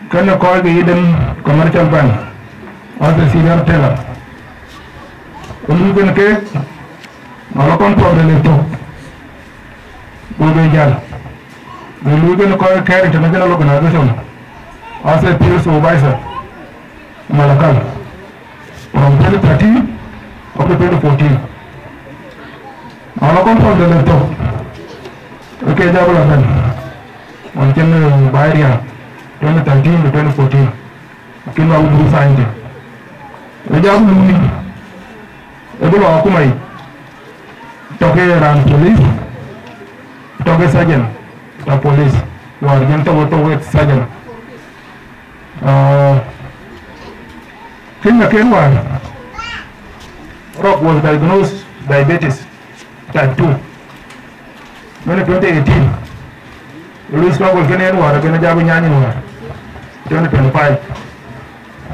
Kena call the hidden commercial bank or the senior teller. Ulu ke malakon problem itu. Ulu jal. Ulu ke call care international organization as a peer supervisor. Malakal from 2013 up to 2014. Malakon problem itu. Okay, development. Mungkin bayar 2013 to 2014. Kita udah sign. Lejam dulu. Ebolo aku mai. Toke ran police. Toke sergeant. The police. Luar jento toke sergeant. Kena kenwan. Rock was diagnosed diabetes type 2. When 2018. Luis struggle kena luar kena jabu nyanyi luar. 2025.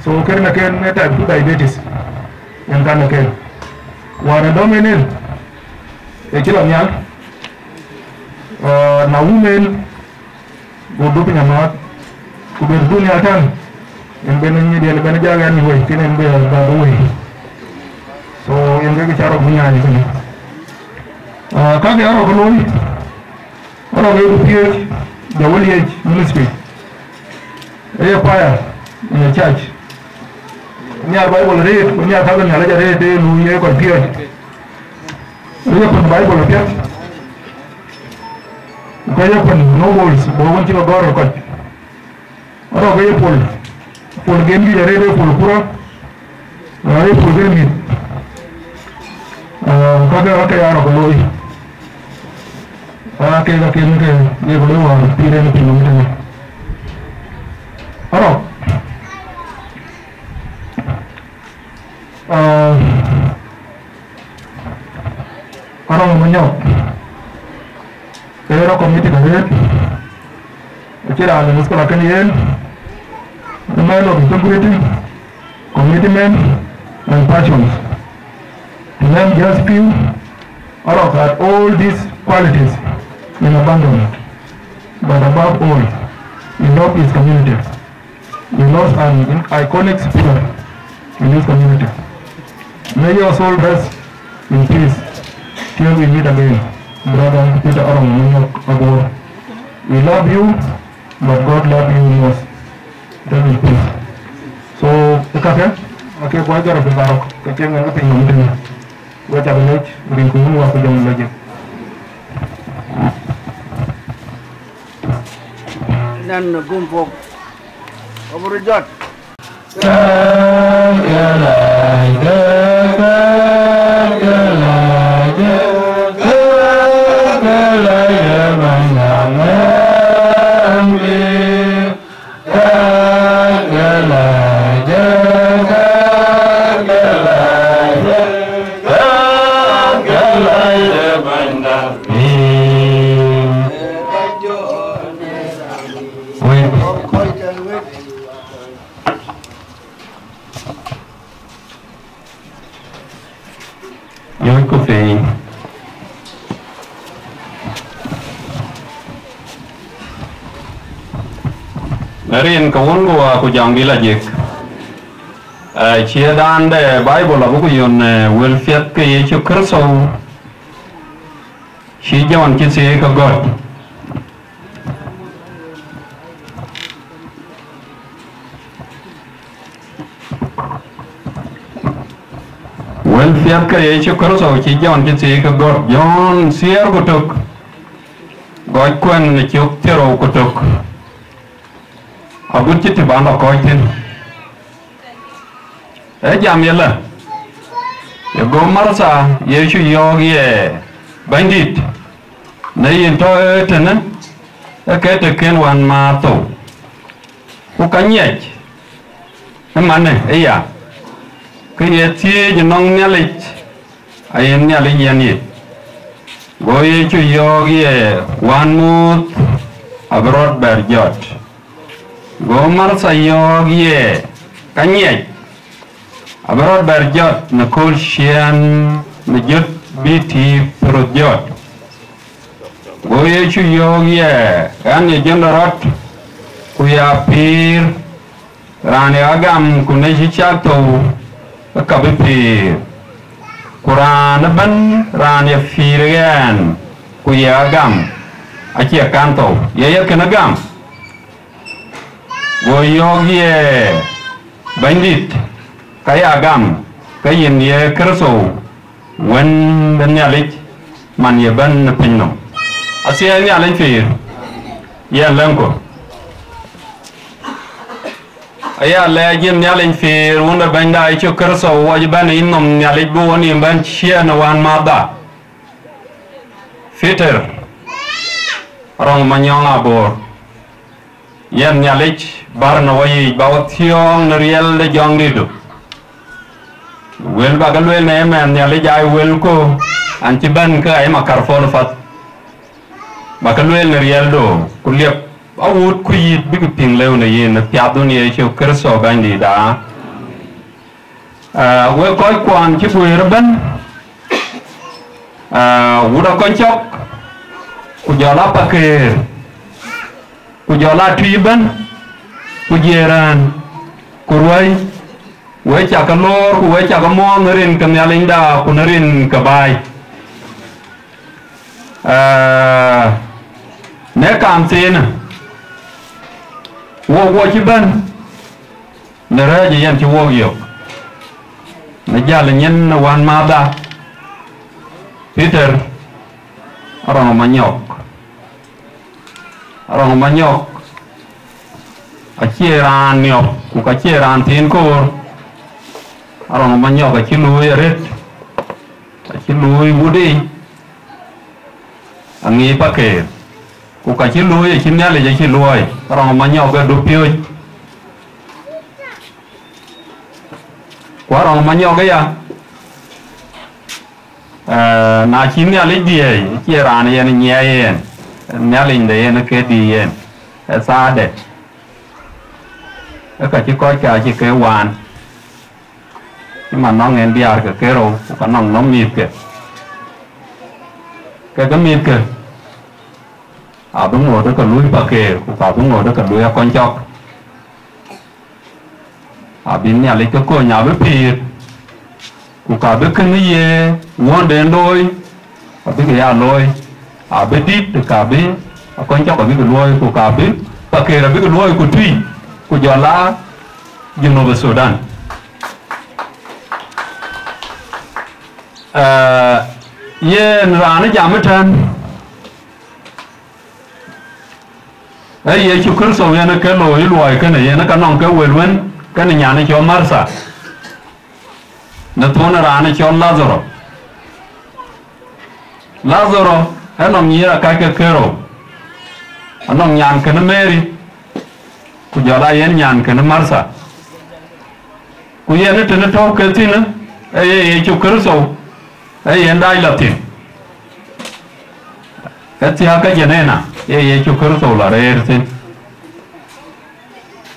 So kena type 2 diabetes. Yang kan ken. Wara domain kila nyal na women godo penyamat kuberdu ni atan yang benennya dia lebih jaga ni weh kena be baru weh. So yang ke cara punya ni kan kage aro koloi Ono ge PH the village ministry. Fire in the church. Near Bible read, when you are having a letter read, you are confused. You open Bible again. You open no walls, but once you go or cut. Ono ge pull game the radio pull pura. I pull game. Kage yaro koloi. Kage ye koloi pire ni pinung. Aro. Aro menyo. Kero komite kage. Kira ada sekolah kalian. Namanya lo integrity, commitment, and passions. To name just few, Aro had all these qualities in abandonment. But above all, he loved his community. He lost an iconic figure in this community. May your soul rest in peace till we meet again, brother Peter Arong Agor. We love you, but God loves you most. Tell me peace. So, okay, boy, got a big barrel. Okay, I'm going to think of what I will bring to you after the legend. Then the boom folk over the judge. Rin kawun ko jang bila jik. Chia dan de Bible la buku yon wel fiat ke yechu kerso. Shi jawan ki se ka God. Wel fiat ke yechu kerso shi jawan ki se ka God. Yon sier kutuk. God kwen ne chuk tero kutuk. Abut chiti banda koitin. Jam yalla. Ye go marasa yesu yogi bandit. Na yin to etene. Ke te ken wan ma to. Ku kanyech. Mane ya. Ke ye tie jinong nyalich. Ayen nyalich yani. Go yesu yogi wan mut abrod berjot. Gomar sayogi kanyek abarot berjot nakul shian najut biti projot goye chu yogi kan ye jendarot kuya pir rane agam kuneshi chato kabipir Quran ban rane firgan kuya agam achi kanto ye kenagam Goyogi bandit kaya agam kayin ye kerso wen ben yalich man ye ban pinno asia ni alin fir ye lanko aya la jin yalin fir wonda banda ay cho kerso wajiban innom yalich bo woni ban chiana wan mada fitter rong manyonga bor yen yalich barna wayi bawat thiong riel de jong didu wel bagal wel ne men yalich ay wel ko anti ban ka ay makarfon fat bagal wel ne riel do kuliep awut ku yit big ping lew ne yen piadun ye cho kerso bandi da wel koy kwan ci buy reban wuda ko chok ku jala paker ku jala tuiban Kujeran, kurwai, wai cakalor, wai cakamong nerin kenyalinda, kunerin kebai. nè cảm xin wo chi bên nè ra gì anh chú wo nhiều nè giờ là nhân one mada Peter orang manyok achiran nyok ku achiran tin ko orang manyok achilui ret achilui budi angi pake ku achilui chinale achilui orang manyok ga dupio ku orang manyok ya na chinale die achiran yen nyayen nyalin de yen ke di yen sa de cái chỉ coi cả chỉ cái hoàn nhưng mà nó nghe bia cái rồi còn nó mịt kìa cái mịt kìa đúng rồi đó cần nuôi bạc kìa đúng rồi đó cần nuôi con chọc bên nhà lấy cái cô nhà với phi cả biết cái gì muốn đến đôi biết cái lôi biết đít cả biết con chọc cả biết cái lôi cả biết bạc kìa là biết cái lôi của truy của gió lá Genova Sudan yen ra nó giảm hết trơn ấy ye chụp khử sầu nó cái lồi lồi cái này nó cái nòng cái quên quên cái này nhà nó cho Marsa nó thôn ra nó cho Lazaro hay nòng nhía là cái rồi nòng nhàn cái nó Mary của gió lá yen nhàn cái nó Marsa kuya ne tene to ketina ay chukurso ay endai latin katia ka jenena ay chukurso la rertin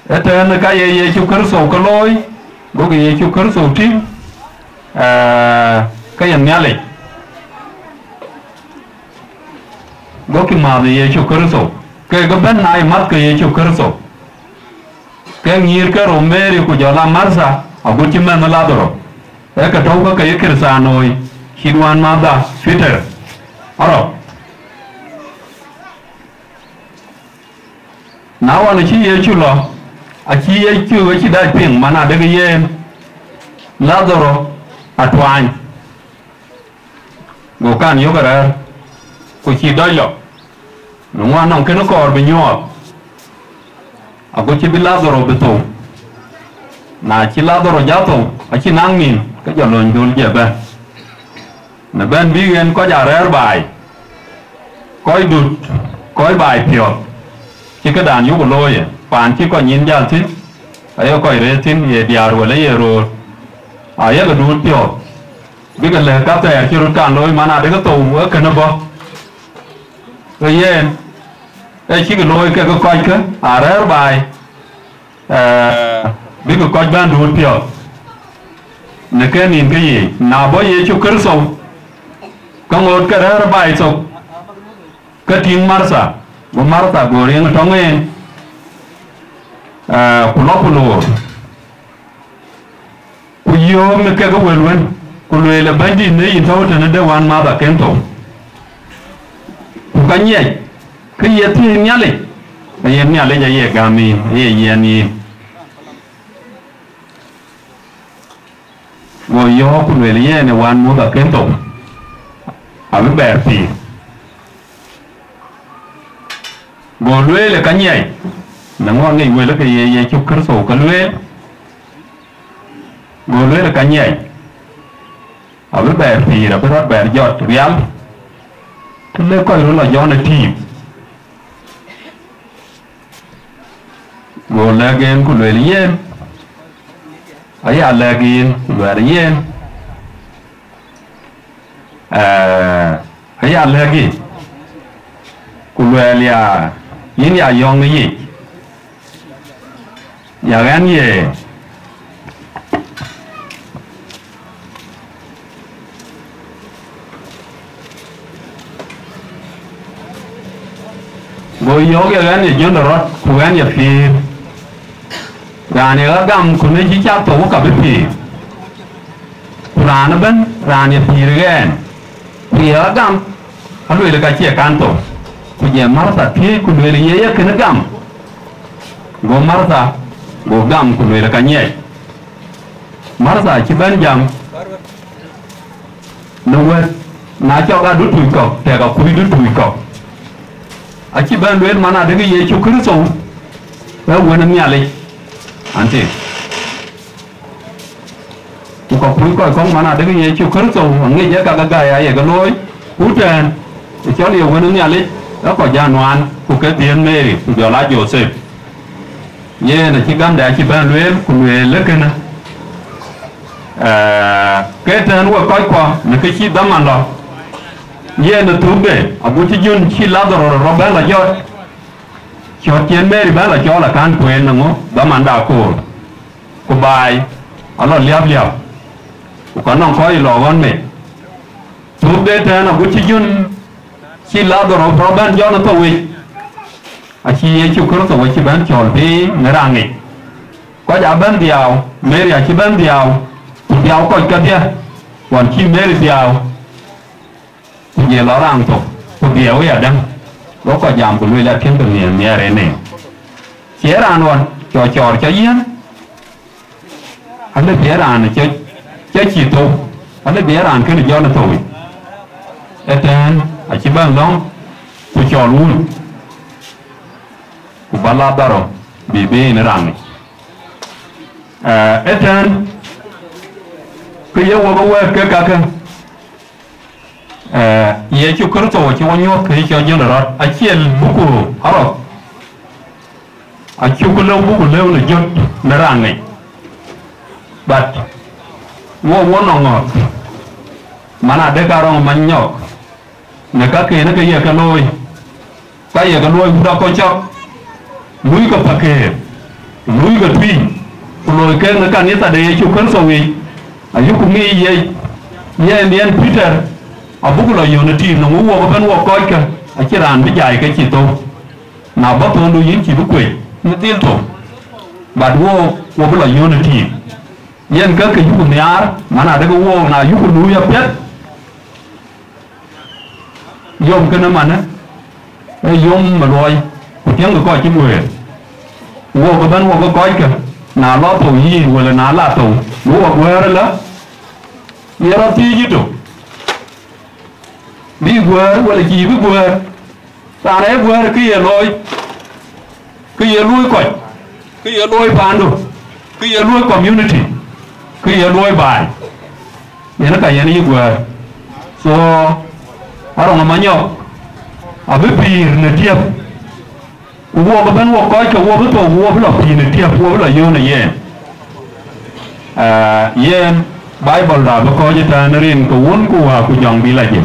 etene ka ay chukurso ko loy go ge chukurso tim ka yan nyale go ki ma ye chukurso ke go ben nai mat ke ye chukurso ke ngir ka romeri ku jala marsa aguchi men ladoro eka tauka ka kirsanoi hidwan mada fitter aro nawa na chi ye chulo a chi ye chu chi da ping mana de ye ladoro atwan go kan yo gara ku chi doilo no non ke no kor bi nyo aguchi bi ladoro beto na chi Lazaro jato a chi nang min cái giờ lồn dul je ba na ben bi gen có giờ rer bài coi đụt coi bài phiền chi cái đàn yu lôi pan chi có nhìn ra chứ ayo coi re tin ye diar wala ye ro aya ga đụt phiền bi cái lệ cá tè chi rút can lôi mana de cái tàu ở cái nó bo rồi yen ai chi cái lôi cái coi cái rer bài biết có coi ban đuổi phiền, nếu cái nhìn cái gì, nào bao giờ chụp cỡ sâu, có một cái đó là bài sâu, cái tiếng Marsa của riêng trong ấy, pulo, kuyo mấy cái quên, kulo là bài gì này thâu thì nó để hoàn mà đã kén thâu, cái gì, cái gì thì nhảy lên cái gami, cái gì ngồi vô con người lấy này quan muốn vào kén tụng ở bên bè thì ngồi lưới là cái nhảy nó ngon nghỉ người là cái gì chụp cửa sổ cái lưới ngồi lưới là cái nhảy ở bên bè thì là cái bè giọt riám thế nên coi nó là do này thì ngồi là game của người lấy ấy lagi luar yen ấy lagi kuluelia ini ayong ni ya kan ye boy yo ya kan ye jono rot ku kan ye fi rani ở gam của nó chỉ chắp tổ cả bên phía rani bên rani phía gen phía ở gam hắn lùi là cái chia can tổ kuje Martha tie kulwele yeye kene gam go Martha go gam kulwele kanye Martha chi ban jam no we na cho ga du tui ko te ga kui du tui ko a chi ban lwele mana de ye chu Kristo ba wona miale ante ko kui ko ko mana de ye chu Kristo nge je ga ya ye ga loi uten cho liều wona miale đó có gia noan của cái tiền Mary của giờ lá Joseph ye là chỉ gam đại chỉ ban luyện của người lớn cái này cái tên của coi qua là cái chi đâm ăn rồi ye là thú bể ở bên chỉ dun chỉ lá rồi rồi bán là cho tiền Mary bán là cho là can quên là ngó đâm ăn đào của bài ở là liệp của con non coi lò con mẹ thú bể tên ở bên chỉ dun chỉ là đồ rồi bán cho nó thôi à chỉ chịu khó rồi chỉ bán chọn đi người ra nghỉ có giá bán điều mấy chỉ bán điều coi cái kia còn khi mấy điều thì nó rằng thôi thì điều vậy đó nó có giảm của người là thiên đường miền nhà này này chế ra luôn trò cho yên anh ấy chế ra này chơi chỉ thôi anh ấy chế ra cái này do nó thôi tên chỉ bằng lòng của trò luôn của ba la đó rồi bị bê nó rằng tên cái yêu của bố cái cả ye chú cứ tổ chú anh nhóc cái cho dân rồi anh chỉ bố của họ rồi anh chú cứ lâu bố của lâu là dân nó rằng này but wo nó ngọt mà là để cả rong mạnh nhóc người các kia nó cái gì cái lôi cũng đâu có cho núi có phật kề núi có thủy lôi cái nó cần nhất là để chụp cấn sầu gì à giúp cũng nghĩ vậy nên Peter à bố là nhiều nơi nó muốn mua cái bên coi kìa à chỉ làm cái dài cái chỉ tô nào bắt tôi đôi những chỉ bức quỷ nó tiên thủ và mua cái là nhiều nơi nên các cái giúp nhà mà là cái mua là giúp núi ấp nhất dùng cái nó mà nó dùng mà rồi tiếng người coi chỉ mười mua cái bên mua cái coi kìa nào lo tủ gì hoặc là nào là tủ mua ở quê đó là giờ nó tí chứ tủ đi quê hoặc là gì với quê ta đấy quê cái gì lôi coi cái gì lôi phản đồ cái gì lôi community cái gì lôi bài vậy nó cả nhà đi quê so orang namanya abe pir ne tiap wo ba ban wo ko cho wo ba to wo ba pir ne tiap wo ba yo ne ye yen bible da ba ko je ta ne rin ko won ko wa ku jong bi la je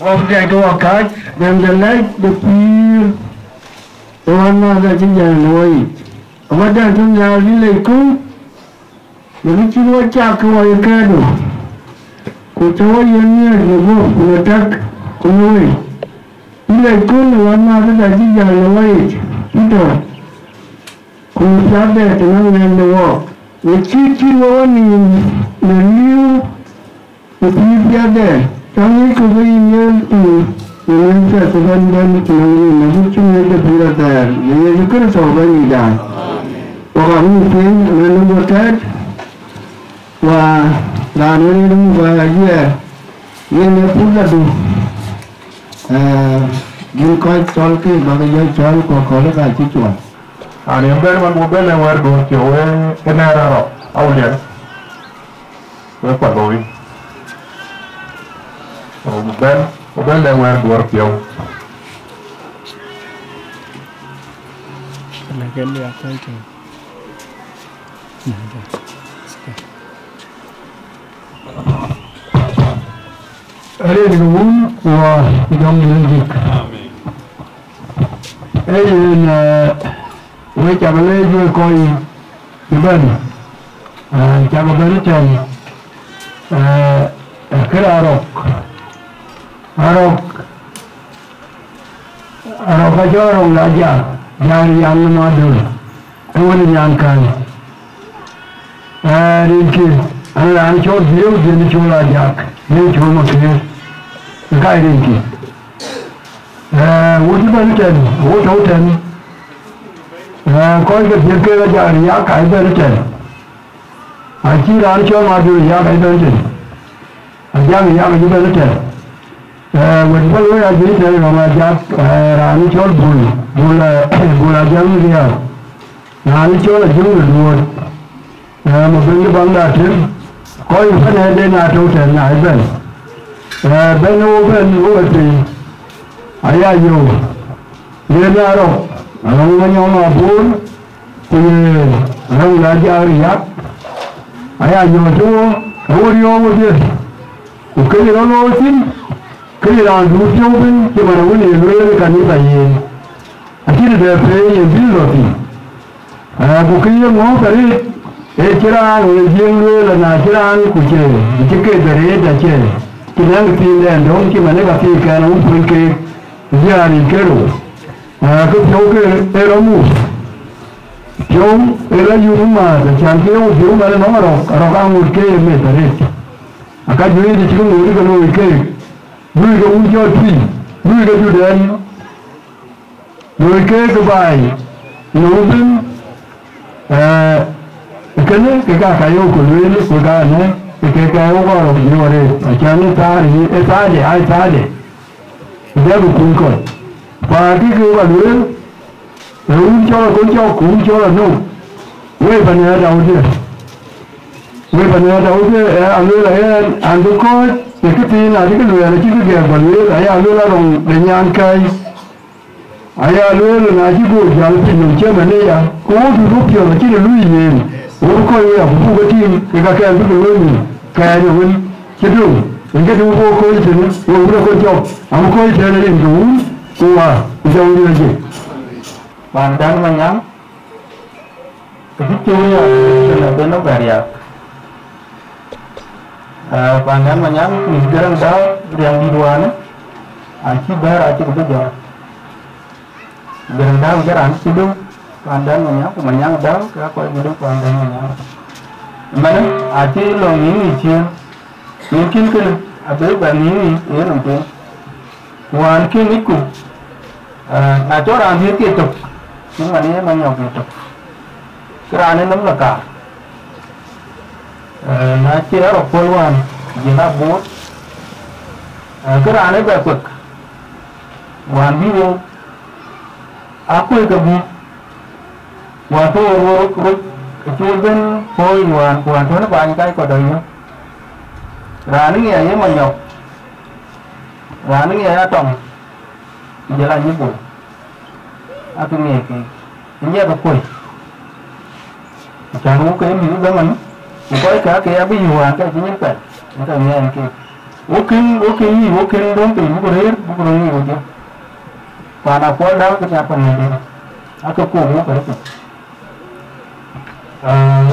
Ông dạy có cách đem ra lấy được nhiều ông nó ra trên nhà nuôi ông đang trong nhà đi lấy cú những cái chuyện cha coi cái đồ của cháu yên nhiên là vô người ta cũng nuôi đi lấy cú là ông nó ra trên nhà nuôi ít đồ cũng cha để cho nó nghe đồ những chi vô nhìn nhiều một ít cha để trong những cái gì Ini saya tuhan dan ini nabi cuma itu berada. Ini juga sahabat ini dah. Orang mungkin menemukan wah dan ini bahagia. Ini pun ada. Ini kau call ke bagai call kau kalau kau cuci. Ani ben mobil yang warga cewek kenara ro, awalnya. Berapa kau? Mobil yang warga cewek. Lagi lihat aja. Ada di rumah wah jam lagi. Với chào bà Lê vừa coi cái bên chào bà Lê Trần cái Arok aja orang raja dari yang madu kemudian yang kan rinci anak cowok dia cowok raja dia cowok makanya kai rinci uji balik Trần coi cái việc kia là giá cái bên trên chỉ là anh cho mà được giá cái bên trên giá cái bên trên mình có lối ra dưới đây mà giá là anh cho bùn là giá như thế anh cho là giống được luôn mà bên cái băng đá thêm coi cái này đây là trâu trên này bên ô thì ai ai vô lên ra rồi orang menyala pun punya orang raja riak ayah jodoh orang dia bukan orang sin kerana dunia pun cuma orang ni orang kan ni sahaja akhirnya dia pergi bil roti bukan yang mau cari cerah orang yang lah nak cerah kucing jika dari dah cerah kita kita dong cuma ni kasi kan orang pun ke jadi keru cái phiếu cái đó mù phiếu cái đó dù mà chẳng phiếu mà nó mà ăn một cái mệt rồi cái dưới thì chỉ có ngồi cái nồi cái nuôi cái uống cho phi nuôi cái chủ đen nuôi cái bài nấu bên cái này cái yêu của nuôi của cái này cái yêu của nó nhiều rồi chẳng nó ta thì ai ta để để được cùng coi và cái kia là nữa uống cho là cũng cho là nung quay phần nhà đầu chứ ăn lưới là ăn tôi coi thì cái tin là cái lưới là chỉ cái ghẻ phần lưới là ăn lưới là đồng để nhà ăn cây ăn lưới là chỉ có giờ thì mình chơi mà đây à cố thì lúc chiều là chỉ là lưới gì uống coi là cũng có tin cái cái cái lưới mình cái rồi mình chỉ đúng những cái đồ coi thì nó uống được con chó ăn coi thì là điểm đủ Tua, jauh dia je. Pandang banyak. Begitu ya, benar benar. Pandang banyak, sekarang dah yang di luar ni, aci ber, aci kebejar. Sekarang dah macam aci tu, pandang banyak dah, apa yang itu pandang banyak. Mana aci long ini cian, mungkin ke ada bani ini, ya mungkin. Wan kia niku, na chỗ làm thế tiếp tục, nhưng mà nếu mà nhiều tiếp tục, cái ra nên lắm là cả, na chia ra phôi wan, chỉ là bút, cái ra nên bẹp cực, wan ví dụ, aku cái gì, wan thôi cái chuyện bên phôi wan thôi nó bao nhiêu cái có đời nữa, ra nên nghe mà nhiều. Và nó nghe ra trồng giờ là như vậy tôi nghe cái nghe được quỷ chẳng có cái miếng đó mình có cả cái ví dụ cái chỉ những cái nghe cái Okin dong tu bukan ni aja. Pada pol dah kita apa ni? Aku kumu kerja.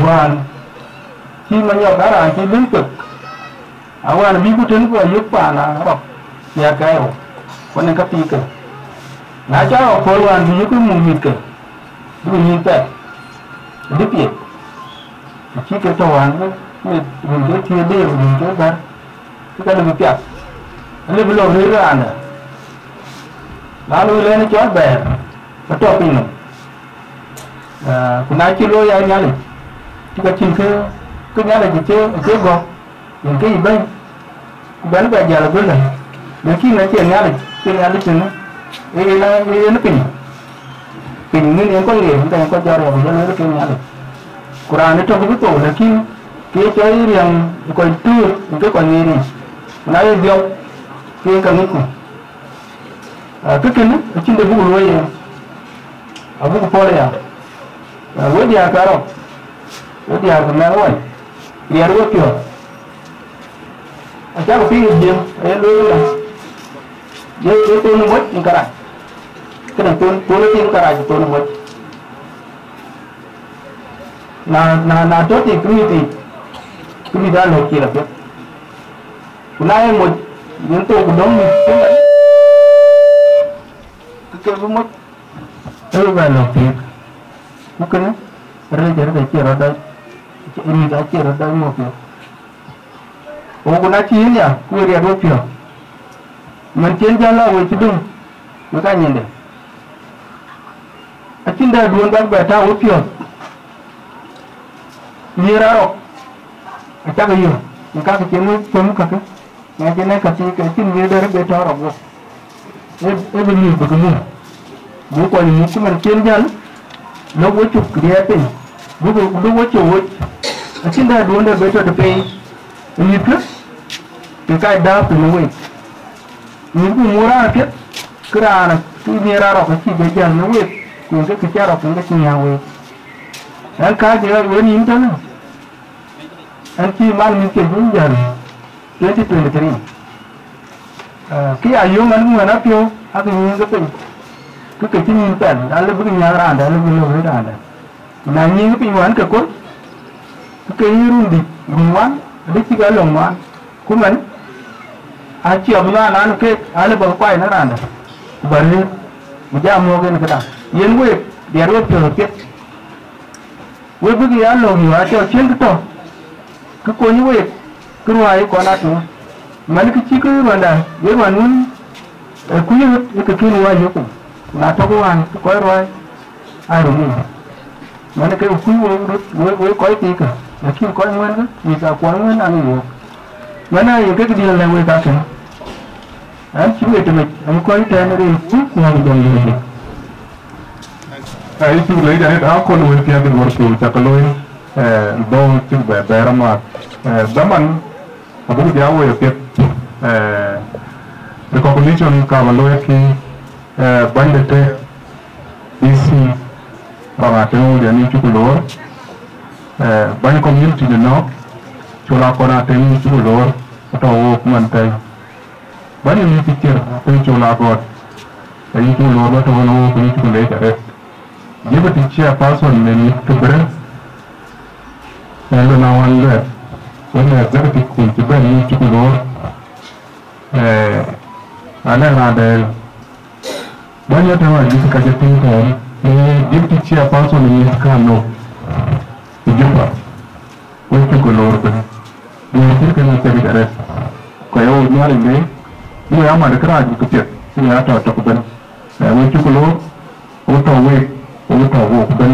Wan, si menyok darah si bentuk. Awan minggu tu aku ayup pana, rok. Ya kau, kau nak tiga. Nak jauh poluan minggu mungkin ke. Dua minta. Dipik. Si kecawan ni mungkin tiada mungkin bar. Kita lebih piak. Lebih belum rela anda. Lalu lain cuaca bayar. Betul pinang. Kuna kilo yang nyali. Kita cinta nyali je go. Yang ke ibai. Ibai ni baca lagu lah. Mungkin nanti nyali cina. Ini pin. Pin ni yang kau lihat, kita yang kau cari apa jalan itu nyali. Quran itu begitu. Lakin kita cari yang kau itu kau ngiri. Nãy giờ kia cần cái cái kia nó trên đây bụng nuôi ở bụng phơi à với dia caro với dia cái mẹ nuôi dia nuôi kiểu chắc là cái gì em nuôi là với tôi nó mất những cái này cái này tôi nó tin cái này tôi nó mất là chốt thì cứ đi ra lột kia là biết nay một những tổ của đông mình cũng đấy cái cái mất đây là lột kia nó cái này đây để chia ra đây ini đã chia ra đây một kiểu ô con đã chia nhỉ người đẹp đôi kiểu mình chiến ra là người chứ đừng người ta nhìn được ở trên đây luôn đang bẻ thao kiểu như ra rồi chắc là nhiều các cái chiến mới chống cả cái ngày cái này cái chim như đây nó bị cho rộng rồi, cái bên nhiều cái gì, bố coi những cái mình chuyên nhân, nó có chụp cái đẹp ấy, bố có chụp, ở trên đây luôn đây bị cho được cái như thế, cái đáp từ nó vậy, những cái mua ra thiết, cái ra là cái như ra rộng cái chỉ bây giờ nó vậy, những cái cha rộng những cái nhà vậy, anh cái gì là với những thế này, anh chỉ mang những cái hướng dẫn 2023 cái ayung anu mana pio aku ingin kepen cái chính tận đã lấy cái nhà ra đã lấy cái ra đã nãy những cái pinguan cái cốt cái rung đi pinguan đi chỉ cái lồng ngoan cũng mình chiều na nó cái lấy bằng quay nó ra này bẩn đi bây giờ mua cái này cái nào yên quê để rồi chờ tiếp quê cái lồng nhiều cho chiến cái to cái cô như vậy cái ngoài còn ăn nữa mà cái chi cái mà đây với mà muốn quý cái kia ngoài nhiều cũng là cho cái hàng cái quái rồi ai đúng không mà cái quý với quái tí cả là khi quái nguyên đó vì sao quái nguyên ăn nhiều mà này cái điều này người ta kể anh chỉ biết mình anh quái tên nó đi chút ngoài đồng gì cái chú lấy đấy đó con nuôi tiền từ một số chắc lôi đâu chú bé bé ra mà dám ăn abu dia wo yake recognition ka malo yake bandete DC banga tenu dia ni chukulo ban community no chola kona tenu chukulo to wo kumantai ban ni picture to chola god ai chukulo no to no kuni chukule tare jiba tichia person ne to bre and now one left when executive could be very to go ada banyak orang di sekitar tinggal dia kecil apa so ni sekarang jumpa untuk keluar tu dia kena cari cara kaya ni ada ni dia amat kerja kecil ni ada tak pun untuk keluar untuk pun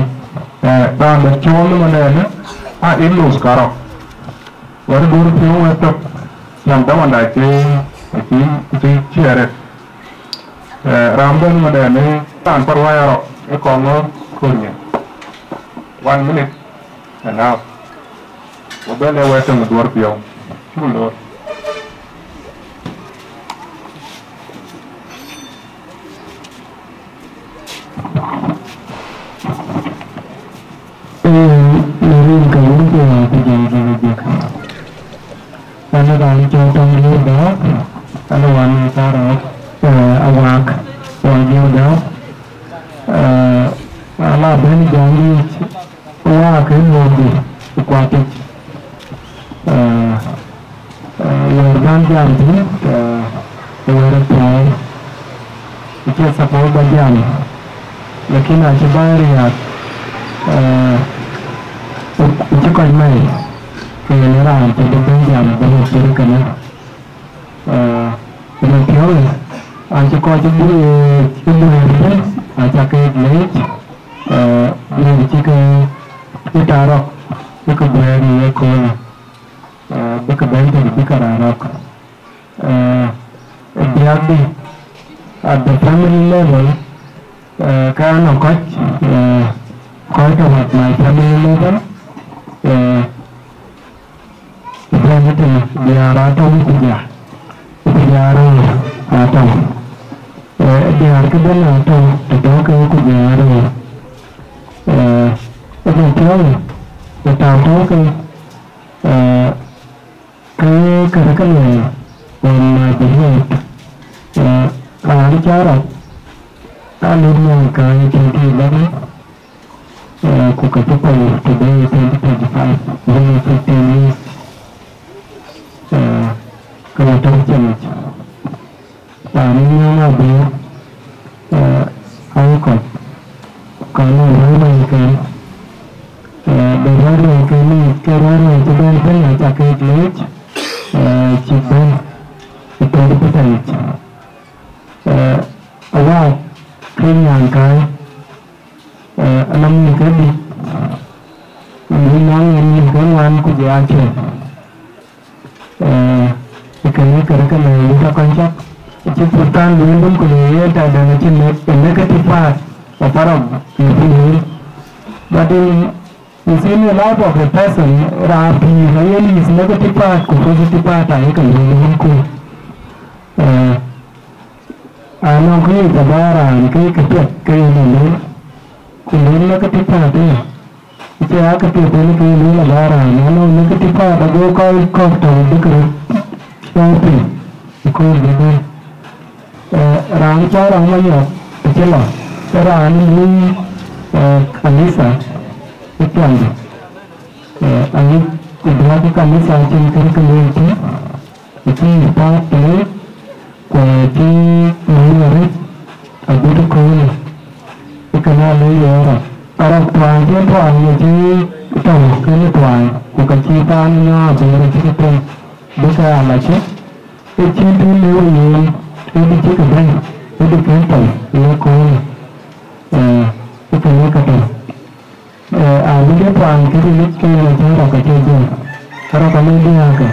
dan macam mana ni ini sekarang baru dulu film itu yang tahu anda itu ciaret ramban mana ni tan perwaya ekonomi kurnya 1 minute and now mobil lewat yang dua pion dulu karena dalam contoh ini dah wan taro awak wajio dao ala bani jangi awak mobi kuatik wargan janti warapoi itu sapau bagian lakini achibari ya itu kan mai kenyaran jadi bagian berusur kena Menurut saya, kau jadi ilmu ini, ajak ke leit, ini jika kita rok, jika beri ekor, jika beri dari jika rok, dia di at the family level, kerana kau itu my family level, berarti dia rata dia. Diaro atau diar ke dalam atau tidak ke diaro itu tahu tahu ke kerana orang berbuat ada cara kalau yang kaya jadi lagi ku ketupai today 2025 only 15 years kalau terjadi ini nabi ayat kalau ramai kan berada kini kerana sedang banyak cakap lej cipan itu dipercayai awak kenyang kai alam kadi ini kan wan kujajan Ikannya kerana kita kancak, ciputan belum kuliah ada macam negatif apa ini. But in sini life of a person, rapi, really is negative part, positive part, I can do. Anak ni kebaran, kecil ni, kuliah negatif part ni. Itu aku tiada ni lebaran, anak negatif part, aku kau tahu dekat. Tapi, ikut dia. Rangka ramai kecil lah. Orang ini kanisa itu anda. Ani kedua tu kanisa cengkir kemudian itu empat ni kuati menurut abu tu kau ikanlah orang orang tuan dia tuan jadi tahu kena tuan bukan cerita ni apa yang cerita. Bukan macam itu ni ini juga kan itu kental ini kau itu ni kata dia puan kita ni kena cara kerja dia cara kami dia ke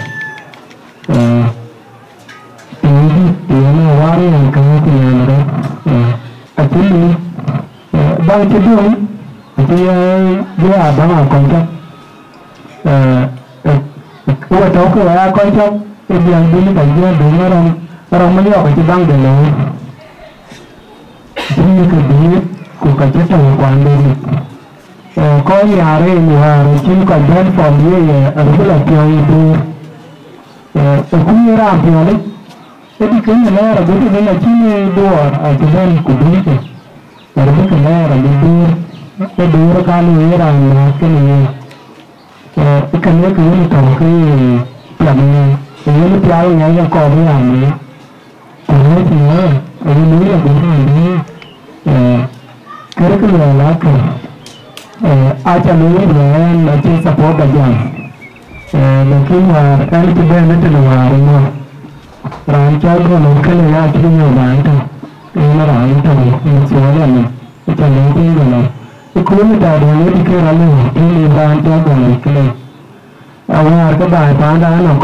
ini dia ni wari yang kami punya ada actually bang cedul dia abang kontak Kau tahu ke apa konsep yang dulu kajian dengan orang Melayu itu bang dulu. Jadi kedua, kau kajian tahu kuandai. Kau ni hari ni hari ciri kajian form dia ada lagi itu. Aku ni ramai ni. Jadi kena lah, betul betul ciri dua kajian kubur tu. Ada kena ada dua kali ramai kena. Ikannya kini tahu ke pelangnya, ini pelangnya yang kau bilang ni, kalau semua ini ni ada ni, kerana lelaki, aja ni macam support bagian, mungkin kan itu benar tu luar ni, rancang tu mungkin ya cuma orang tu, ini rancang ini soalan ni, macam ni tu. Ikut ada ni dikira ini rancang tu ni. Awak ke bahasa pada anak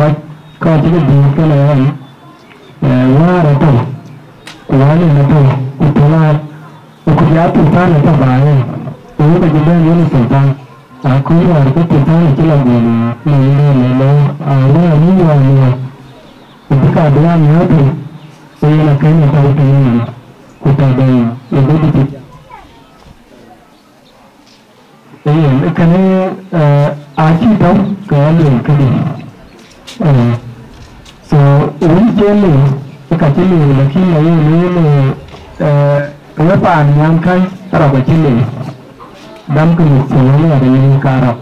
kau jadi bukan orang. Awak itu, awak ni itu, itulah, aku jatuh tanah itu bahaya. Aku kerja ni tentang, aku awak itu tentang itu lagi ni, awak ni awak. Itu kadang ni tu, saya nak kena tahu tu ni, kita ada lebih dikit. Kena aji tahu kalau kena. So, ujian ni cả chỉ lì là khi mà cái bàn nhang khai rồi cái chỉ lì đâm cái một số là đi cà rọc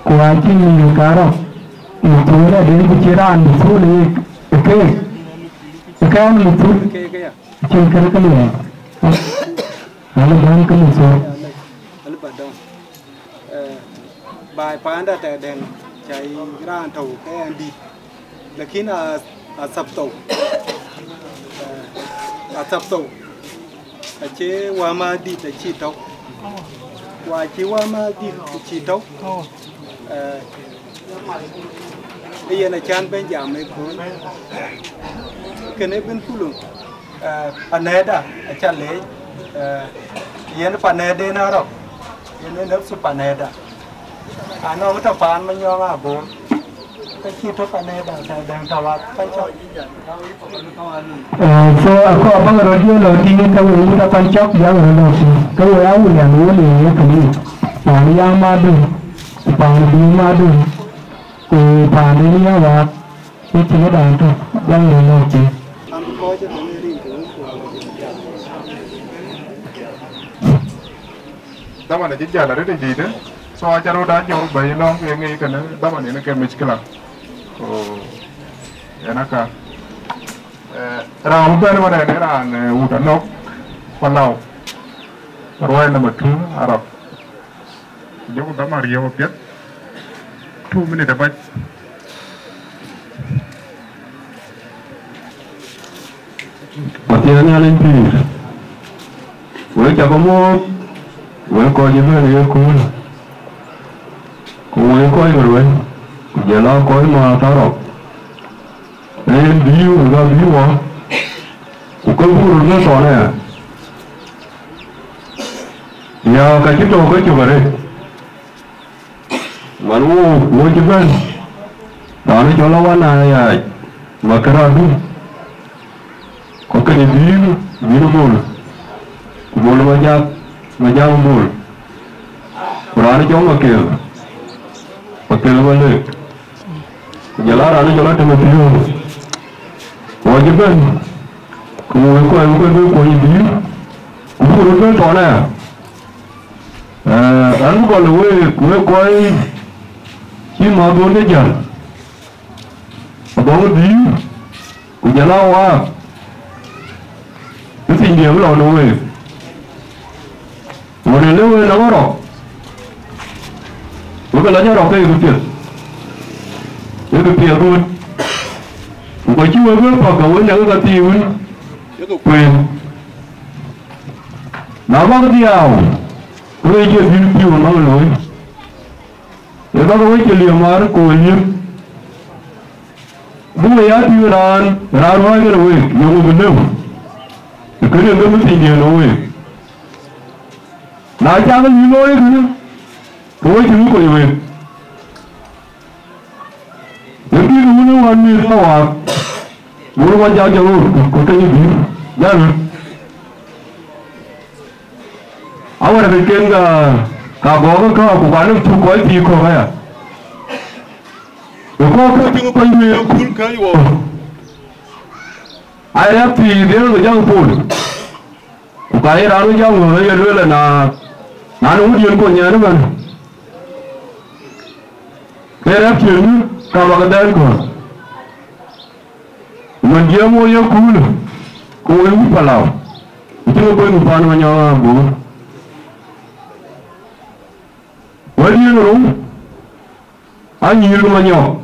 qua chỉ lì cà rọc một số là đến cái chế đàn một số này cái một số trên cái lì nó là đâm cái một số bài phán đã đèn chạy ra thầu cái anh đi là khi là sập tổ chế qua mà đi là chỉ tàu qua chế qua mà đi chỉ tàu bây giờ là chan bên giảm mấy cuốn cái này bên phụ lùng anh này đã chan lấy giờ nó phần này đây nào rồi giờ nó nấp số phần này đã anh nói cái phần mình nhong à bố cái chi thức phần này đang thảo luận quan trọng so aku abang radio lo tinggal kau ini dapat cok yang lo kau yang yang lo ni kau pani yang madu pani madu pani ni awak itu dah tu yang lo cik đó mà là chính giờ là rất là gì đó so cho nó đã cho bảy lon cái nghe cái đó mà nó cái mình cái là vậy nó cả rau bên mà này là udah nóc con lau rồi là một thứ Arab giống đó mà riêng một biết thu mình để bắt một tiếng nha lên thì với cho có mua với coi như thế này cũng với coi rồi giờ lo coi mà tao đọc nên view ra view mà cũng có phụ nó sọ này giờ cái chiếc đồ cái chụp ở đây mà nó mua chụp lên đó nó cho lâu anh này mà cái đó đúng có cái gì view buồn mà ra buồn rồi nó chống mà kêu mà lên giờ lá ra nó cho nó thêm một tí luôn rồi chứ bên cùng với coi gì tí cũng có cái trò này anh còn là với coi khi mà tôi đến giờ mà có cái tí cũng giờ lâu quá cái gì nhiều rồi nó về một lần nữa nó có rồi với cái lá nhau đỏ cây cái tiền luôn bởi chứ với phật cầu với những cái tiêu quyền nó có cái tiêu với chuyện tiêu nó lỗi để có cái chuyện liều mà nó cùi liêm bố ấy tiêu ra nói cái rồi dùng một bên cái đường cái mới thành điều rồi nói cha cái gì nói cái bố ấy chứ có gì vậy những cái nó hoàn miên sao à bố quan trọng cho luôn có cái gì vậy rồi ông là bên kia cả bố có của quán nó thu gói thì có phải à rồi có cái tiếng quay về cuốn cái gì ai lẽ thì thế là giang phun của cái đó nó giang người ấy là nó uống điên của nhà nó mà cái lẽ chuyện cả vào cái đen của mình giờ mua yêu cũ nữa cô ấy phải làm chứ bây giờ phản mà nhau bố vậy đi nó đúng anh nhiều mà nhau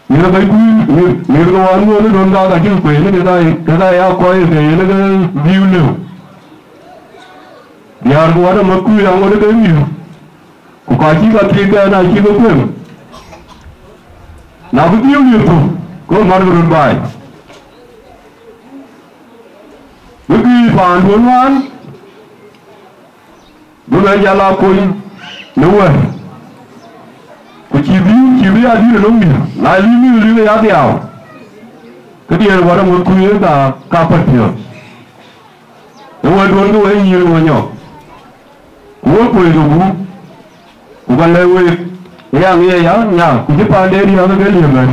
như là cái quý như là anh mua nó đồn ra cả chứ quỷ nó cái này áo quay thì nó cái view nhiều giờ của nó mất quý ông nó cái nhiều của cái chỉ có tiền cái này chỉ có quyền nào cái view nhiều thôi có mà nó đồn bài với cái phản huấn hoán bữa nay giờ là coi đúng rồi chỉ biết là đi là đúng nhỉ lại lưu giá tiền cái tiền là nó muốn quý là cả phần nhiều đúng rồi luôn cái ấy nhiều mà nhỏ của quỳ rồi của con lê quỳ nghe nghe nhá nhá của cái pan đây đi nó cái liềm này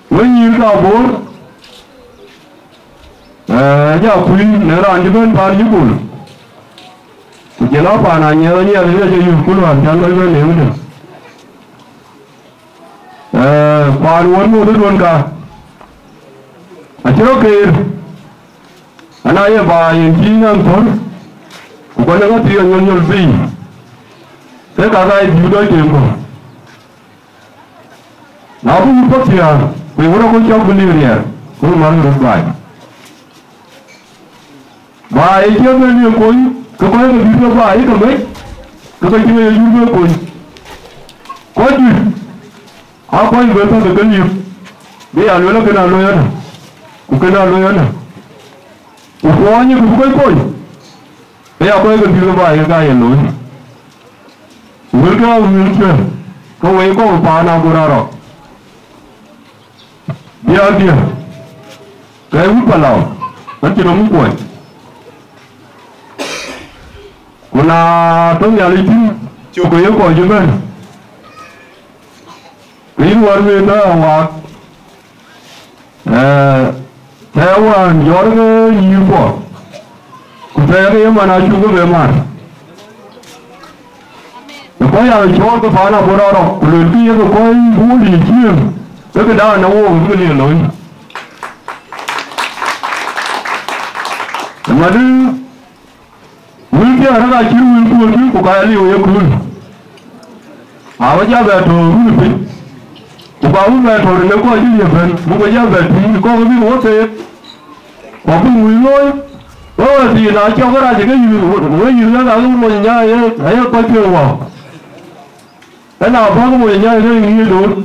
when you go aboard ja queen ne ran jiben par yubul je la pa na nya nya le je yu kul wan jan le ne ne pa won mo don ka a jiro ke ana ye ba yin ji nan ton ko ne ga ti yon yon bi se ka ga ju do je ko na bu ko ti ya we wora ko ja bu ni ya ko ma ro ba ba ai je ne ko ko ko ne bi ba ai ko me ko ko ji me ju ko ko ji a ko ni be to de ni be ya lo ke na lo ya ku ke na lo ya na ko ni ku ko ko be ya ko ko bi ba ai ga ya lo Wilka Wilka, go away, go Pana Guraro. Dear, dear, they will allow until a boy. Kuna don't yell to go your conjugal. We were with what? There were your new boy. Could I have him and I should go man? Coi là cho cái phá nào bữa đó rồi kia cái coi bố gì kia cái đó nó uống cái liền rồi mà đi nguyên kia nó là chịu nguyên kia của cái liều em luôn bây giờ về thôi luôn đi của bà uống về thôi nếu có cái gì về muốn bây giờ về thì có cái gì hỗ trợ có cái mùi lôi đó thì nó cho cái ra thì cái gì nó là cái mùi nhá ấy coi chưa vào cái nào có mùi nhai thì như đúng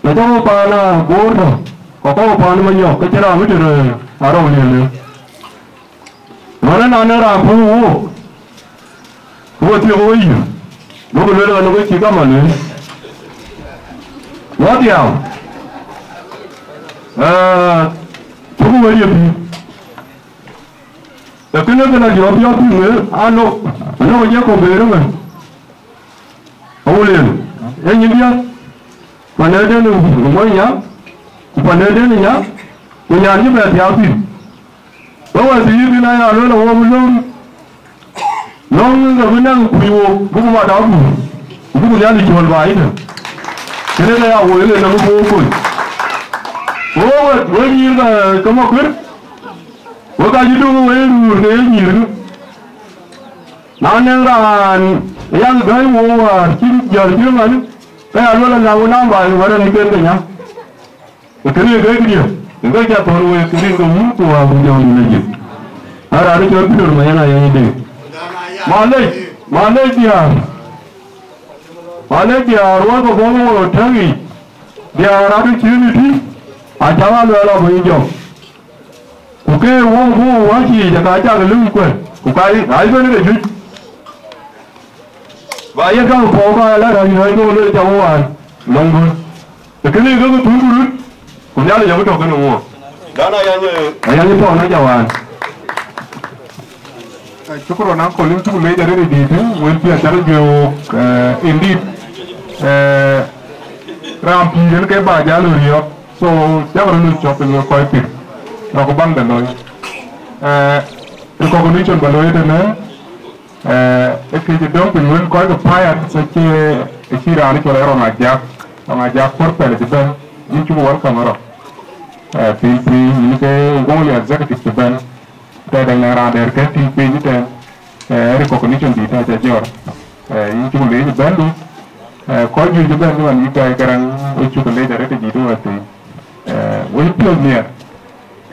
là cho bà là bố thôi có bà nó nhiều cái nào mới được rồi ở đâu liền nữa mà nó là phu phu thì ôi nó có lẽ là nó cái chỉ có mà nữa quá điều chúng mới được cái nó cái là gì đó thì nữa nó có nhớ còn về đó mà Oleh, yang ni dia, mana dia ni, rumahnya, mana dia ni ya, punya ni berarti apa? Bawa sih ni naya, lalu orang belum, long ni benar kuiu, bukan ada apa, bukan dia ni jual bayi tu. Jadi saya awal ni nak buat. Oh, ni kamu ker, bukan itu ni ni. Nanti yang gay war cin jar jangan kayak lu lah nambah baru nikah tu ya kerja gay dia gay jatuh baru kerja kamu tu aku jauh lagi ada jual tidur mana yang ini Malaysia ruang tu kamu tangi dia ada ciri ni acara lu lah berhijau oke wong wajib jaga jaga lu kuat kukai ayo ni kerja và yên tâm phố coi là đời người tôi lựa chọn ngoài nông hơn cái này có cái túi của của nhà là giống cái trò cái đồng hồ đó là anh như bọn nó chào anh chúc các bạn có liên tục lấy ra đây để thế với việc trả nhiều indeed ram pi đến cái bài giá lười nhóc so chắc là lựa chọn từ người coi kịp nó có băng đần rồi có cái chuyện bảo lối đây nữa cái đó thì muốn coi cái file sẽ chỉ ra đi cho lại orang ajak portal itu ben ini cuma orang kamera TV ini ke gong lihat executive ben kita dengan radar ke TV ini dan recognition di aja jor ini cuma lihat ben tu kau juga ben tu ini kayak kerang itu cuma lihat dari itu tu wipil ni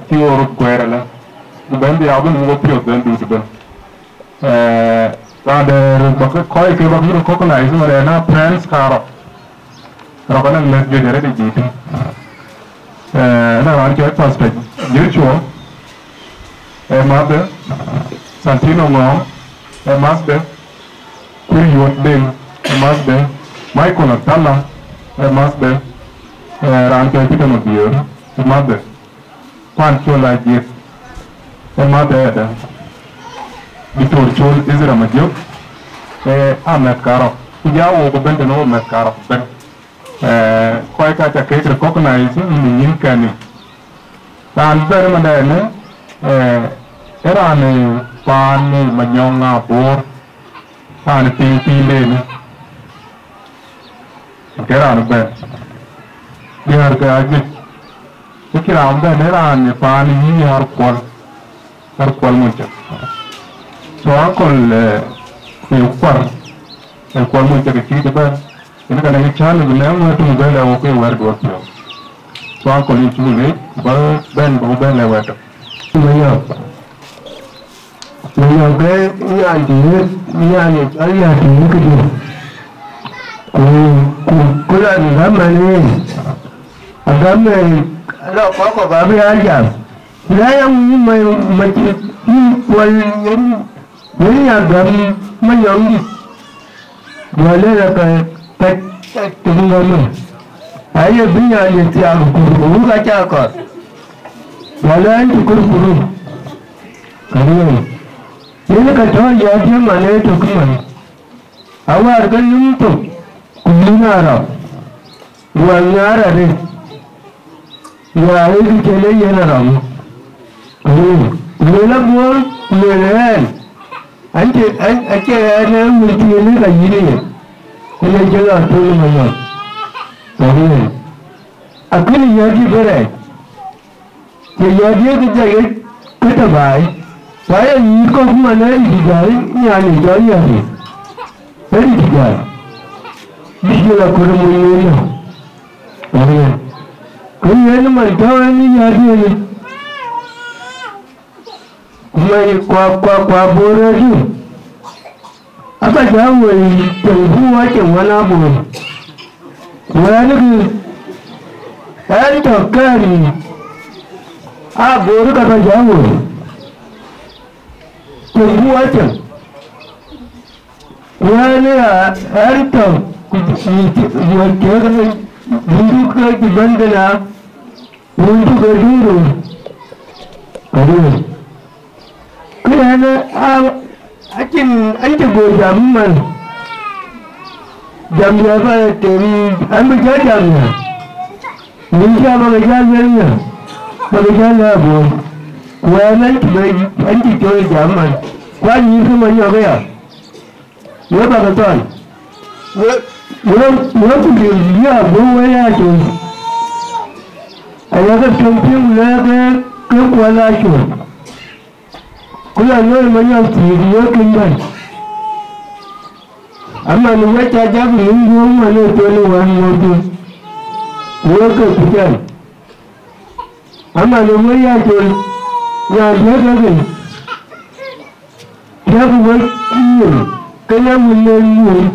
ti orang kuera lah ben dia abang wipil ben tu ben radar bakal kau ke bakal kau kena itu mana friends karo kalau nak lihat dia dari itu, nak orang cakap prospek, virtual, master, Santino ngom, master, Kuriot deng, master, Michael Natala, master, orang cakap kita nak biar, master, Pancho lagi, master ada, diturjul Israel majuk, Ahmed Karo, jauh kebentuk Ahmed Karo ben. Kau kai ka ta kai recognize ni yin kan tan ber ma ne era ne pan ni manyonga bor tan ti le ni era ne be yar ka ajit kira amba ne era ne pan ni har kwal mo cha so akol el cual muy te que te va en la que echarle de la una tu mujer la o que guarda o pero so con el chulo va ben la guarda yo que ya ni ya ni que yo ku la ni gama ni agame la ko ba bi aja la ya mai kwal ni ya gam mayong wale la ka tungano aye binya ni ti aguru ka cha ko wale an tukuru kariyo ni ka to ya je mane to kuma awar ganin to kulinara wanyara re ya yi kele yana ramu lela bol lelen ake ana mulki ne da yini ne kuma jira to ne mai sahihi akili ya ji bare ya ji ga jaye kata bai sai yi ko kuma ne digari ya ne da ya ne sai digari bijila kurmu ne sahihi kun yi mai tawani ya ji ne mai kwa boraji aka jawo tangu wake wani abu wani ɗan tokari a bori ka jawo tangu wake wani a ɗan tokari wake ka bandana wani ka duro kariyo kana akin goja man jamia ba teri ambi jamia ni ja ba jamia ba jamia bo wannan bai anti to jaman kwani kuma yo ga yo ba ga ton wo ku ya bo ya to ayaga tumpin la ga ko wala shi kula noi manyan tiriyo kinban amma ni wata jabu yin goma ne to ne wani wato waka fitan amma ni waya to ya daga ne ya ku wani kana mun ne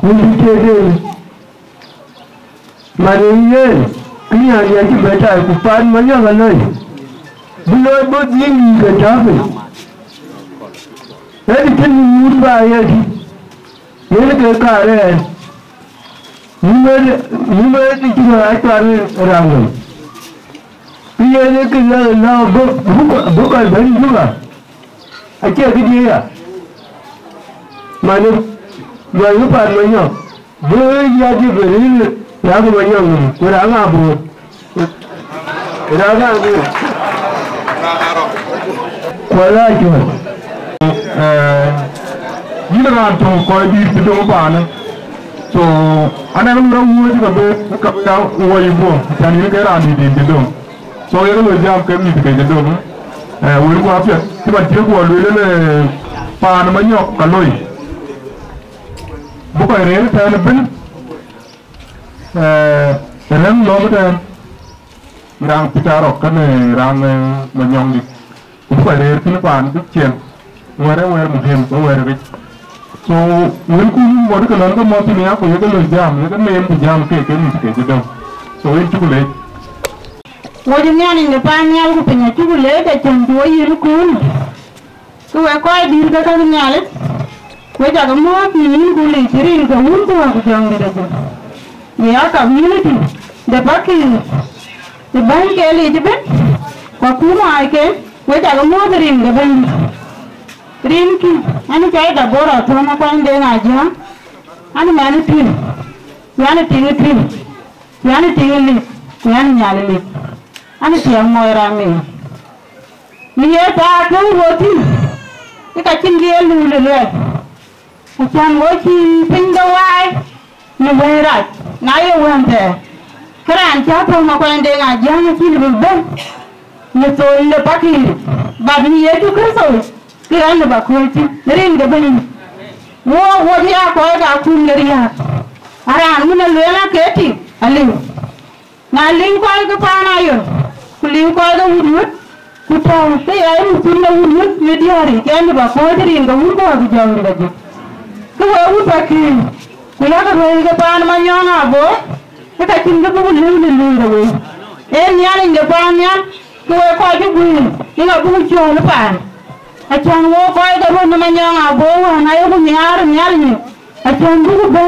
kun ce dai mariyen kinya ya ki bata ku fan manyan nan bulo bo yin ga tafi sai kin mun ba ya ji ne ga kare ni me ki ga atare rango piye ne ki la bu ka ban juga ake ki ya mane ya yu pa manyo bo ya ji beri ya ga manyo ko ra ga bo ra ga bo wala jo yina ran to ko bi to ba na so ana no ran wo ji be ka ta wo yi bo tan ni ga ran di do so ye lo jam ke mi ke do wo ko afia ti ba ti ko lo le pa na ma nyok ka loy bu ko re ta na bin ren lo ba rang pitaro kan rang ma nyong ni ko re tin pan du chen were mu hem ko were bi so won ku mo de kan ko mo ti ya ko ye ko lo jam ye kan me em jam ke mi ke do so en tu le wo de nyani ne pan ya ko penya tu le de chen do yi ku ku wa ko di ka ka nyale ko ja ko mo ti ni ku le tirin ko un ko ko jang de ko ya community de baki de ban ke le de ben ko ku ma ke ko ja ko mo de ring de ben ring ki ani chai da bora to na ko inde na ja ani mani tin yani tin tin yani tingli yani nyali ani tiang moirame ni eta ko roti ka chingi lulu achan wochi pindawai ni wera na ye wante kran cha po ma kwende nga jana chi lubben ni to le pakiri ba ni ye tu kerso kiran ba ko chi rin de bani wo ya ko ga kun riya ara mun le na keti ali na ling ko ga pana yo ling ko ga wudut ku ta te ay mu tunna wudut ni diari ken ba ko rin ga wudut ga jawri ga ku wa pakiri kula ka roi ga pan ma nyanga bo ka chin ga bu lu lu ro e nyani ga pan nya ku ko ju bu ni ga bu cho lu pan a chan wo ko ga bu ma nyanga bo wa na yo nyar nyar ni a chan bu bu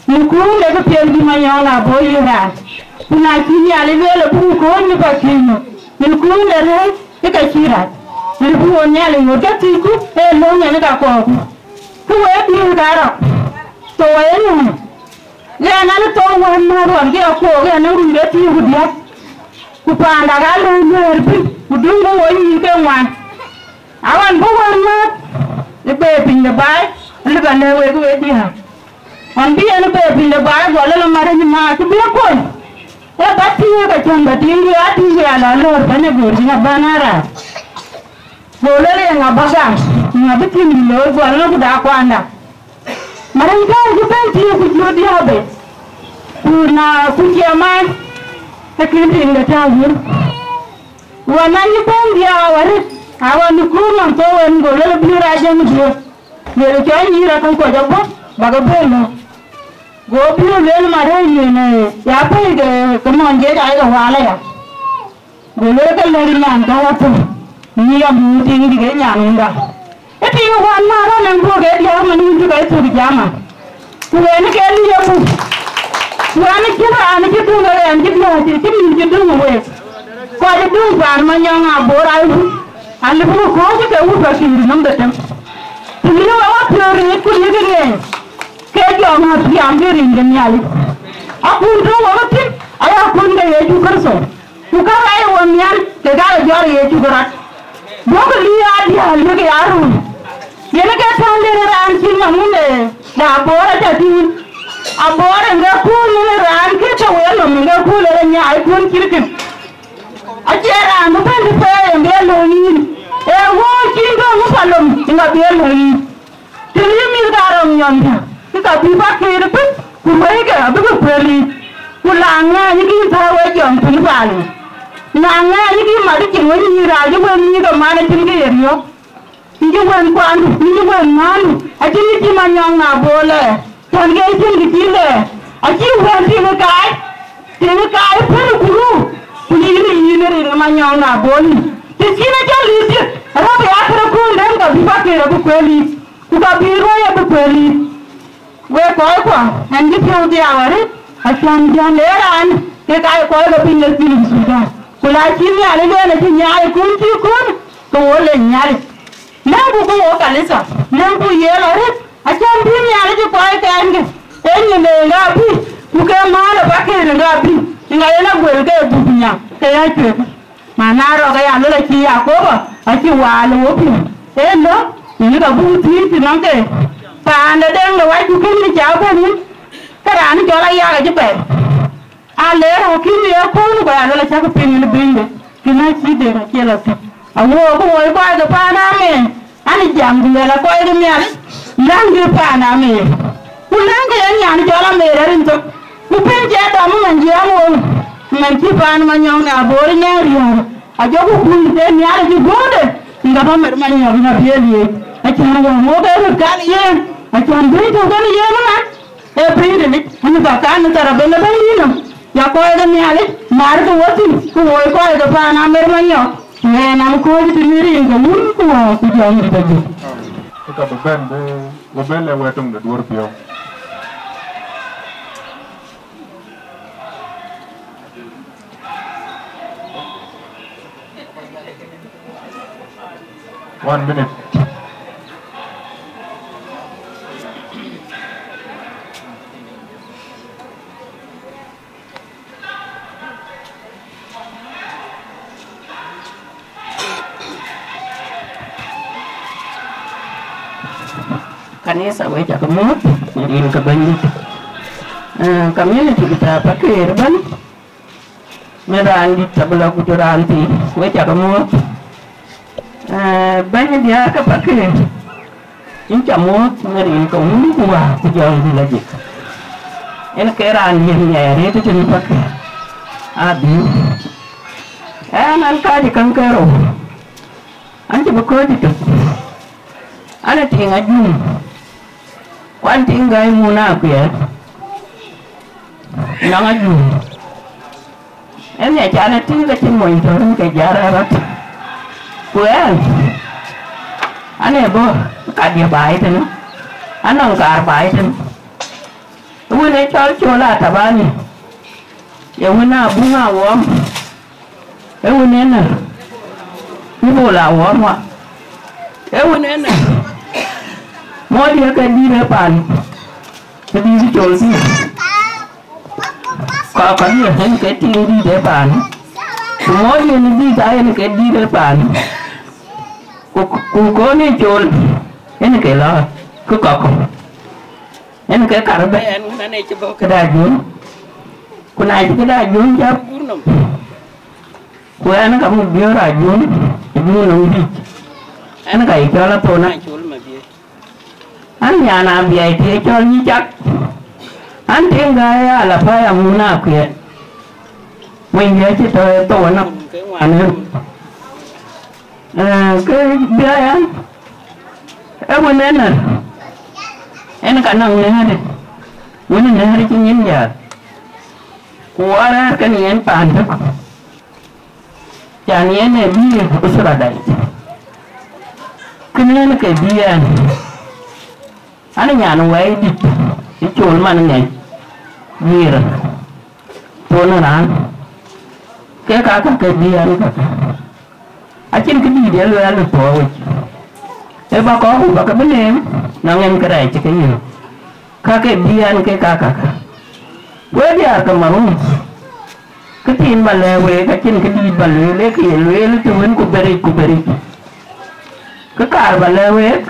ni ku le ga pe di ma nyanga bo yi ra kuna chi ya le le bu ko ni ba chi ni ku le re ka chi ra ni bu nya le ngo ga ti ku e lo nya ga ko ku we di ga ra to wayenu ya na to wan na ron ge ko ge na ru ge ti hu dia ku pa nda ga lu ner bi ku du ngo yi ke wan awan bu wan ma le be pin le bai le ga ne we ku we di ha on bi ene be pin le bai go le ma re ni ma ku bi ko e ba ti ga chan ba ti ngi a ti ga la lo ba ne go ji na ba na ra go le nga ba ga nga bi ti ni lo go lo ku da kwa nda Marangka juga dia kujual dia be, puna kujaman, tapi dia enggak tahu. Wananya pun dia awan nukuman tuan golol lebih raja musuh. Dia cakap ni rakan kau jago, bagaimana no? Gopi lel marah ni, siapa ini kemudian dia ada wala ya. Golol kan lari nyantai apa? Ni yang mungkin dia nyantai. Eti wan mara nang bo ge dia mani ju kai su jama wen ke li ya bu wan ki ra an ki tu le an ki ya ti mi ji du we ko ji du ban ma nyang a bo ra bu an le bu ko ji ke u ba ki nam da tem ti ni wa pro ri ku ni ge ke jo ma ti am ge rin ge ni ali a ku du wa ti aya ku nge ye ju kar so ku ka ra ye wa mi an ke ga jo ye ju garat bo ko li ya di al ge yaru Yana ke tande ran kin mamune da bora ta tin abora nga kulu ran ke ta welo nga kulu nya ai kun kirkin ajera ndo ben pe mbelo ni e wo kingo mu palom nga belo ni tiri mi garam nyonda ka bi ba ke re ku mai ga bu ko peli ku la nga ni ki ta we jom tin bali na nga ni ki ma di kin wani ra ji wani ga ma na tin ge yo Injuan kuan, injuan man. Aji ni cuma yang nak boleh. Tuan gejin kecil. Aji bukan tiga kai pun guru. Ini nama yang nak boleh. Di sini jadi dia. Rapi akhir pun dan tak bisa kira bukeli. Buka biru ya bukeli. We kau. Andi pun dia awal. Asyam dia leran. Dia kau lebih lebih sudah. Kulai sini ada ni nyari kunci kun. Kau boleh nyari. Lembu ko kalisa lembu yelo re acham bi mi ala ji koy kange enni le ngabi muke mala bakere ngabi ngayela gwel ke bunya ke ya che manaro ga ya lo ki ya ko achi walo wopi endo ni ga bu ti nange pa ande den lo wa ju kin ni ja ko ni kara ni jola ya ga ji pe ale ro ki ni ko ni ga lo cha ko pin ni binde kina chi de ga kela ti awo ko wo ko ga pa na me ani jam gu la ko ga mi ani langi pa na me ku langi ya nyani jola me rin to ku pin je do mo man je mo man ti pa na nyong na bo ri nya ri a jo ku ku de mi ani ji gode nga ba mer man nyong na bieli a ti na mo ga ru ka ni ye a ti an bi to ga ni ye na e pin de ni ba ka na tara be na ba ni no ya ko ga mi ani mar ko woti ku wo ko ga pa na mer man nyong nam ko di miri nga mun ko ku jang ta ji ka ben le wetung de dur pio one minute kanisa wecha kamut in ka banyi community kita pakai ban merandi tabla kujuranti wecha kamut banyak dia ka pakai inca mut merin ka umwa kujang lagi en keran yang nyari itu jadi pakai abi nan kaji kankero anje bakodi to ana tinga jum kwan tinga muna ku ya nanga jum ene jana tinga tin mo into ke jara rat ku ya ane bo ka dia bai tan anang kar bai tan wone chol chola tabani ya wona bunga wom wone na ibo la wom wa wone na mo dia ka di le pan ke di si chol si ka dia hen ke ti di le pan mo dia ni di ta hen ke di le pan ku ko ni chol hen ke la ku ka ko hen ke kar be en na ne che bo ka da jun ku na che da jun ja ku an ka mu bio ra jun jun no di an ka i cho la to na chol ma bi an nhà na bi ai ti cho ni chắc an tiếng gai là phải am na kue mình nhớ chứ to nó anh cái bia anh em quên nè em cả năng nè đi quên nè đi chứ nhím giờ của cái này em bàn thôi chả nhé này bia của số là đầy cái này là cái bia anh nhà nó quay đi cái chỗ mà nó nhảy bia rồi chỗ nó ăn cái cả cái bia nó ở trên cái gì để lừa được thôi để bà có cũng có cái vấn đề nó nghe cái này chứ cái gì các cái bia cái cả với dia cái mà không cái tin bà lê về cái trên cái gì bà lê lấy cái lê lấy cái vấn của beri cái cả bà lê về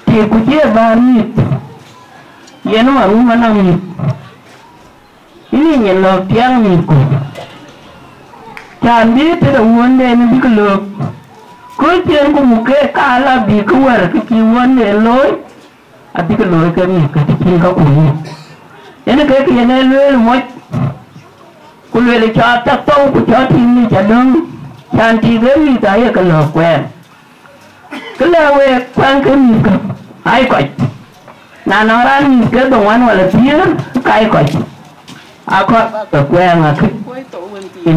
thì cũng chia ba nhịp vậy nó mà không năm nhịp ini nhận lộc tiếng nhịp của chẳng biết thế là vấn đề nó biết cái lộc cuối chuyện của một cái cả là bị cái vấn đề lối à biết cái lối cái nhịp cái chuyện có của nhịp thế nó cái này lối là mỗi cô lối là cho ta tông của cho thì như chả đúng chẳng chỉ cái gì cái lộc quen cái là về quan cái nhịp ai quậy là nó ra cái đồng ăn hoặc là phía cái quậy à có cái quen là cái quấy tổ bên kia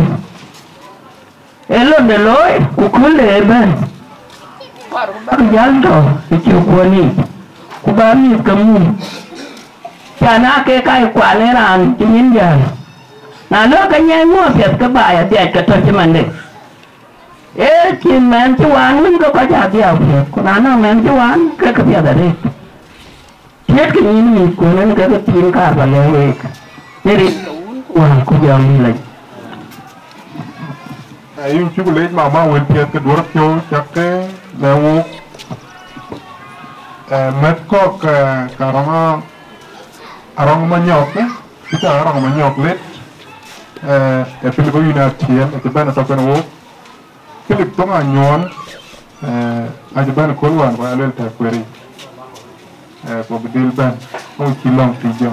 ấy luôn để lối của cứ lệ bên bác dán rồi cái chiều qua đi của bán như cầm mù chả na cái quả này là cái nhẫn giờ là nó cái nhai mua việc cái bài ở đây cái thôi chứ mà này ê chị mẹ chú ăn mình có trả tiền việc còn nó mẹ chú ăn cái việc ở đây hết cái nhìn của nó cái tiền cả và lệ này đi wow cũng giờ đi lại yung chocolate mama will get cái đuổi cho chắc cái leo met có cái arong manyok á kita arong manyok let Philippines United States bên ở bên Úc cái lịch tông anh nhon anh bên khối hoàn và lên tại query của bên bên ông chỉ lòng thì giờ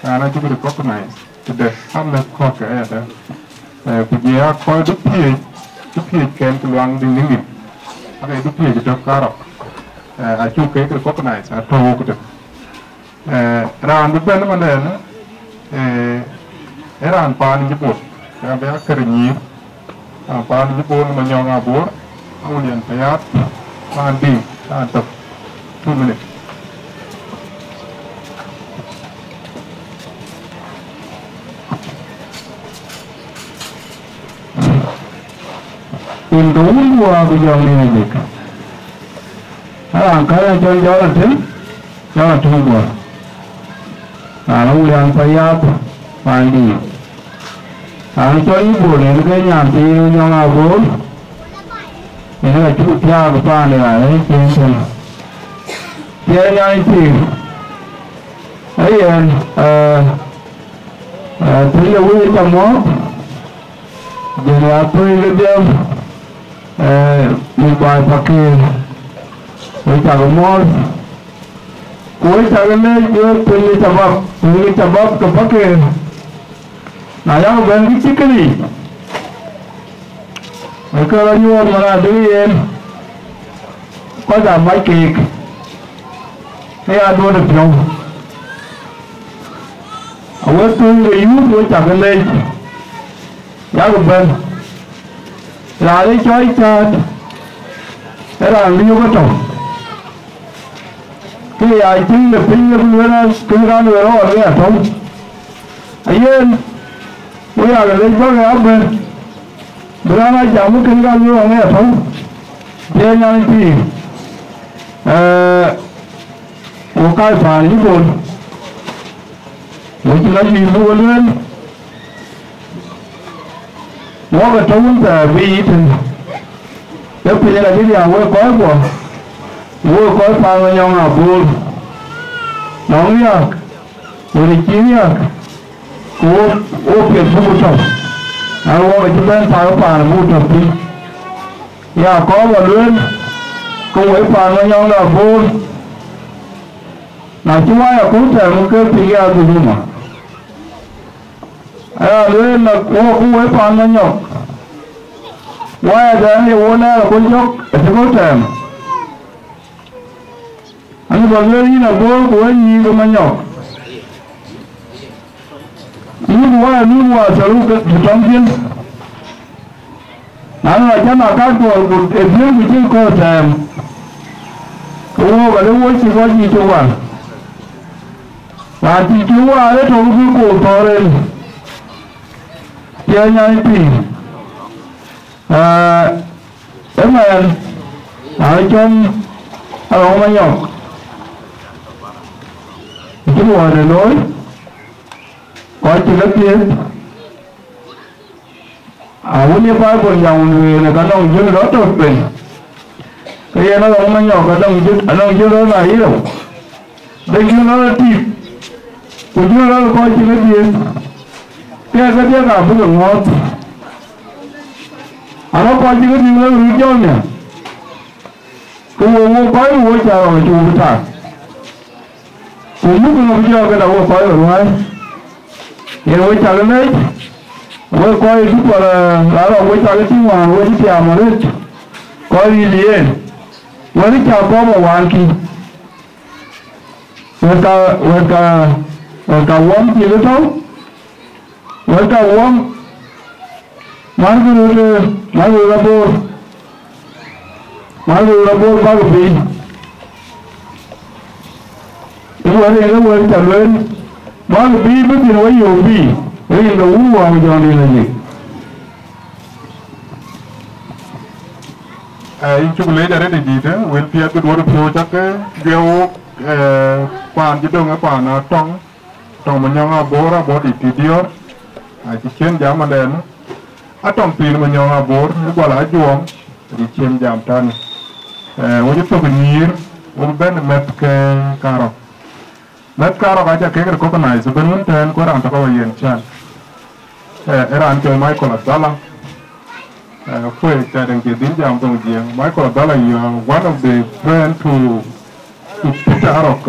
anh chưa được recognize today I'm not có cái đó bây giờ coi đúc phía kèm cái loang đi những gì cái đúc phía cho cá rọc à chú cái recognize à thâu cái được ra đúc bên nó mà này nó ra pan như bột cái bé cái gì pan như bột mà nhong à bột ông liền phải áp pan đi pan tập thu mình tìm đúng qua bây giờ này được cái là cho gió là thứ gió là trung của nó liền phải áp phải đi cho ý bộ này cái nhà thì nhau là vốn thì nó là chút theo của ba này là đấy trên trên dia yang itu ayan tidak boleh tamu jadi apa yang dia mobile pakai kita gemol kau cakap ni dia pilih sebab kepakai nah yang bangkit sekali mereka lagi orang mana dulu có giảm mấy kỳ thế ăn đua được không ở tôi người yếu tôi chẳng lên đây giá của mình là lấy chơi thế là liêu có chồng cái ai chính là tính là cứ ra người đó ở đây không ấy yên bây giờ là lấy cho cái áo bên bữa nay chẳng có kinh ra người ở đây không thế nhau thì một cái phải như vậy một cái gì mua lên nó có trống về vì thì nếu bây giờ là cái gì à có của mua có phải là nhau nào buồn nóng nhá rồi thì chín nhá của ô tiền mua trồng ăn uống chúng ta phải có phải là mua trồng đi nhà có vào lên cùng với phản với nhau là vô là chú ai là cũng thể một cái gì ra từ gì mà lên là cùng với phản với nhau ngoài ra thì vô này là con dốc thì có thể anh bảo lên là vô của anh gì mà nhau nhưng mà sở hữu cái trong thiên anh là chắc là các tuổi của địa phương của chúng có thể ô và lúc ấy chỉ có gì chú à và chị chú à đấy thôi cứ cổ to lên chơi nhau thì em mà ở trong ở mà nhỏ chú ngồi để nói có chuyện rất tiên muốn đi qua quần dòng người là có đồng dân đó tốt bình cái nó không mà nhỏ có đồng dân đó là ý đâu đây chứ nó là thịt của chứ nó là coi chuyện cái gì cái biết là không được ngon nó coi chuyện cái gì nó rủi cho nhỉ cũng mua khói mua chào rồi chú thật cũng lúc nó cho cái đầu mua khói rồi đúng không thì nó chào lên đấy với coi lúc là rồi với chào cái tiếng hoàng với cái chào mà đấy coi đi liền với cái chào có một hoàn kỳ với cả uống gì đó thôi với cả uống mấy người là bố bao cái gì đúng rồi thì nó quên trả lên bao cái gì bất kỳ nó nhiều gì đấy là uống vào cho nên là gì chung lấy ra đấy gì thế when phía cái đồ phiêu chắc cái điều quan chỉ đông cái quan trong mình nhau bố thì điều chỉ chuyên giảm mà đèn trong pin mình nhau bố nó gọi là chuông thì chuyên giảm tan với cái cái nhir với bên mệt cái caro aja cái có này rồi bên tên có làm tao yên chan era anh chơi Michael Abdallah fue cái đằng kia đến giảm đồng giềng Michael Abdallah is one of the friends to Peter Arok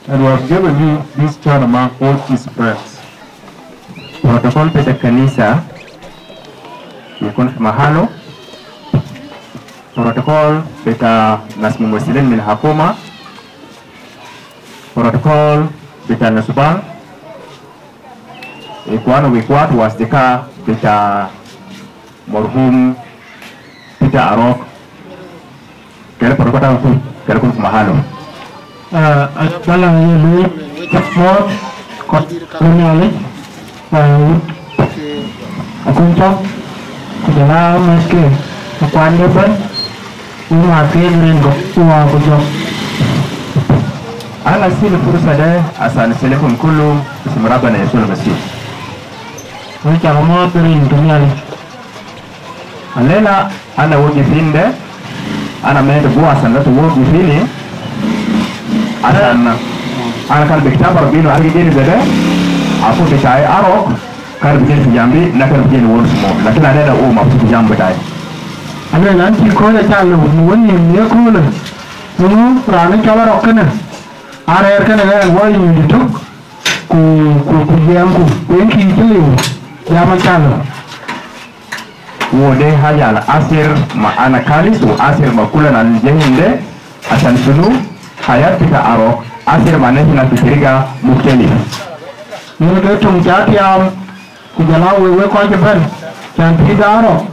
and was given me this channel mark for his friends. Protokol peta kanisa yakun mahalo protokol peta nas mumsilin min hakuma protokol peta nasubang ikuano wikwat wasdika peta marhum Peter Arok kaya protokol itu kaya kun mahalo dalam ini support kolonialis aku cok dalam meski akuan dia pun memakai ringgok tua aku cok ana sili fursa da asal selekum kullu ism rabbana yasul masih ini cara mau turin kolonialis alela ana wogi finde ana mende buasan da wogi fini asan kan bekta barbino argi jeni bede aku becai arok kan bikin jambi nak kan bikin won semua lakini ada maksud jambi tai ane nan ki ko da cha lu woni ne ko le nu rani chala rokkene are kana ga wai ni to ku yam ku wen ki tili ya ma chala wode hajal asir ma ana kalis wa asir ma kulan al jahinde asan sunu hayat kita arok asir mana hina fikiriga mukeli ni ga tum cha tiam ku jala we ko je ben chan ti da arok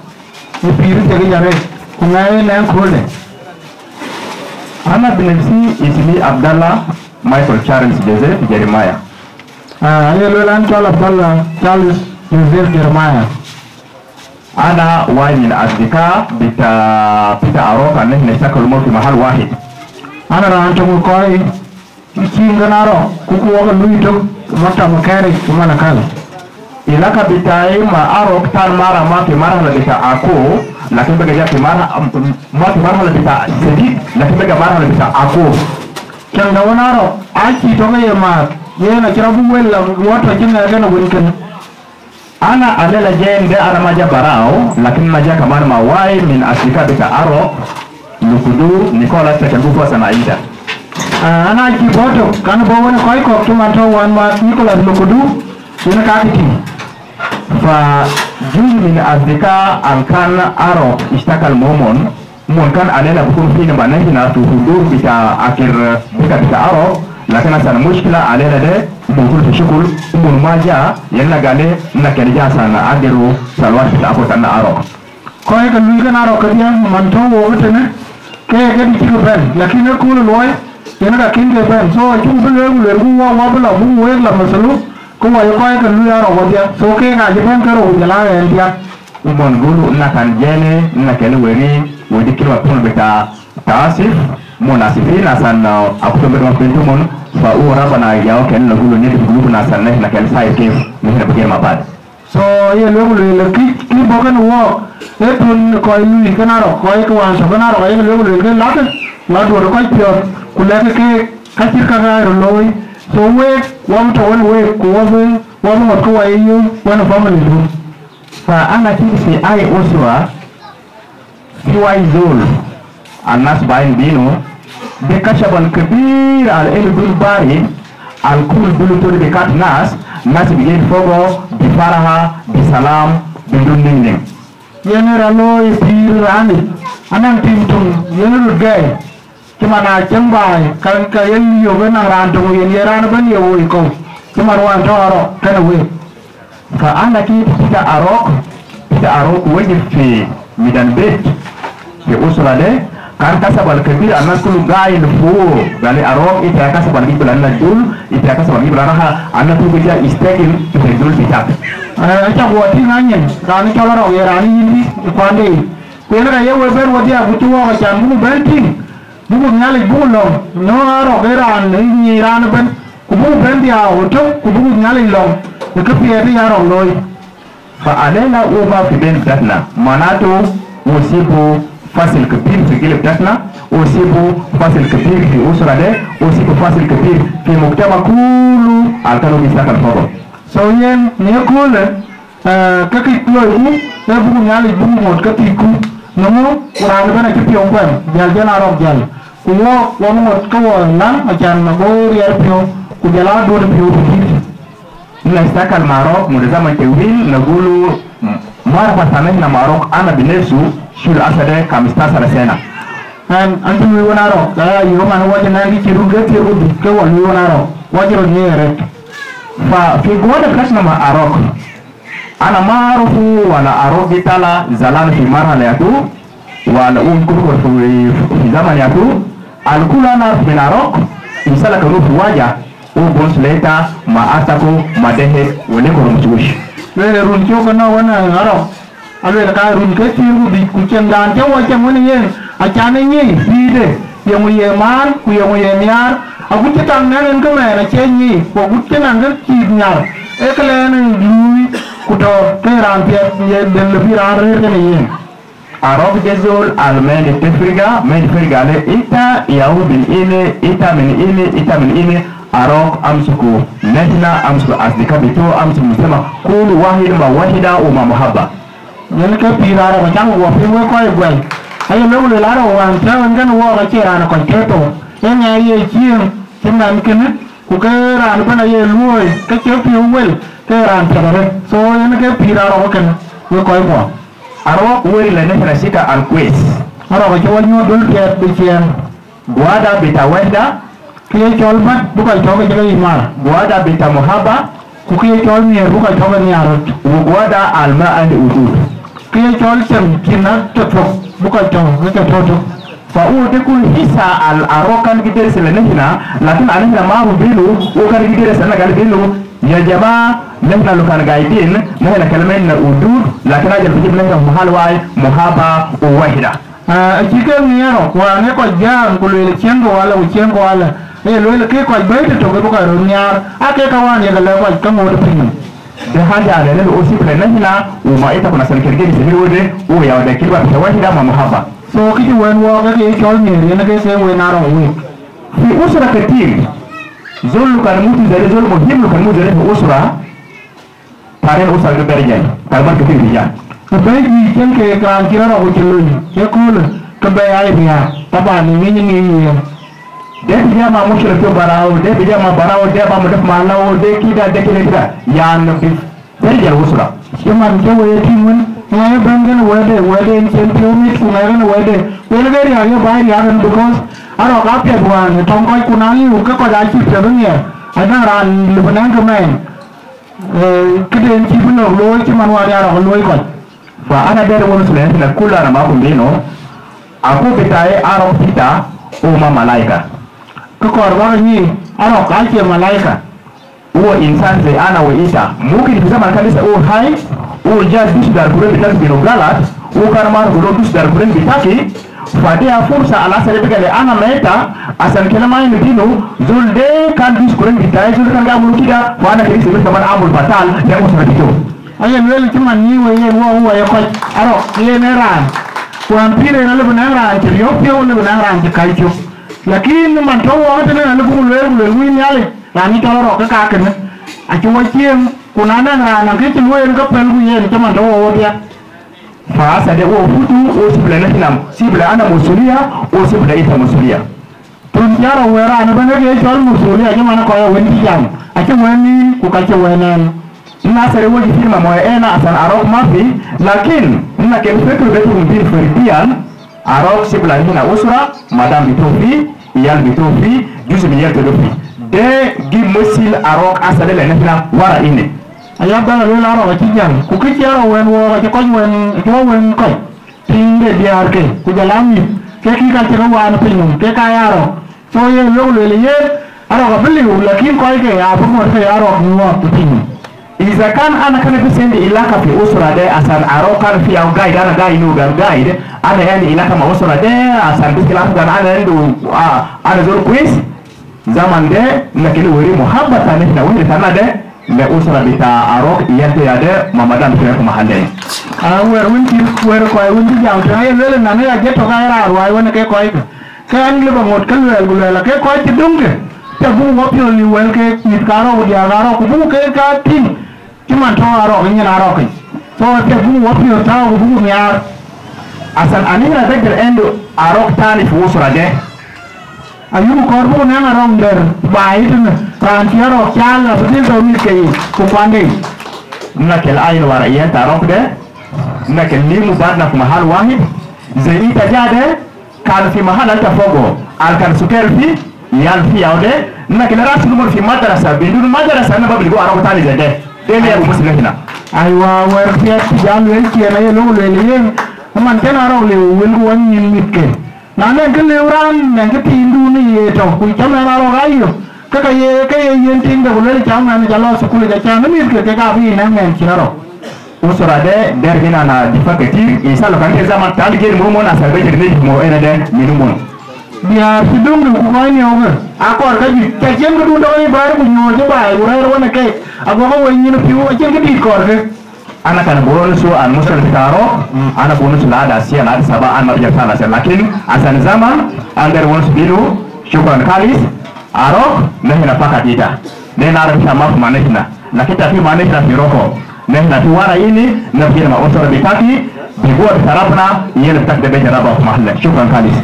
ni pir te ga yare ku ngai na khole ana binafsi ismi Abdallah Michael Charles Joseph Jeremiah ayo lo lan Abdallah Charles Joseph Jeremiah ana wajin asdika bita arok aneh nesakul fi mahal wahid ana ran to ko ai kinga naro ku ko ga luito mata makare kuma na kala ilaka bitai ma arok tar mara ma ke mara la bita ako lakini bega ya ke mara ma ke mara la bita sedit lakini bega mara la bita ako kanga wanaro aki to ga ma yena kira bu wella wato kinga ga na wurikan ana alela jende ana maja barao lakini maja kamar mawai min asika bita arok lukudu Nicholas Tekengufu Sanaida ana ki boto kan bo wona koy ko tuma to wan ma Nicholas lukudu ina ka kiti fa juzu min asika ankan arok istakal momon mon kan alela bukum fina banahina tu hudur bita akhir bita arok lakini sana mushkila alela de mungkul shukul mun maja yalla gale na kerja sana adiru salwat kita aku tanah arok koy ka lui kan arok dia man to wo tene ke di ci ben lakini ko loy yana da kin ben so ci bu le wa bula bu we la masalu ko wa koy ka lui arok dia so ke ga je ben karo jala en dia umon gulu na kan jene na kele weri wodi kirwa pun beta tasif munasifina sana aku to bedo pintu mon fa ura bana yaw ken na gulu ni gulu na sana na ken sai ke ni na bagi mabad so ye lo le ki bokan wo e tun ko lui kanaro ko ko wan so kanaro ye lo ke la do ko pio ku le ke ka ka ga loy so we wam to won we ko wo mo ko wa yu wan family do fa ana kiti fi ai uswa fi waizul الناس باين بينو بكشبان كبير على البل باري الكل بلوتور بكات ناس بيجي فوقه بفرحة بسلام بدون نين ينرالو يبير راني أنا تيمتون ينرو جاي كما ناجمباي كان كاين يوغنا راندو ينيران بن يويكو كما روان تورو كنوي فأنا كي تيجا أروك وجد في ميدان بيت في أسرة ده kan kasabal kabir anas kulu gail fu gali arok ita kasabal giblan najul ita kasabal giblan ha anak tu bija istekin bedul bitak acha wati nanyen rani cholaro ye rani yindi kwande kwena ye weber wati abutu wa chambu benting bugu nyale bugu long no aro geran ni ran ben kubu bendi a oto kubu nyale long ke piedi aro loy fa alena uba fi ben datna manato usibu fasil kebir fi gilib datna usibu fasil kebir fi usra de usibu fasil kebir fi muktama kulu alkanu misakan fogo so yen ne kule kakit loy ku ne bugu nyale bugu mot katiku nomo urang bana kipi ongwen jal jana rok jal kuwo wono mot ko nan ajan go rier pio ku jala do de pio kiti na istakal marok muda zaman tewil nagulu mara pasana na marok ana binesu shul asade kamista sarasena antu wi wonaro kaya yo man waje nandi ci ruga ci rudu ke won wi wonaro waje ro nyere fa fi goda kasna ma arok ana marufu wala arok ditala zalan fi marhala yatu wala unkuru fi zaman yatu alkulana min arok insala kanu fi waja ubons leta ma asako madehe wone ko rumsush le run ci ko na wana arok alwe ka run ke ci rudu ku cendan te wo ce woni yen a chane ni side yemu yeman ku yemu yemyar aku ci tan nan ko me na ce ni ko gutte nan ga ci nyar e kale ni lui ku to te ran pe ye den le biran re ke ni arok jezol almen tefriga men friga le ita yahu bil ile ita min ile arok amsuku netna amsuku asdika bito amsuku muslima kul wahid ma wahida wa ma muhabba yen ke pirara ko jang wo fi wo ko e gwen ayo lo le laro wan tawen gan wo ga chira na ko teto yen ya ye chien tinam ken ku ke ran bana ye luoi ke che fi wel ke ran tere so yen ke pirara ko ken wo ko e bo arok wori le netna sika al quiz aro ko wonyo dul ke bi chien guada bita wahida kiye chol mat buka choga jaga imar guada bita muhabba ku kiye chol ni buka choga ni arot guada alma and udud kiye chol chem kina to buka choga ke to fa udikul hisa al arokan gider selenehna lakin anehna ma bilu ukan gider sana gal bilu ya jama nehna lukan gaidin nehna kalmen udud lakin ajal bijib nehna muhalwai muhabba wahida chike ngero kwa ne ko jam ku le chengo wala lo ke ko baita to ko ro nyar ake ka wan ya le ko ka mo de pin de haja le o si plena hina o ma ita kuna san kirge ni wode o ya wada kilba ta wahida ma muhabba so kiti wen wo ga ke chol ni ne ke se we na ro we fi usra katir zul kan mutu zare zul muhim kan mutu zare usra tare usra de berjan kalban katir bijan ko be ni ken ke kan kira ro ko chulu ke kul ke be ai biya tabani ni de bijama mushrik to barawo de bijama barawo de ba mu def malawo de kida de kida ya no bi berjal usra yaman ke we timun ngai bangen wede in champion ku ngai ne wede wele gari ya bai ya ran because aro ka pe buan tong koi kunali u ka ko da chi pe ne ana ran lubanan ka mai kiden chi buno lo chi man wa ya ro lo ko fa ana der won sulen na kula na ma ko dino aku bitae aro kita o ma malaika ko korba ni aro ka ke malaika huo insan ze ana wa isa mungkin bisa kanisa o hai o jas dus dar kuren bitas bino galat o karmar gulo dus dar kuren bitaki fadia fursa ala sare bigale ana meta asan kelama ni dino zulde kan dus kuren bitai zul kan ga mulkida fa ana kirisi bi taman amul batal da usra bito ayen wel timan ni we ye wo ya ko aro ye ne ran wan pire na lebu na ran ti yo pio lebu na ran ti kalcho lakini man to wo ta na lebu le wi nyale rani to ro ka ken a chu chiem kuna na ran ke ti wo ga pen gu ye ti man to wo dia fa sa de wo futu o sibla na tinam sibla ana musulia o sibla ita musulia tun yaro we ran ba ne ke chol musulia ni man ko yo wen ti jam a chu wen ku ka chu wen na sare wo firma mo ena asan arok mafi lakin na ke fetu betu mbin feridian arok sibla hina usra madam bitofi yal bitofi juzu mi yerto dofi de gi musil arok asale le nafina wara ine aya bala le laro ci jam ku ki yaro wen wo ko wen ko tinde diar ke ku jalami ke ki ka ci wa na pinum ke ka yaro so ye lo le ye aro ko bili lakin ko ke ya bu mo ke yaro ni wa pinum iza kan ana kana bisende ilaka fi usra de asan arokan fi au guide ana guide no guide ana yani ilaka ma usra de asan biskila kan ana ndu ana zor quiz zaman de nakili wori muhabbata ne na wori tanna de le usra bita arok yente ya de mamadan fi ko mahalle wer wonti wer ko wonti jam ta ye lele na ya je to ga ra wa wona ke ko kan le ba ngot kan wel gulela ke ko ti dunge ta bu wo pio ni wel ke ni karo dia garo ku bu ke ka tin cuman to aro ni na aro ke so te bu wo pio ta bu ni ar asan anira de endo arok tani fu usra de ayu ko bu na na rom der bai tin ran ti aro chala bu do mi ke ku pande nakel ayin wara yenta arok de nakel ni mubarna fi mahal wahid zai tajade kan fi mahal altafogo al kan suker fi yal fi yaude nakel rasul mo fi madrasa bidun madrasa na babli go arok tani de dele ya muslimina aywa wer fiat jam len ki na yelo le yen man tan aro le wel won yin mitke na ne ke le ran ne ke tindu ni ye to ku jam na aro gayo ka ye yen tin da le jam na jalo su ku le jam na mitke ke ka bi na men kinaro usra de der hina na difakati isa lo kan ke zaman tal ke mo na sa be de mo ena de minumon biar sidung du ko ni over akor ka ji ta jem du do ni bar bu nyo je ba ura ro na ke ago ko wen ni piu a jem ke di kor ke anak kan bonus an musal taro anak bonus la ada sia la saba an marja sala sia lakin asan zaman agar bonus bilu syukran khalis arok nehna fakat ida nehna arab sama manehna lakin tapi manehna biroko nehna tuwara ini nabiyana ma usra bitaki dibuat sarapna yen tak de beja rabah mahalla syukran khalis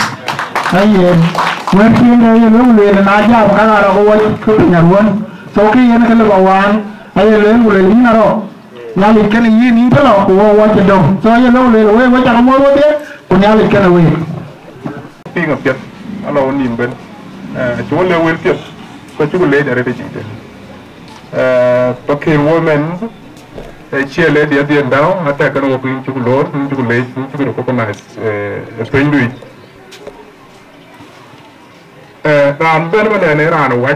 ayen wetin ayen lu le na ja ka ara ko wai ku nyarwon so ki yen ka le bawan ayen le ni naro nyali ken yi ni talo ko wa cha dong so ayen lu le we wa cha mo wo de ko nyali ken we pi ngap jet alo nim ben chu le wel jet ko chu le dare de jite to ke women chia le dia dia dao ata kan wo pin chu lor chu le chu ko na spring lui ran ben ben ne ran wa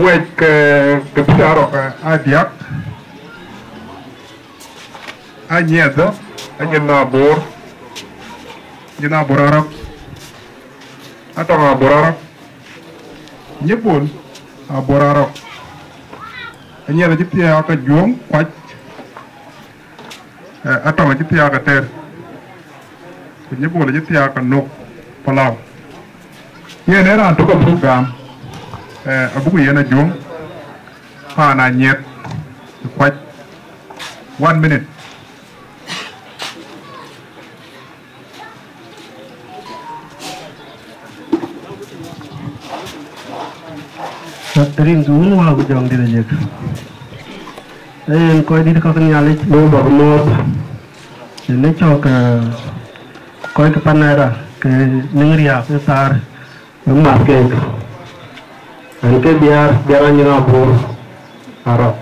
wek ke paro a diak a nyedo a nyena bor arab atau a bor arab nyebul a bor arab a nyena jitia ka juom kwach atau jitia ka ter nyebul jitia ka nok palau ye ne ran to ko program abu yana juom pa na nyet kwach 1 minute Rin dulu mau aku jangan direjek. Kau di dekat nyali dulu baru mau. Ini cok kau ke panera ke Ningria ke Sar emas ke. Anke biar anjing abur Arab.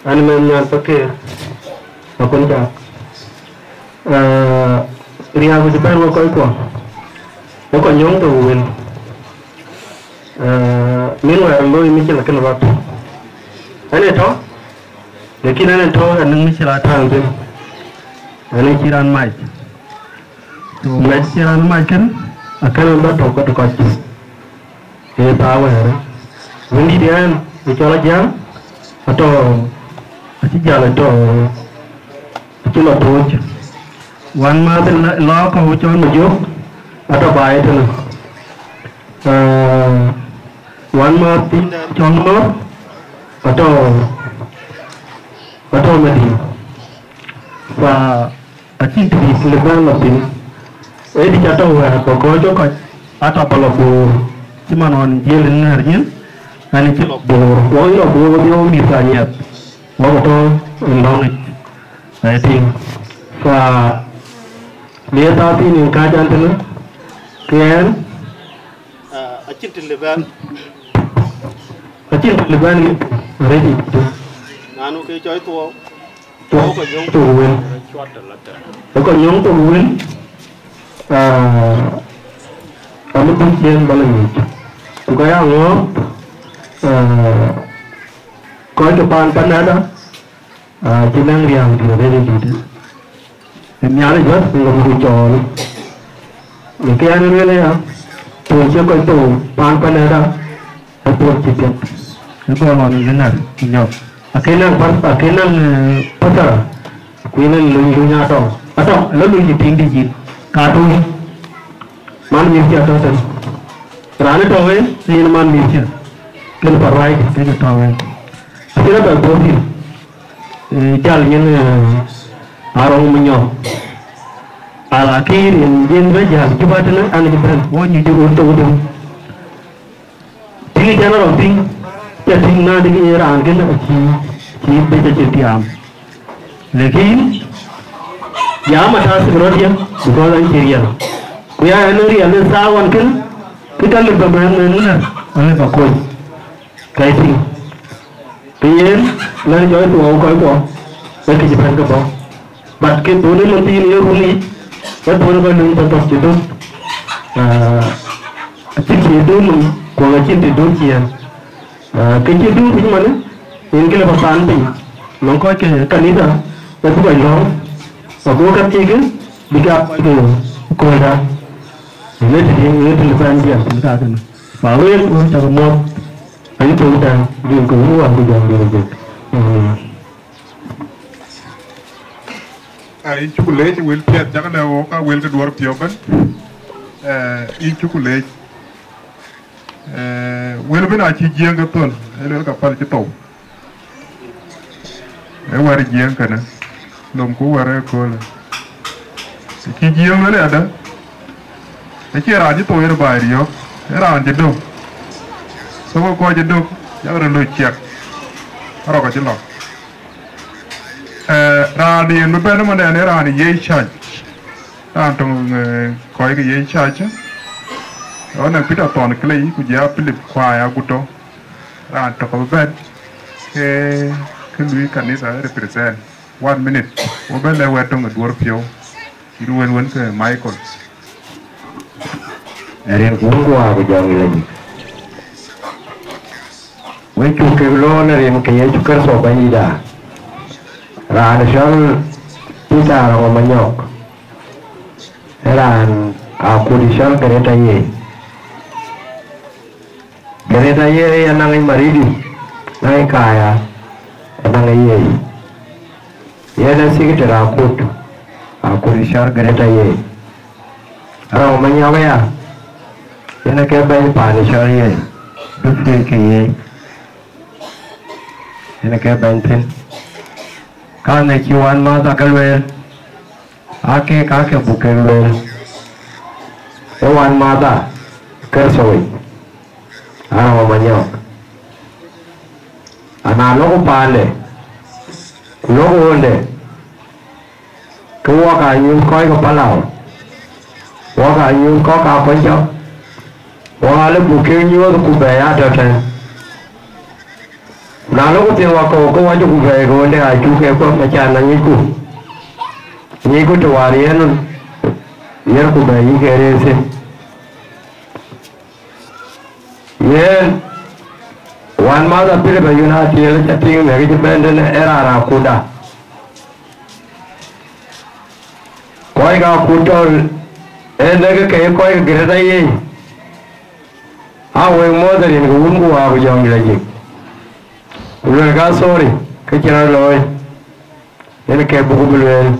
Ani menyan pakai apa ni cak? Ria aku cepat mau kau nyong tu win. Meanwhile, lo ini cila kena waktu. Ane tahu? Lekin ane tahu ane mesti latang tu. Ane ciran mai. Tu mai ciran mai kan? Akan anda tahu kau dekat. Dia tahu ya. Wendi dia bicara jam atau asyik jalan tu. Cuma tu. Wan mata law kau cuma mujuk atau baik tu. One more thing, John Moore, atau medi, wah, asyik di selebar lebih, di jatuh wah, pokok jokot, atau pelopor, cuma non jalan harian, ane pelopor, wah pelopor dia misalnya, wah betul, non, I think, wah, lihat tapi ni kajian tu, kan? Asyik di leban ni ready tu. Nanu ke coy tu win. Kau nyong tu win. Kamu pun sian balik. Tu kaya ngop. Kau depan ada. Jenang riang dia ready tu. Nyala juga ngop hujan. Lekian ni le ya. Tu siapa kau tu pan ada. Betul cipet. Itu orang benar. Nyok. Akhirnya pasar. Kuinan lunyunya atau lalu tinggi jin. Kartu. Man mirci atau sen. Kerana tahu ini man mirci. Kalau parai kita tahu. Akhirnya berbodi. Jalannya orang menyok. Al-akhir jin berjalan. Cuba tu nak ane jepang. Wah nyujuk untuk. Tinggi jalan orang ting, jadi na dengan orang kan ci beca cetiam. Lekin, ya mata sebenarnya bukan ceria. Kuya henry ane sawan kan, kita lebih banyak mana, ane bakul, kaising. Pian, lain jauh tu awak kau, saya kejiban ke bawah. Basket tu ni nanti ni rumi, saya pun kau nung tentu situ. Cik situ kau ngacin tidur kian, kecil tu macam mana? Ini kalau pasal ni, mangkau ke kanida, aku bayar. Aku kat cikan, diga tu kau dah. Ini tu lepas dia, kita kan. Baru yang cakap mau, ấy tôi ta riêng cũng qua bây giờ được ai chukule ci wel piet jakane wo ka wel ka duwar piyo ban i chukule wel bina ci jenga ton el ka pal ci taw e war jenga na lom ko wara ko la ci jenga le ada e ci ra ji to yer baari yo ra ande do so ko je do ya ra lo ciak ro ko ci lo Rani and Benaman and Rani Ye Church. Anton Koi Ye Church. On a bit upon clay, could you Philip Quire Guto? And top of a bed. Can we represent 1 minute? Over there, we're talking at work. You went Michael. I didn't go out with young lady. When you came alone and came to curse of Banida. Ran shall Peter or Manyok. Ran Akudishal Greta Ye. Greta Ye and Nang Maridi, Nang Kaya, and Nang Ye. Yet a secret Akudishal Greta Ye. Ramanyawea. In a cabin Panishal Ye. The fake Ye. In a cabin pin. Kane kiwan mata kalwel ake kake bukelwel ewan mata kersowi ana manyok ana logo pale logo onde kuwa ka nyum koi ko palau wa ka nyum ko ka konjo wa le bukel nyo ko be ya ta na lúc tiền hoa cầu có ai chụp về rồi để ai chụp cái con cái chàng này như cũ cho vào đi luôn nhớ chụp về như cái này xem nhớ one month after the United chatting với cái bên đó era ra kuda coi cái kuda em đấy cái coi cái đấy gì wewe mmoja ni ngumu wa kujongela jik ulo ga sorry ke kira loy ene ke bugu bulwel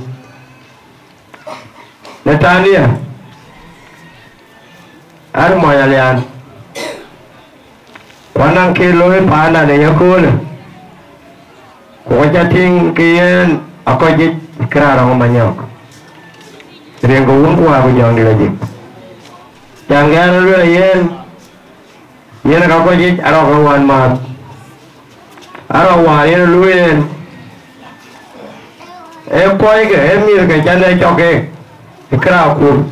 Netania ar moyalian wanang ke loy pana ne yakul ko jating kien akoji krara ngomanyok rengo wonku wa kujongela jik jangan lu yen yen ka ko ji aro ko wan ma aro wa yen lu yen e koi ke e mi ke chane choke ikra ku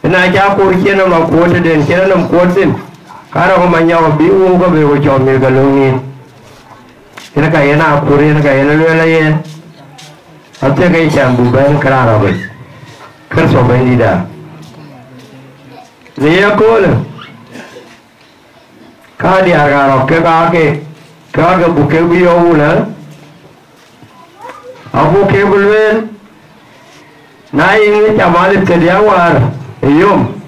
ina ja ku chen no ku te den chen no ku tin karo ko manyo bi u ko be ko cho mi ga lu ni ina ka ina ku ri ina ka ina lu la yen ate ke cham bu ben kra ro be kar so be ni da Ria Cola Cardia Garo Kagake Kaga Bukabiola Abu Kabul Nine Kamalip Kadiawar Yum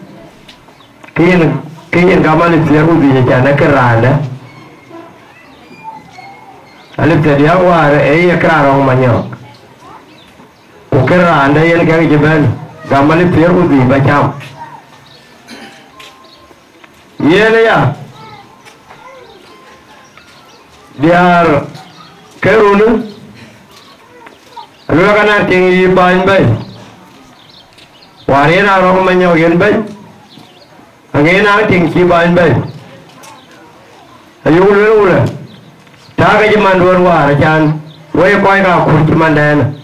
Kin Kamalip Yahu Janakaranda Alip Kadiawar A Kraro Manok Ukaranda Yelgajaban Kamalip Yahu Bacham ya biar kerunu lu kana tinggi ban bay warina rong manyogen bay angena tinggi ban bay ayu lu la ta ga jaman dor war jan we koy ga ku jaman den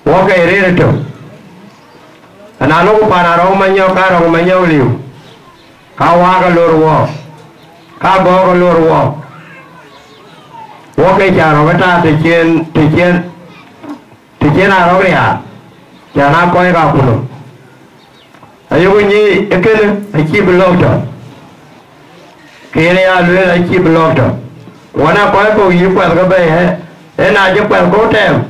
wo ga ire to ana lu pa na rong manyo liu kawa ka lor wo ka bo ka lor wo ke cha ro ta te chen a ro ya cha na ko ka ku no ayu ni ekene a chi blog to ke ne a le a chi blog to wana ko ko yi kwa ka be he e na je kwa ko tem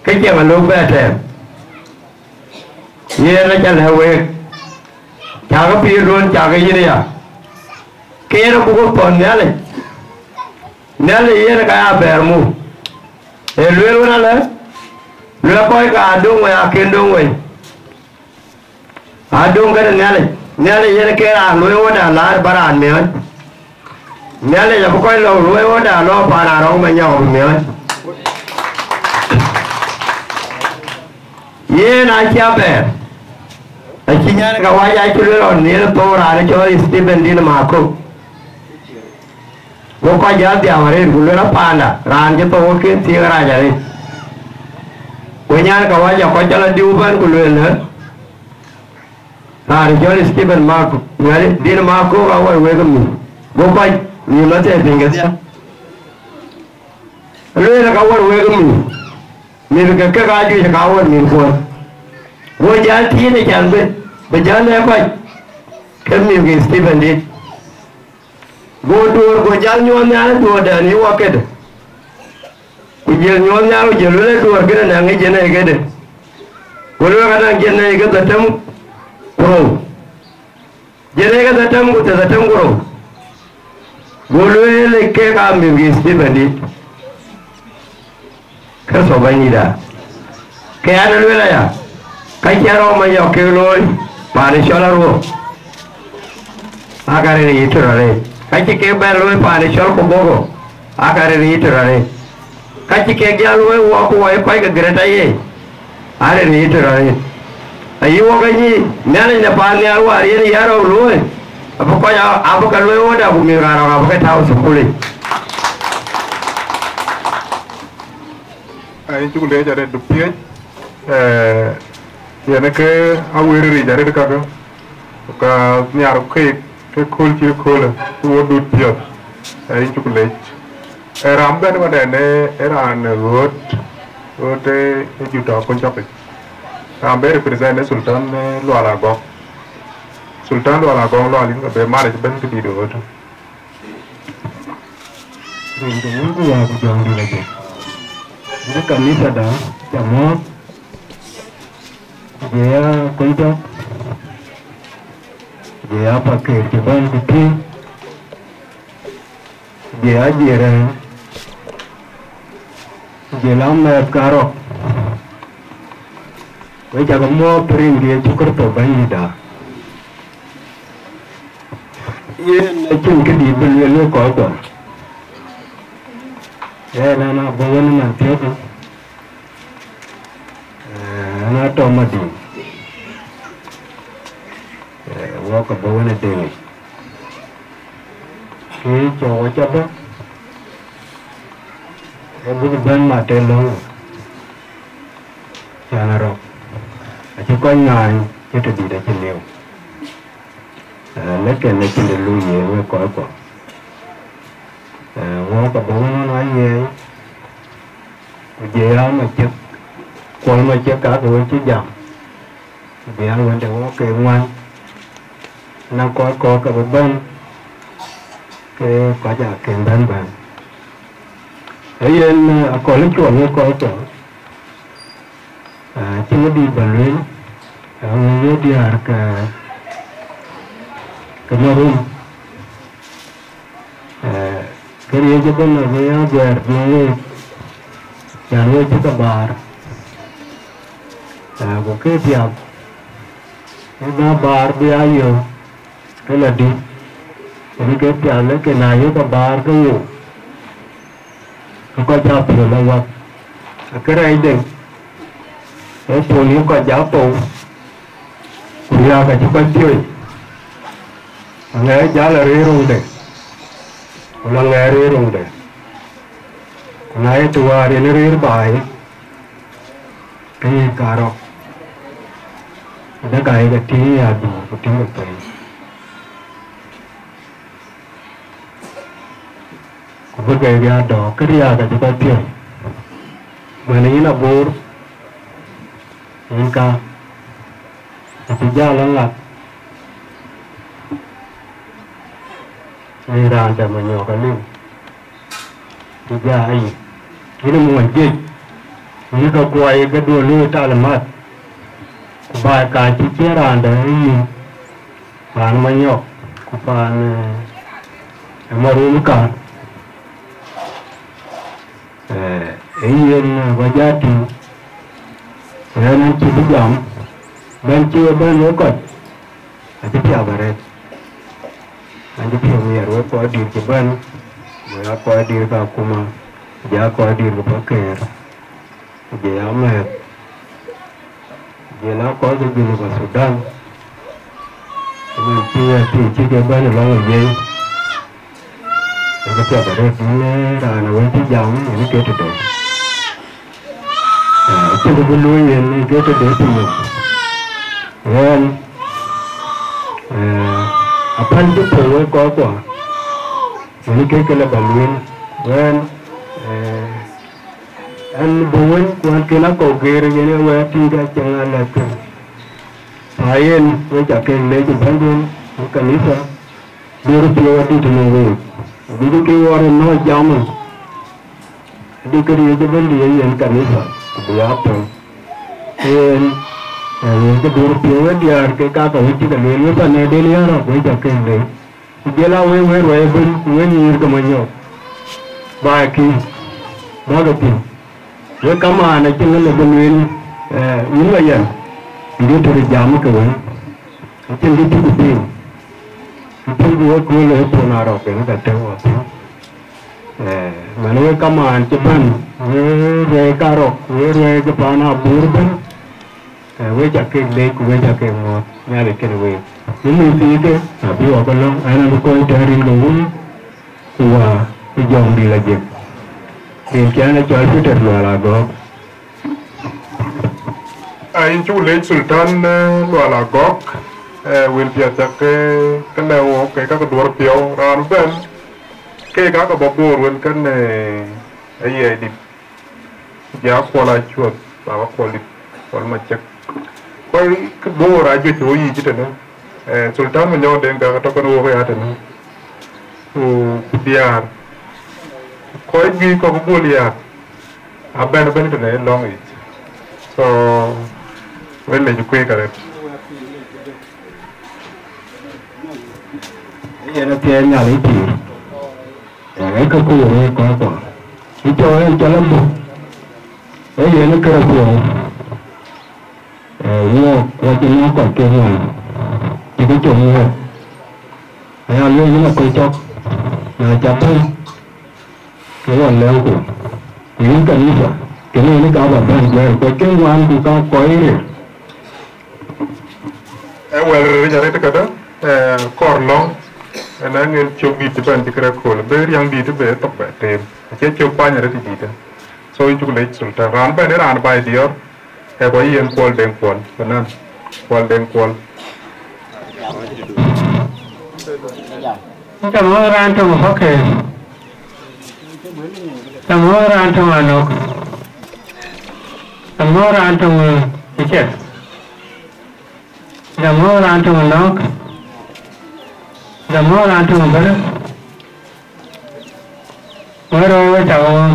ke che ma lo be tem ye na cha le we chả có pia luôn chả cái gì đây à kero bugo pon nyale yere ka bermu elwe wona le koy ka adung ya kendong we adung ga nyale yere kera lo woda la baran me nyale ya koy lo woda lo para ro me nyaw me ye na chabe achinyane ka waya chulo ni to ra ne cho Stephen din mako wo ko ja dia mare gulo na panda ran je to ke ti ra ja ni wo nyane ka waya ko jala diuban gulo na ra ne cho Stephen mako ngare din mako ka wo we gum wo ko ni ma te pinga dia lo na ka wo we gum ni ka ka ju ka wo ni ko wo ja ti ne jan be jan ne ko kem ni ge Stephen dit go dur go jal nyon na do da ni wo ke de ku jel nyon na je le dur ge na ngi je ne ge de ko lo ga na je ne ge da tam ko je ne ge da tam ko da tam ko go le ke ka mi ge Stephen dit ka so ba ni da ke ana le la ya kai kero ma yo ke loy pare chola ro agare ni iturare kai ke ba loy pare chol ko bogo agare ni iturare kai ke ga loy wo ko wai kai ga greta ye are ni iturare ayi wo ga ni nane na pa ni arwa ye ni yaro loy apo ko ya apo ka loy wo da bu mi ra ra apo ka taw su kule ai chu le jare du pie yana ke awere ri jare ka nyar ke khol chi khol wo du pie ai chu le ram ben ma ne eran rote ju ta ko chape ram be represent sultan lo ala go lo alin ka be mare ben ke di do to rindu ya ku jang di lagi ini kanisa da jamo dia kuida dia pakai ceban putih dia jere jelam karo kau jaga mau pering dia cukur to bangi da ye lecin ke di beli lo kau ya nana bawa nanti apa na to madi wo ka bawa na dewi ki cho cha ba bu ban ma te lo ya na ro a chi ko ngai che to di da chi leo le ke ne chi de lu ye we ko wo ka bawa na ye je ya ma che còn mà chưa cả rồi chứ giảm vì ăn vẫn được cái ngoan nó có cái bên cái quả giả kèm bên bàn ở bên có lấy chuột như có chỗ chứ nó đi bẩn lên nó đi ở cái nhà room cái gì chứ bên này với áo dệt với nhà nuôi chứ cả bà của cái việc nó bar bị ai yêu cái là đi cái việc lấy cái này cái bar cái yêu có giáo phụ là what cái này đây cái phụ nữ có giáo phụ bây giờ cái chúng ta chơi nghe giáo là rơi rung đây là nghe rơi rung đây nghe tua đi rơi bài cái caro ada kaya gati adu puting betul. Kubur kaya dia do kerja kat juga tiap. Mana ini labur, inka, tapi jalan lah. Ini randa menyokan ni, tiga ini, ini mungkin. Ini kau kuai kedua lu tak lemat. Kubai kaji tiada ada ini. Pan menyok, kupan marum ka yen wajati ran ci bijam ben ci ben yo ko ati pia bare andi pia mi ro ko dir ci ben ya ko dir ka kuma ya ko dir ko paker je ame je la ko de bi ko Sudan ni ci ke ben lo ye cái chuyện ở đây là với cái giống những cái tuyệt đối chứ không có nuôi những cái tuyệt đối thì nên phân tích thường có của những cái là bản nguyên nên anh buồn quan cái nó cầu kia rồi như vậy thì cái chẳng là cái phải anh với cả cái lấy cái bản nguyên cần lý sao đưa ra đi từ người đi cái orang nói jam đi cái gì cho vấn đề gì cần biết rồi bây giờ cái đồ tiêu đi cái cá cầu chỉ cần lấy cái này để lấy rồi bây giờ cái này giờ là về bên nhiều cái mấy nhiều bài kia đó là tiền với cái mà này chính là bên những cái gì đi từ jam cái vậy trên cái tiền People work well upon our open that they were. When we come on Japan, we caro, we Japan are bourbon, we jacket lake, we jacket more, American way. You may see it, a few of along, and I'm going to in the room who are a young village. In Canada, I put it while I go. In two late Sultan while I go. Will be at cái nào cái các đồ piao ra bên cái các cái bọc đồ luôn cái này ấy đi giá qua lại chuột và qua đi qua mà chắc cái đồ ra cho chú ý chứ nữa Sultan mình nhớ đến cái cái đồ cái hạt nữa biar coi gì có bố lià bên cái này long ấy so vậy là chú quay cái đấy nó kia nhà lấy tiền cái cơ cụ này có quả cái cho lắm bụng cái gì nó cơ cụ mua qua trên nó còn kia ngoài thì cái chỗ mua hay là lưu nó quay chọc là chặt thôi cái còn leo của những cái như vậy cái này nó cao bằng bằng về cái kế quan thì cao quấy này well jadi itu kada korlong ana ngel chogi tiban dikra kol ber yang di be tok ba tem che chopanya re di ta so itu le sultan ran ba ne ran ba dior e ko yen kol den kol kanan kol den kol cảm ơn ran trong một phát hiện cảm ơn ran trong là nó cảm ơn ran trong cái chết cảm ơn ran trong nó cảm ơn ran trong cái đó mới rồi chào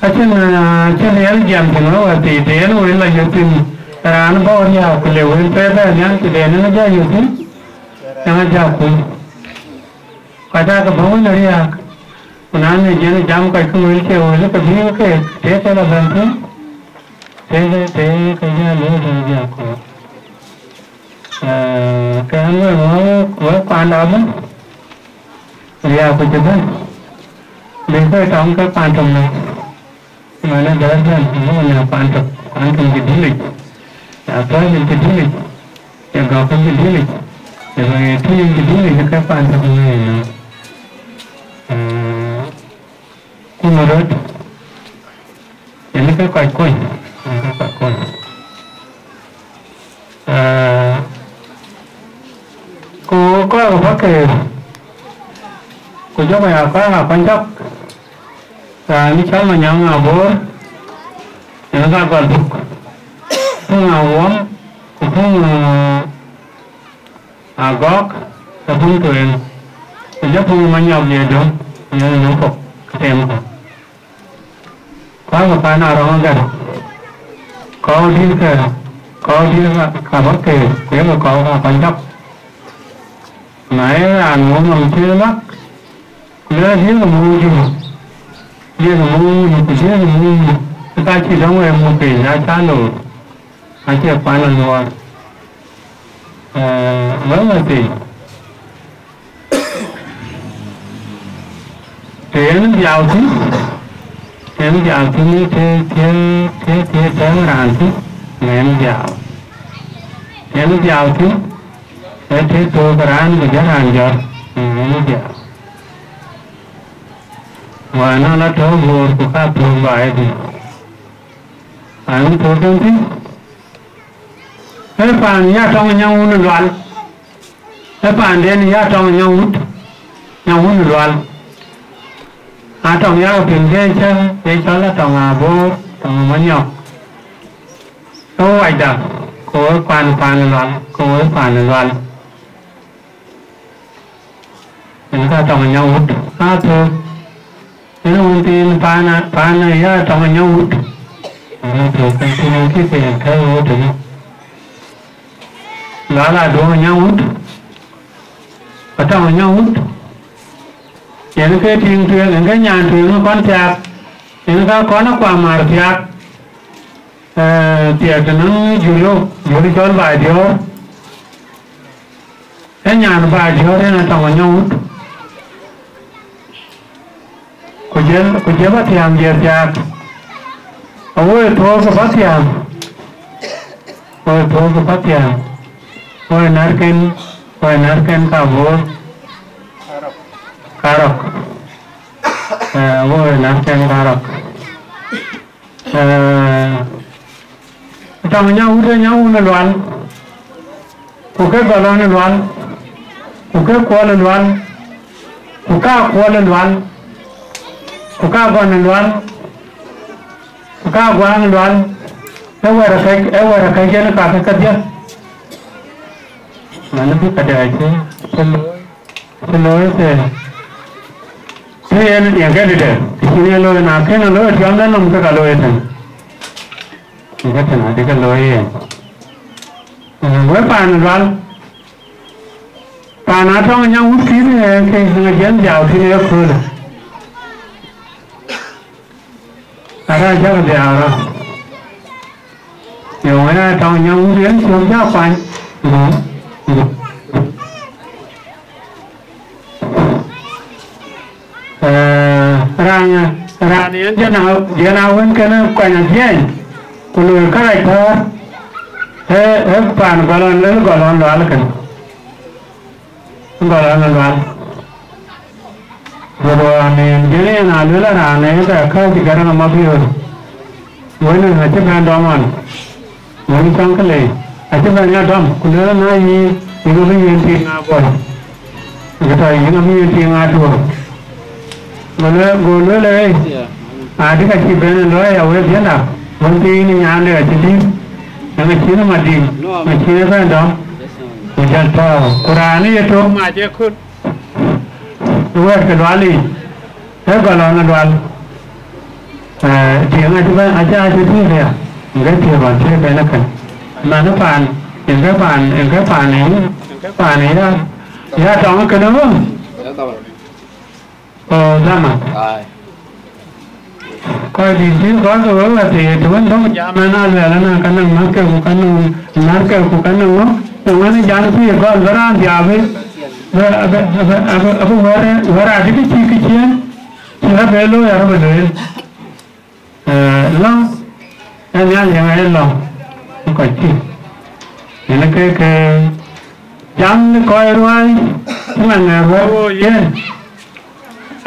Achen yang jam tengah wati dia nu ila yutin ran bawa dia kelewin peda yang dia nu aja yutin yang aja pun kata kebangun dari ya punan je jam kai kumil ke oleh kabhi ke te tela bantu te kaya le dia ko kan wo pandam dia ko jaban le tong ka pandam này mana jalan mana pantok ke dilik apa yang ke dilik yang kau ke dilik yang itu yang ke dilik ke pantok ni menurut ini ke kuat ko apa ke ko coba apa pantok ini cuma yang ngabur, yang tak berduk, ngawam, agak, tapi tu yang, jadi pun banyak dia dong, yang nampak ketemu. quá một cái nào đó gần có đi cả bất kỳ nếu mà có quan trọng nãy là muốn làm chưa lắm nếu hiếu là mua gì hiếu là mua gì hiếu là mua gì người ta chỉ đóng em một kỳ ra trả nổi anh chưa phải là rồi mới là gì tiền giàu chứ em giàu thì thế ra chứ em giàu chứ thế tôiran bây giờ ăn giờ em giàu và nó là thấu vô của các thương bài thì anh tôi không thích cái phần nhà trong nhau nó loạn cái phần đến nhà trong nhau nó loạn trong nhau tìm cái cho là trong bố trong mấy nhau có ai đó có phàn loạn có phàn loạn người ta trong nhau hút thôi nếu không tin phàn này ra trong nhau hút thì cái tiền theo hút thì đó là đua nhau hút ở trong nhau hút những cái thiên thuyền những cái nhà thuyền nó con chạc những cái có nó qua mà chạc tiệc cho nó dù đi cho vài điều cái nhà nó vài điều thế là trong nhau hút có chế bắt thiàm dệt chạc ôi thô có bắt thiàm ôi nát kênh cả vô karok ôi nát kênh karok trong nhau nó loạn của cái gọi là loạn của cái qua là loạn của ca qua là loạn của ca qua là loạn của ca qua là loạn em là cái nó cả cái gì mà nó biết cái đấy chứ xin lỗi thế em nhận cái gì đấy thì em lỗi nào cái nó lỗi thì ông đã làm cái lỗi này cái thế nào thì cái lỗi với bàn loạn bàn ở trong nhau hút khí cái người dân giàu thì nó khơi rồi ra chắc là giàu rồi nhiều người ta trong nhau hút đến xuống ra quanh ra đến chỗ nào vẫn cái nó quanh là gì của người các đại thơ thế bàn gọi là loạn cái gọi là loạn rồi nên cái này là lứa là này cái khơi thì cái nó mà bị rồi với nên là chấp nhận đó mà với trong cái này chấp nhận nhau trong cũng lứa này những cái viên tiền ngà bồi cái thời những cái viên tiền ngà thua rồi lứa này thì cái gì bên nói là với biết nào vấn đề này nhà này chỉ đi cái gì nó mà đi mà chỉ nó phải đó Jangan tahu. Quran itu macam kun. Dua kedua ni. Saya kalau nak jual, dia macam aja tu dia. Enggak dia macam mana kan? Mana pan, enggak pan ni dah. Ya tahu kenapa? Oh, sama. Kalau di sini kalau orang tu, tuan tu zaman ada lah, kan market bukan no. Tuhan jangan sih kalau orang diabe, apa orang ada kecil, siapa belu ya orang belu, long, yang ada long, kecil, ini ke jam kau ruai, mana ruai, ye,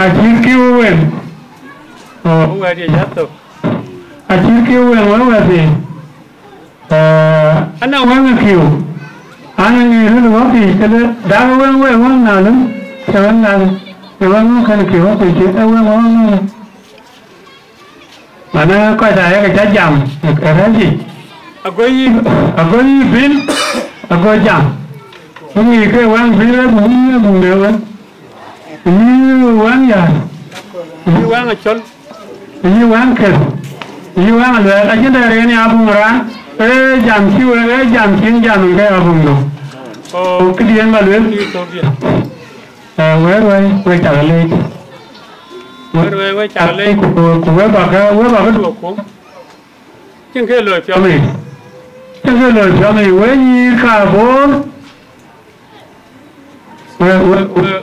akhir kiuan, oh, dia jatuh, akhir kiuan mana sih, anak orang kiu. Anh nghe nó có gì cái đó đã quen nào lắm sao anh làm rồi nó khai kiểu từ chuyện đã quen mà nó coi lại cái trái dầm cái đó gì ở cái pin ở cái dầm có gì cái quán pin đó cũng được ấy như quán gì như quán ở chốn như quán kìa yêu anh lừa anh chỉ để này abung ran giảm chiu giảm chiến giảm cái abung đó cái điện mà lừa quay trả lời quay trả lời của với bà cái đồ cũng trên cái lời cho mình với như cả bốn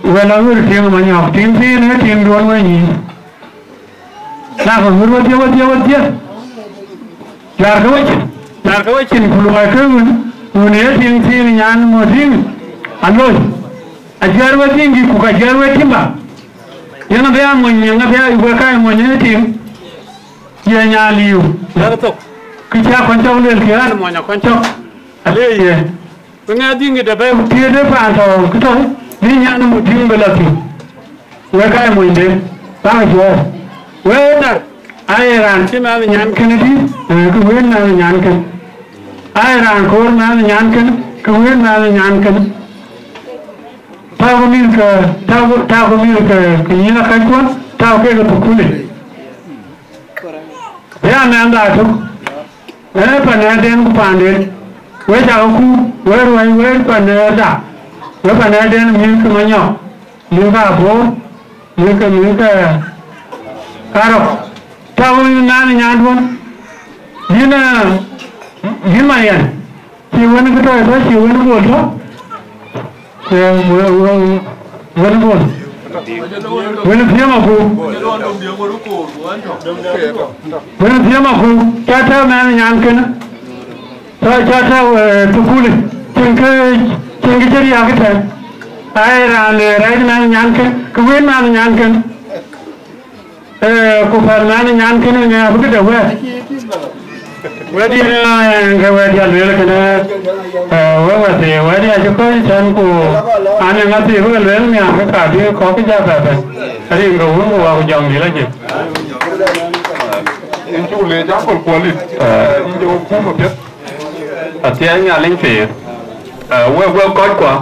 về là người tiếng mà nhỏ tiếng phi nữa tiếng luôn với nhỉ là còn người tiêu là cái chuyện của loài cái người tiếng phi nhàn một tiếng anh ơi anh chơi với tiếng gì cũng phải chơi với tiếng bà nhưng mà mình vừa cái mình nhớ tiếng về nhà liều cái cha con cháu lên kia là mọi nhà con cháu ở đây gì bây giờ đi người ta phải kia đấy phải rồi cái thôi đi nhà nó một tiếng bây giờ thì với cái mình đến bao giờ với đó ai làm chứ mà nhàn cái đi cái huyết là nhàn cái ai làm cố mà nhàn cái huyết là nhàn cái tao có mình cái như là cái cuốn tao cái là phục này thế anh em đã thôi Panadin kupandin, we jago we panada, we panadin milk manyo, milk abo, milk karo. Tahu nan nyadun, Himayan, siwan kita itu siwan bodoh, wan bodoh. When dia mahu kata mana yang kena, kata tukul, cengke ceri agak ter, air mana yang kena, kewin mana yang kena, kupar mana yang kena ni apa kita buat? Wadi wadi alwel kena, wadi aja kau jangan ane ngati alwel ni agak kadi kau kerja apa? Hari ini kau aku jangan dia lagi. Ini tu le jangan kualit. Ini jauh pun macam. Tiada yang phê. We coi qua.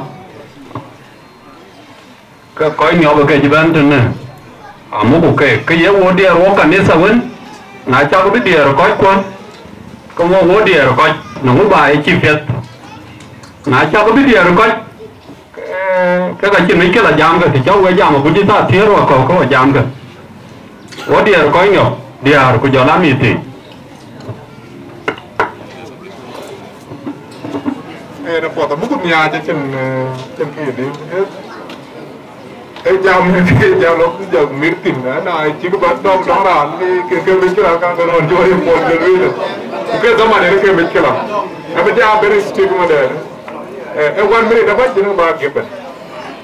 Coi nhỏ vào cái gì bên trên này. Mua cái gì vô đi rồi cái này sao vậy? Nãy cháu có biết đi rồi coi qua. Có vô đi rồi coi. Nó mua bài chi phí. Nãy cháu có biết đi rồi coi. Cái chuyện này cái là giảm cái thì cháu cái giảm mà cũng chỉ ta thiếu rồi còn có giảm cái. Vô đi rồi coi nhỏ. Đi rồi cũng giờ làm gì thì. Nó bỏ tao mất nhà trên kia đi. Jam nó giờ miết tỉnh này chỉ có bắt đầu đó là cái mình cái là cái nó chơi một cái gì đó. Cái zaman này cái mình cái là. Bây giờ bên stick mà đây. 1 minute đã bắt nó mà kịp.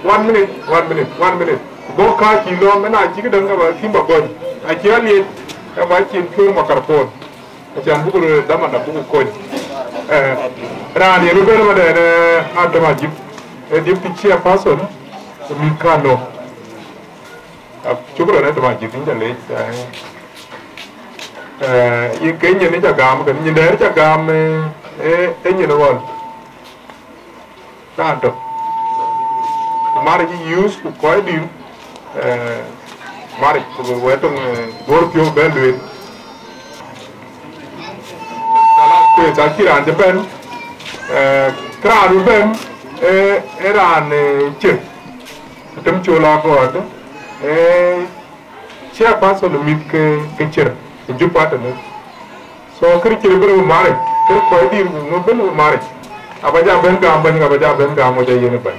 1 minute. Go ka kilo mà này chỉ có đừng cái khi mà còn. Chỉ là liền cái bài chỉ cứ mà carbon. Jangan buku daman dah buku coin. Rani lu kan ada majib. Dia picture person Mikano. Cuba ada majib ni jadi. Ini kayaknya ni cakap kan, ini dari cakap ini nawan. Nanti. Mari use koi di. Mari buat tu gorpio belu. Kalau saya kira Jepang, kerana Jepang, era cek, tem cola kau tu, siapa solo mit ke cer, jumpa tu, so kerja beru mari, kau di beru mari, apa jah bengkam macam ini pun.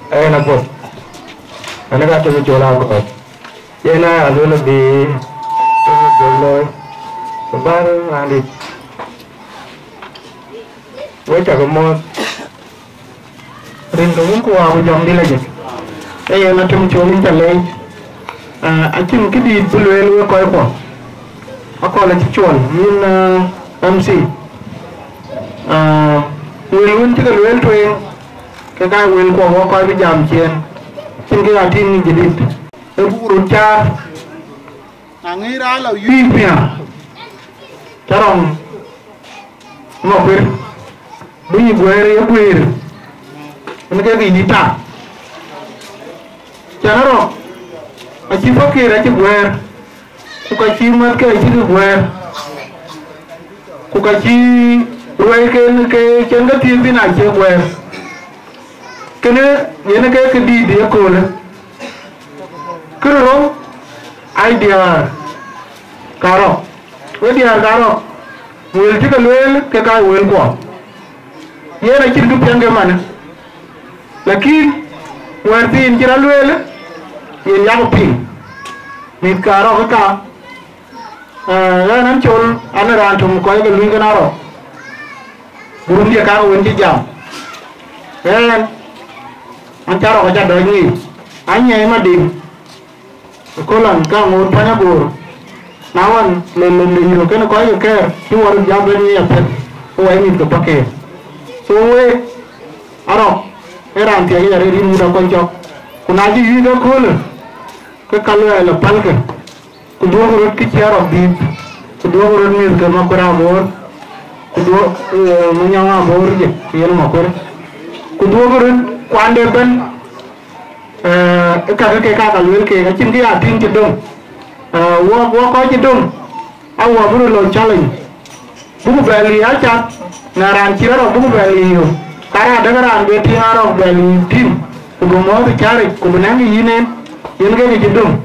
Nampak, anak kata cola kau. Vậy là luôn là bị rồi ba là đi với cả cái món riêng đúng của ông dòng đi là gì đây là trong chỗ mình trả lời anh chừng cái gì tôi luôn coi qua họ coi là chuẩn nhưng MC người luôn chứ cái luôn thôi cái nguyên của họ coi bây giờ chuyện trên cái là tin gì đi Buru cha, Angira la Yipia, Charom, Mopir, Bunyi Buere, Buir, Mereka ini tak, Charom, a chi fakir a chi gwer ku ka chi mat ke chi gwer ku ka chi ruai ke chen ga tin tin a chi gwer kene yene ke di de ko le kro idea karo idea karo wel ti ka wel ke ka wel ko yene chin du penge man lakin wer tin jira wel yen ya ko ping mit karo ka la nan chol an ran tum ko ga lu ga ro burum dia ka wen ti jam an charo ko ja do ni anya ma dim ko lan ka ngor pa na bor nawan le hiro ken ko yo ke ti war jam be ni ya pet o ai mit ko pake so we aro eran ti ya ri mu da ko jo kuna ji yi do ko le ke kalu ya la palke ku do ko ki charo bi ku do ko mi ko ma ko ra bor ku do mu nya ma bor je yen ma ko ku do ko kwande ben ka ka lu ke ga chin ki a tin ki dong wo ko ki dong a wo buru lo challenge buku bali a cha na ran ki ro buku bali yo kara daga ran be ti aro bali tim ku go mo bi chare ku nan yi ne yen ga ki dong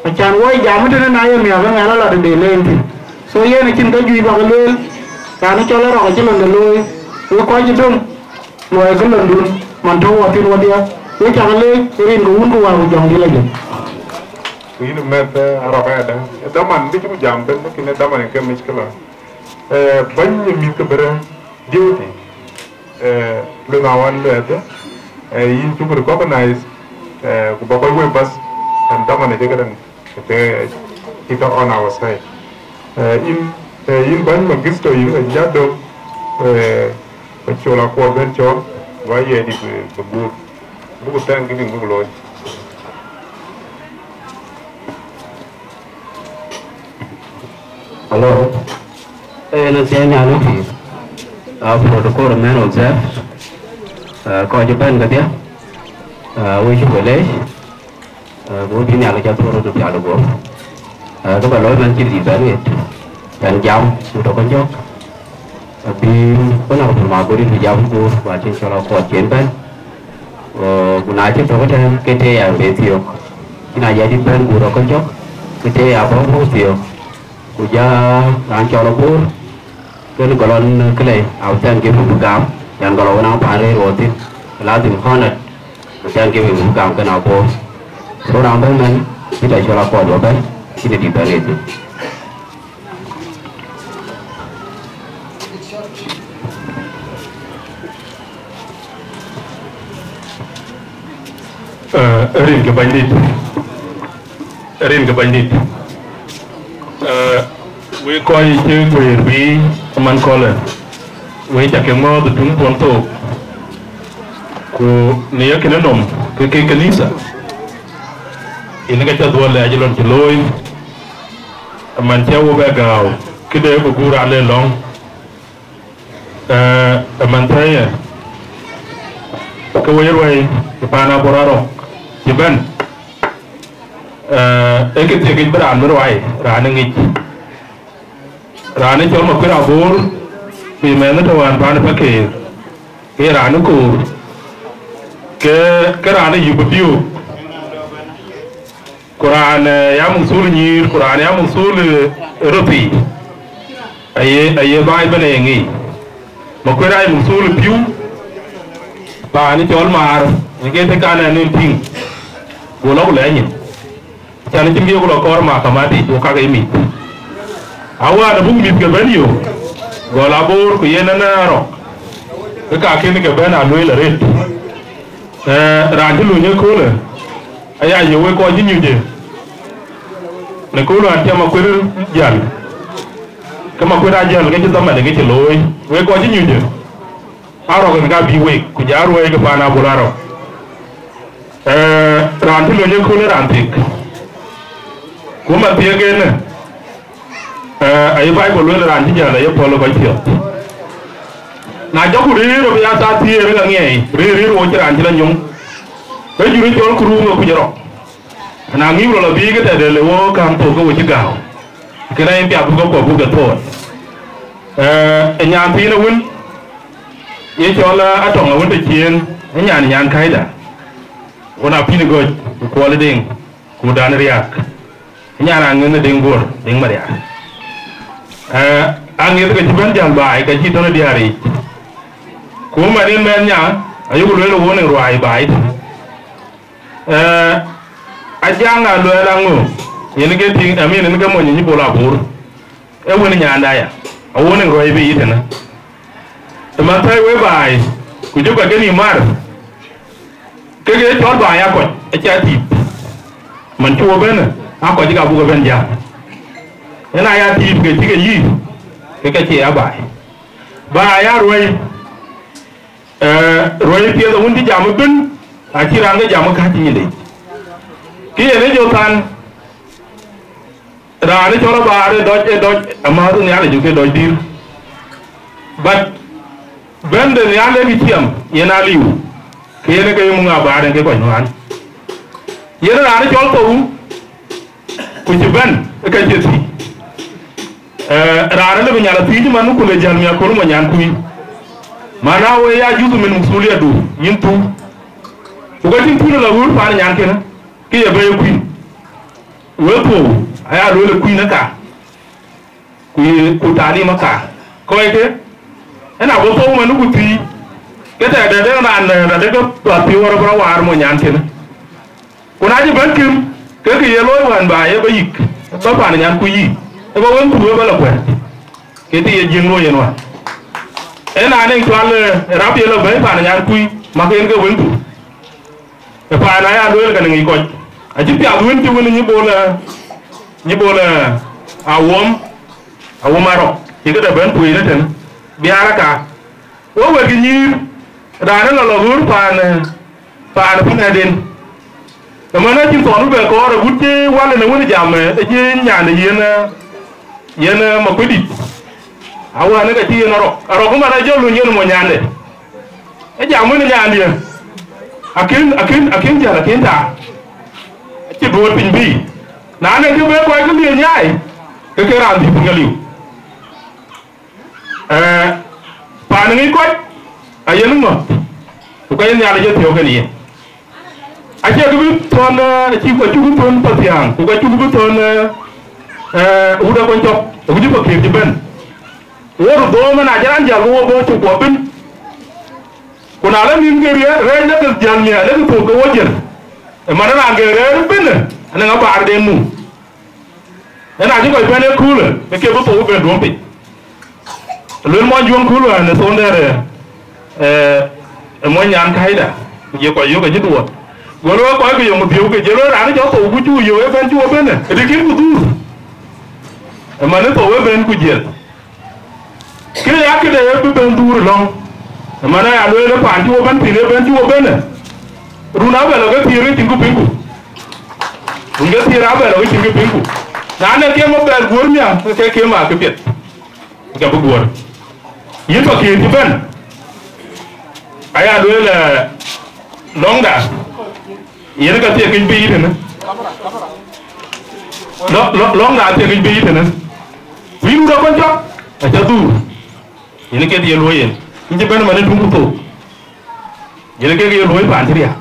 a chan wo ja mu tene na yo mi ga ngala la de le tin so ye na chin ga ju ba ga le ka na cho la ro ga chin lo lo wo ko ki dong lo ga lo dun man to wa tin wa dia we cha le rin ko un ko wa jong di la je ini met araba da daman bi ci jam ben ki ne daman ke mi kala bañ mi ko bere diwti le na wan le da yin ci ko organize ko ba koy we bas and daman de gadan te it on our side in bañ ma gis to yin jaddo ko ci la ko ben cho wa ye di ko bu tan gi bu lo Hello. Nó sẽ nhà nó thì protocol man observe coi cho bên cái tiếng với chúng tôi lấy bố trí nhà là cho tôi được trả được bố các bạn nói mình chỉ gì bán hết bán giàu chúng tôi con chốt vì có nào mà cô đi thì giàu cô và trên cho nó có chuyện bên cô nói chứ tôi có thể cái thế à về phiếu cái này giá đi bên cô đó con chốt cái thế à có một phiếu kuja rancho lobur kan golon kele autan ke bugam dan kalau nang pare rotin lazim khanat autan ke bugam kan apo so nang ben men kita chola ko do ben kita di bare itu rin ke bandit we coi chơi quỷ vi man colle we chả cái mơ từ chúng tuần tổ của nia cái nôm cái kanisa ini cái đua lại cho lần lôi man treo về gạo cái đấy của cô ra lên long man thấy cái way cái pana boraro chỉ bên cái berang berway rana ngit rana chol ma kira bor bi men to wan pan pake ke rana ko ke rana yubiu Quran ya musul nyir Quran ya musul rupi aye bai bane ngi ma kira musul piu ba ni chol mar nge te kana nim ping golo le nyin chana chimge ko kor ma kamati to kaga imi awa da bung mit ga baniyo gola bor ko yena na ro ka ken ga bana loy la ret ranjulu nye ko le aya yo we ko jinyu je ne ko lo antia ma ko jal kama ko ra jal ga ci zama da ga ci loy we ko jinyu je aro ga bi we ku jaru we ga bana bularo ranjulu nye ko le rantik kuma piege ne ay bay ko lo ran ti jala ye polo ko tiyo na joku riro ya ta tiere ga ngey riro wo ci ran ti la nyum be juri jol ku ru ku joro na ngi lo bi ke te de le wo kam to ko chi gao ke na em pya bu ko bu ke to nyam pi na wun ye cho la atong la wun te chien nyan kai da wona pi ni go ko le ding ku dan riak nyana ngene ding bor ding maria angin ke jiban jal bai ke chi to na diari ku ma din men nya ayu lo lo wona ruai bai ajanga lo la ngo yen ke ting amin ne ke mo ni bola bor e woni nyanda ya a woni roi bi itena to man tai we bai ku juga ke ni mar ke chol bai ya ko e cha ti man chuo ben a ko jiga bu ben ja ena ya ti ke ti ke yi ke che ya bai ya roi roi ti da wundi jamu bin a ci ranga jamu ka ti ni ki ne jo tan ra ne chora ba re doj amma to ne ale ju ke doj dir but ben de ne ale bi tiam yena liu ke ne ke mu nga ba re ke ko nwan yena ra ne chol to ku ci ben ka ci ti ra ne le nya la ti man ku le jal mi ko mo nyan ku mana we ya juzu min musuliya du yintu ko tin tuna la wur fa nyan ke na ki ya bay ku we ko aya lo le ku na ka ku tani maka ko ke ena bo to man ku ti ke ta da na da ko to ti wor bra war mo nyan ke na ko na ji ban kim ke ye lo wan ba ye ba yik ba fa nyan ku yi e ba won ku ba la ko ke ti ye jing lo ye no ena ne twal rab ye lo ba fa nyan ku ma ke ke won ku e fa na ya lo ka ngi ko a ji pya won ti won ni bola awom aro ke da ban ku ina tan biara ka wo we gi ni da na lo hur fa na den da mana tin to ru be ko ra gutte wala na woni jam e ji nyane yena makudi awa ne ka ti na ro kuma da jolu nyen mo nyane e jam ni nyane akin jala kenta ti do pin bi na ne ke be ko ke bi nyai ke ran di ngaliu pa ni ko ayen mo ko yen nyala je teo ke ni aje ke bi ton ti ko tu ton patian ko tu ton uda ko chok ko di ko ke di ben wor do mana jaran jal wo bo tu ko bin kuna la min ngere re na ke jal mi ala ko ko wojer e mana na ngere bin ana nga bar de mu ena ji ko bene cool me ke bo to be do pe le mo jon cool na so ndere mo nyan kaida je ko yo ke ji do golo ko ke yo mo biu ke je lo ra ni jo to bu ju yo e ben ju bene e kin ku du e mana to we ben ku je ke ya ke de be ben dur long mana ya lo le pan ju ban pile ben ju ben runa be lo ke tire tingu pingu unge tira be lo tingu pingu na ne ke mo ber gor mia ke ma ke pet ke bu gor yin to ke ti ben aya lo le longa yin ka te ke bi ni ne longa te ke bi ni ne wi ru do ko jo ta du yin ke di lo yin inji ben mane dungu to yin ke ye lo pa antiria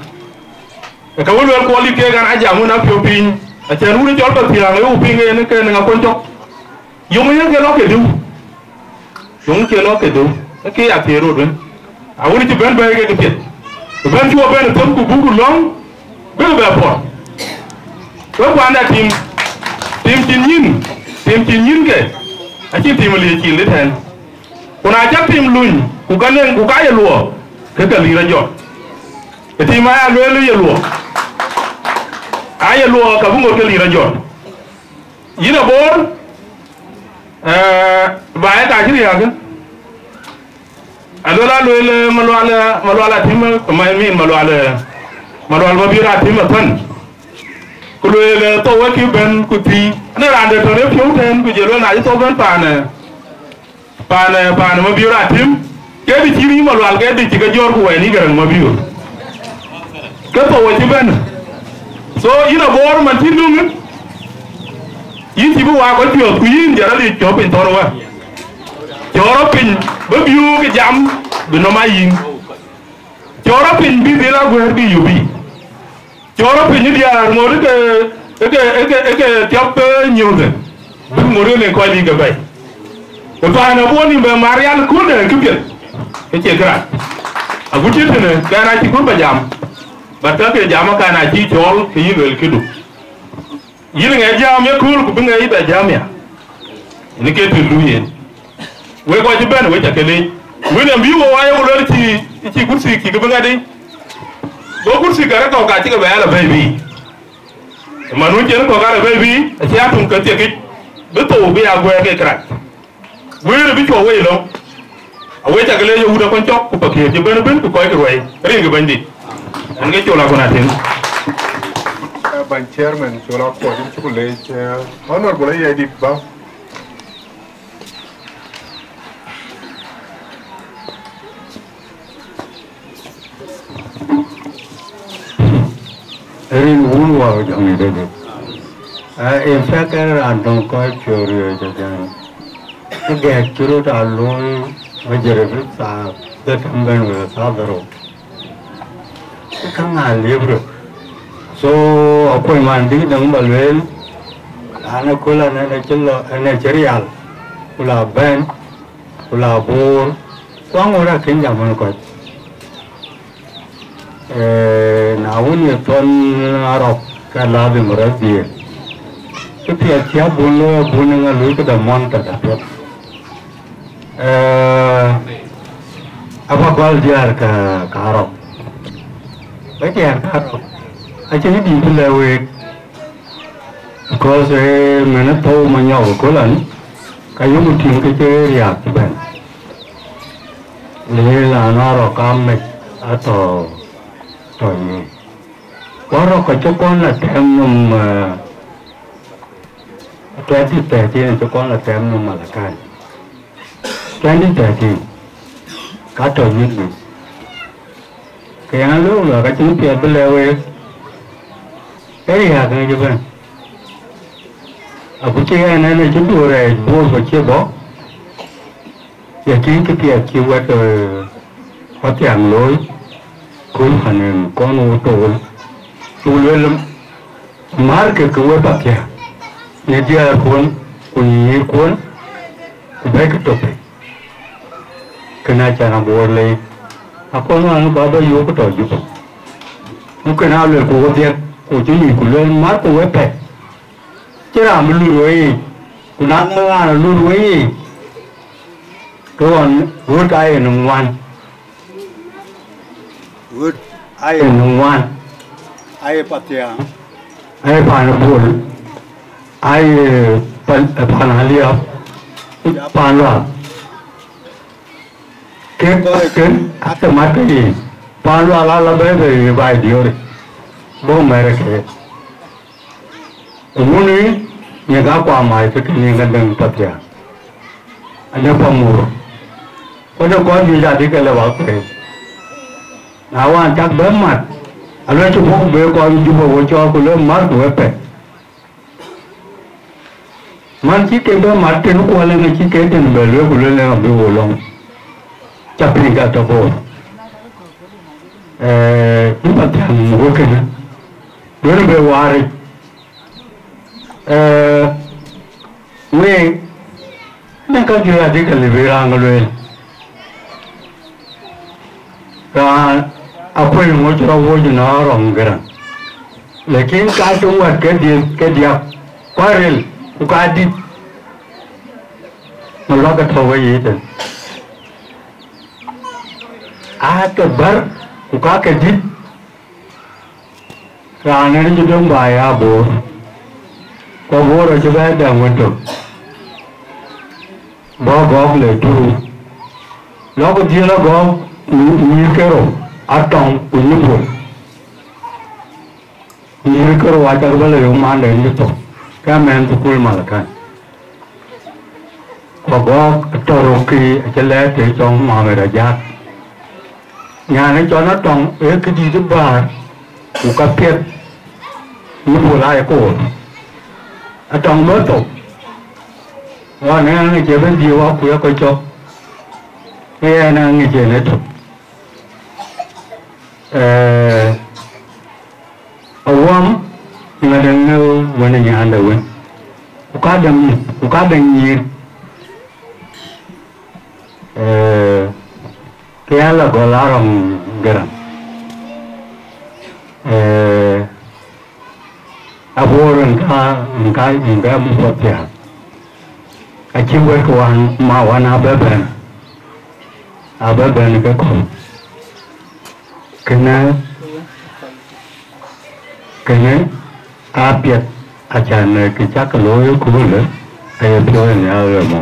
e ka wol ko li ke gan aja mu na pio pin a chen ru jol ba pia ngai u pin ne ke na kon to yung ye ke lo ke du yung ke lo ke du ke ya te ro den a woni ti ben ba ke ke pet ben ju ben to ku bu long be ba po ko kwa na tim tin yin ke a chi tim li chi le ten kuna cha tim luin ku ka ye luo ke ka li ra jo e ti ma ya lo ye luo aye luo ka bungo ke li ra jo yina bor ba ya ta ji ya ga adola lo le malwala tim ma mi malwala ma bira tim tan ku lo le to wa ki ben ku ti na ra de to ne pyo ten ku je lo na ji to ben pa ne ma bira tim ke di chiri ma lwal ke di ga jor ku we ni garang ma biyo ke to we ti ben so ina bor man tin dum yin ti bu wa ko pio ku yin jara li cho pin toro wa choro pin ba biu ke jam bi no ma yin choro pin bi de la gwer bi yubi choro pin ni dia ngor ke tiap nyude bi ngor ne ko li ga bay ko fa na boni be marial ku de kibel ke che gra agu ti ne gara ti ko ba jam ba ta ke jam ka na ti chol ke yin wel kidu yin nga jam ya kul ku bi nga iba jam ya ni ke tu luyen we ko ti ben we ta kele we na bi wo wa yo lo ti kursi ki ga nga dai bo kursi ga ko ka ti ga ba la baby manu je ko ga la baby ti atun ka ti ki be to bi agwe ke kra we bi ko we lo we ta kele yo uda kon chok ku pa ke je ben ku ko ke roy rin ga bandi an ge chola ko na tin ban chairman chola ko din chukule honorable edit ba Erin wun wa jang de de in fact I don't quite sure you jan ke churu ta lo vajere sa de kamben wa sa daro kanga libro so apoy mandi dang balwel ana kula na chilo na cereal kula ben kula bor kwang ora kin jaman ko na wuni ton arok kala be muradi tapi aja bolo bunga lu ke damon ta da apa bal diar ka arok baik ya arok aja ni di lewe because mana tahu manyau kolan kayu muting ke ceria ben le la naro kamek atau toy waro ka chokon la temnum 2013 chokon la temnum malakan 2013 ka to yini kaya lu la ka chung pia belewe area ka je ben abu che na na chung du re bo ko che bo ya kin ke pia ki wa to ho tiang loi kun hanen kon u to tu le mar ke ko ba kya ne dia kon kun ni kon ba ke to pe kana chana bo le akon anu baba yo ko to ju mu kana le ko dia ko ju ni ku le mar ko we pe chira mu lu roi ku na nga lu roi ko on wood ai no one wood ai no one ai patia ai pa no bol ai pan halia pan la ke ata mati pan la la be vai diore bo mere ke umuni ne ga kwa mai ke ni ga dang patia ane pamur kono ko di jadi ke lewa ke awan tak bemat alo chu bo be ko ju bo cho ko le mar ko pe man chi ke be mat ke no ko le ne chi ke ten be le ko le ne be wo long chapri ga to bo ni patia mo ke ne do be wari we ne ka ju jadi ke le be rang le ka apoy mo chro wo ju na rong gran lekin ka tung wat ke dia parel ku ka di no la ka thawe yi ten a to bar ku ka ke di ra ne ju dong ba ya bo ko bo ro ju ba da mo to bo le tu lo ko di lo go ni kero atong unipo ni kero wajar bale yo mande ni to ka men to kul malakan ko go to ro ki chele te chong ma me ra ja nya ne cho nó tong e ki di ba ku ka pet như bùa lại cổ ở trong lớp tổ và nên người chơi bên diều áo của coi cho cái là người chơi này tổ awam nga đang ngâu wani nhà anh đâu có đâm gì cái là gọi là rồng garam aboran cái một vật gì cái chiếc quay của anh mà anh abeben cái con cái này apiat acan cái chắc lối của mình aiပြောnhà rồi mà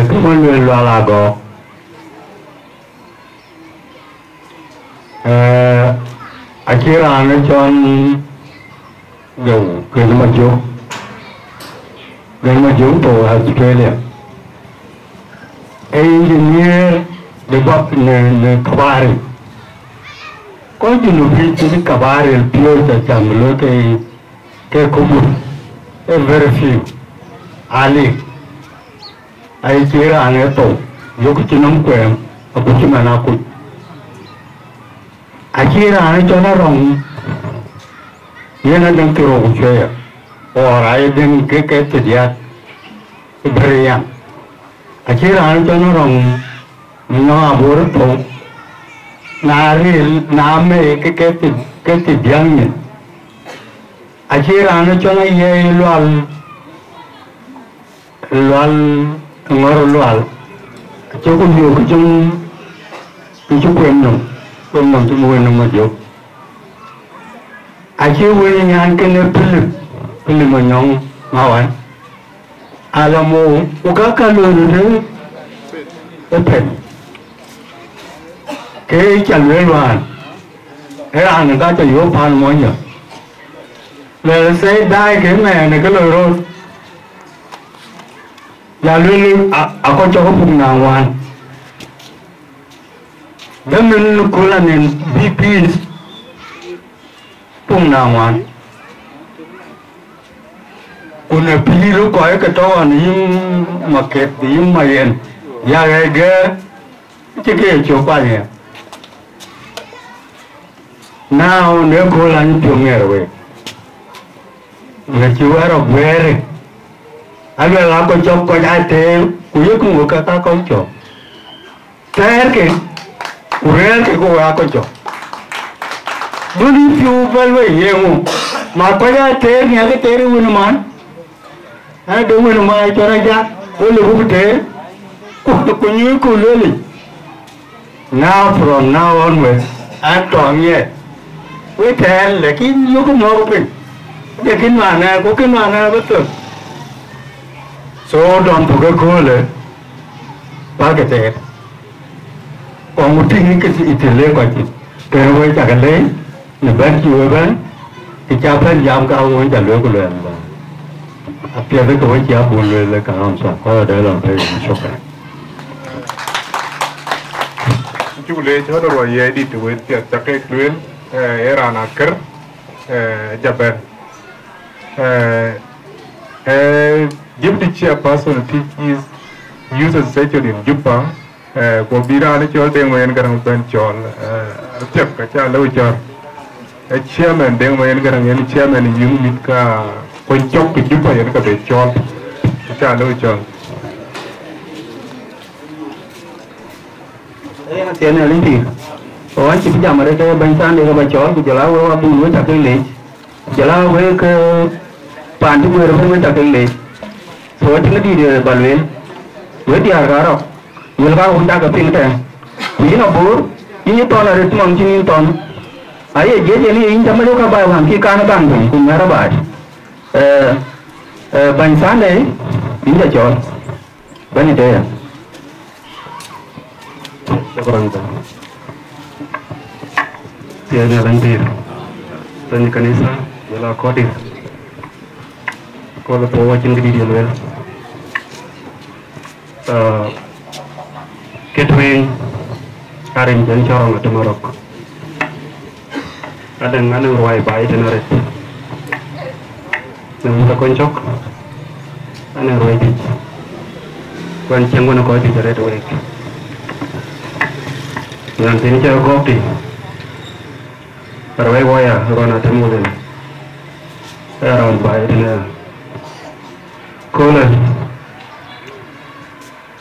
cái món lươn loa là có akhir nó cho dầu cái nó mà chú tổ Australia engineer de bak ne kabari có những lúc thì kabari pure chăm lo cái kubur very few ali ai chỉ là anh tổ yok chỉ nông quen ở bên chúng mình nào cũng ai chỉ là anh cho nó rong ये ना जंग के रोग है और आए दिन के तजिया भरिया अच्छे रान जो ना रंग ना बोर तो नारी नाम में के तजिया में अच्छे रान जो ना ये लाल जो कुछ जो कुछ quên nồng cho mua nồng mà vô achi wani nyan kene pili ma nyong mawan alamo uga kalonu ne open ke chalwe wan an ga cha yo pan mo nya le se dai ke me ne ke lo ro ya lu a ko cho ko pung na wan demen ko la nen bp pung na wan una piru ko ay kato an yim market yim mayen ya ga chike cho pa ne now ne ko lan pyong ne we ne chu aro were alwe la ko cho ko ai te ku yu ku ka ta ko cho ter ke ko ko cho Dulu piu balwe yemu, makanya ter ni ada ter winuman, ada winuman cara jak, boleh buat ter, kunyu kuleli. Now from now onwards, I'm ye, we ter, lekin you kan mau pun, lekin mana betul. So don't forget kule, pakai ter. Kamu tinggi ke itu lewat, terus jangan leh. Bên chùa bên thì cha bên giam cao muốn trả lưỡi của luyện và kia với cái cha buồn luyện là cả ông sọc có để làm thế sốc này chú lệ cho nó rồi vậy đi từ tiệc chắc cái luyện era nakar Japan give the chairperson is uses session in Japan của bira nó cho đem về cái bên chọn chắc cả cha lâu chọn chairman deng mayen garang yani chairman yung mit ka ko chok ki jupa yan ka be chol cha lo chol ấy là tiền này linh thì có anh chị bây giờ mà đây cái bánh san đây cái bánh chó thì giờ lao qua bùn với chặt cái lì giờ lao với cái bàn chúng người nó với chặt cái lì rồi chúng nó đi để bàn luyện với đi hàng đó người ta cũng ta cái tiền này chỉ nó bố như to là được mong chỉ to Ayah jadi ni ini cuma juga bayar ham kita nak tanggung, kumara bayar. Bangsa ni ini jual, bani dia. Sekarang tu, dia ni lantir, tanya kanisa, jala kodir. Kalau bawa cingkiri dia luar, ketuen, karim jadi corong atau marok. kadang ruai baik dan red. Namun tak koncok, ada ruai di. Koncang mana kau di red ruai. Nanti ni cakap kopi. Ruai waya, ruai temu dan. Ruai baik dan. Kola.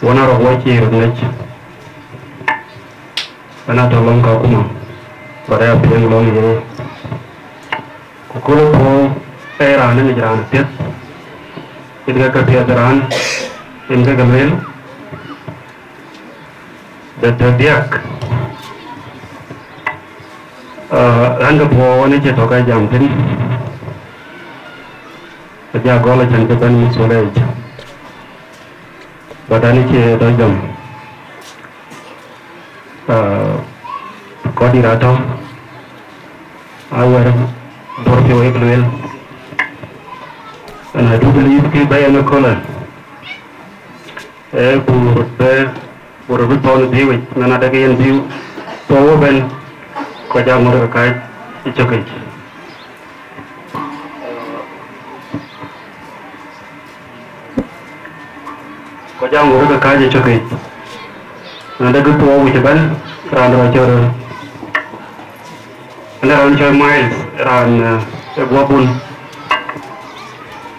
Wana ruai ciri ruai. Anak tolong kau kumam. Pada apa yang long ini, kukulah pun era ni jalan tiap, ini kerja jalan, ini kemil, dan diak, anda pun ni cetok aja jam ni, kerja gola jangan soleh, badan ni cetok jam. Kau diratau, awal berjauh ekluel, dan ada beli ke bayar nakola, buruk tahun biu, nana ada yang biu, tahu ben, kau jangan mereka kait, icokai. Kau jangan mereka kait icokai. Nada tu tahu icokan, kerana macam anda orang cakap miles, orang buat pun,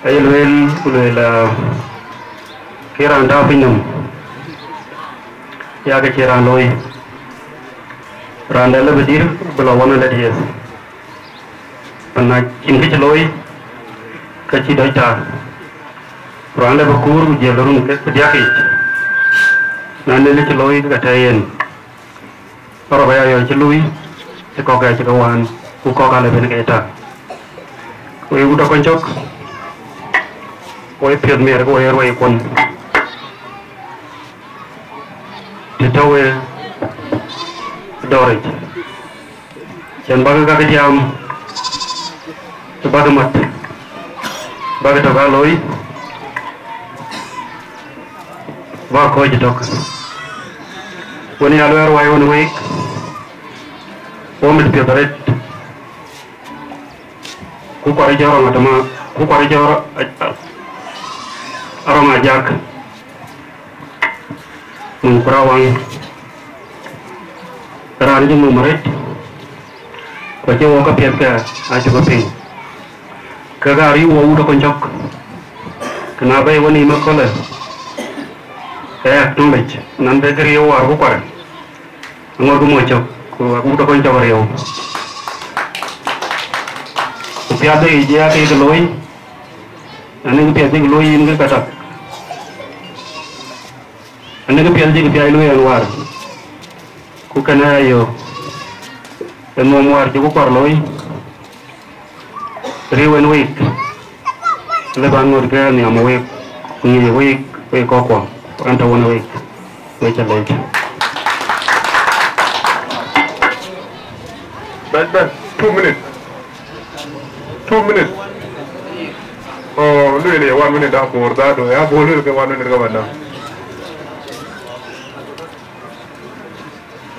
ayat luel kira anda pinjam, ya kira loi, orang dah lebih dir, belawan anda dia, anak cincin loi, kecil dah, orang dah berkur, dia lorong kejaki, nanti le celoi katayen, orang bayar celoi. Kau kaya cakawan, kau kalau benar kita. Kau udah koncok, kau piot mer, kau ruai kon. Ditawe, doraj. Jangan bagai kaki jam, sebagai mat, bagai tokaloi, wah kau jadok. Kau ni alu ruai on week. Omit piadaret, kukari jauh orang kukari jauh orang ajak, mengkurawang, kerana memerit, baca waka piada, aja keping, kegari udah koncok, kenapa iwan ini makolah, tulis, nanti kiri war kukar, angor kumocok. Aku udah koncok reo. Piada ija ke keloi, ane piada keloi ini kata. Ane piada keloi luar. Ku kena ayo. Dan mau muar juga korloi. Rewen week. Leban murga ni amu week. Ni week kokwa. Anta one week. Week lagi. Ben, 2 minutes. 2 minutes. Oh, lu ini 1 minute dah for dah tu. Ya, boleh ke 1 minute ke mana?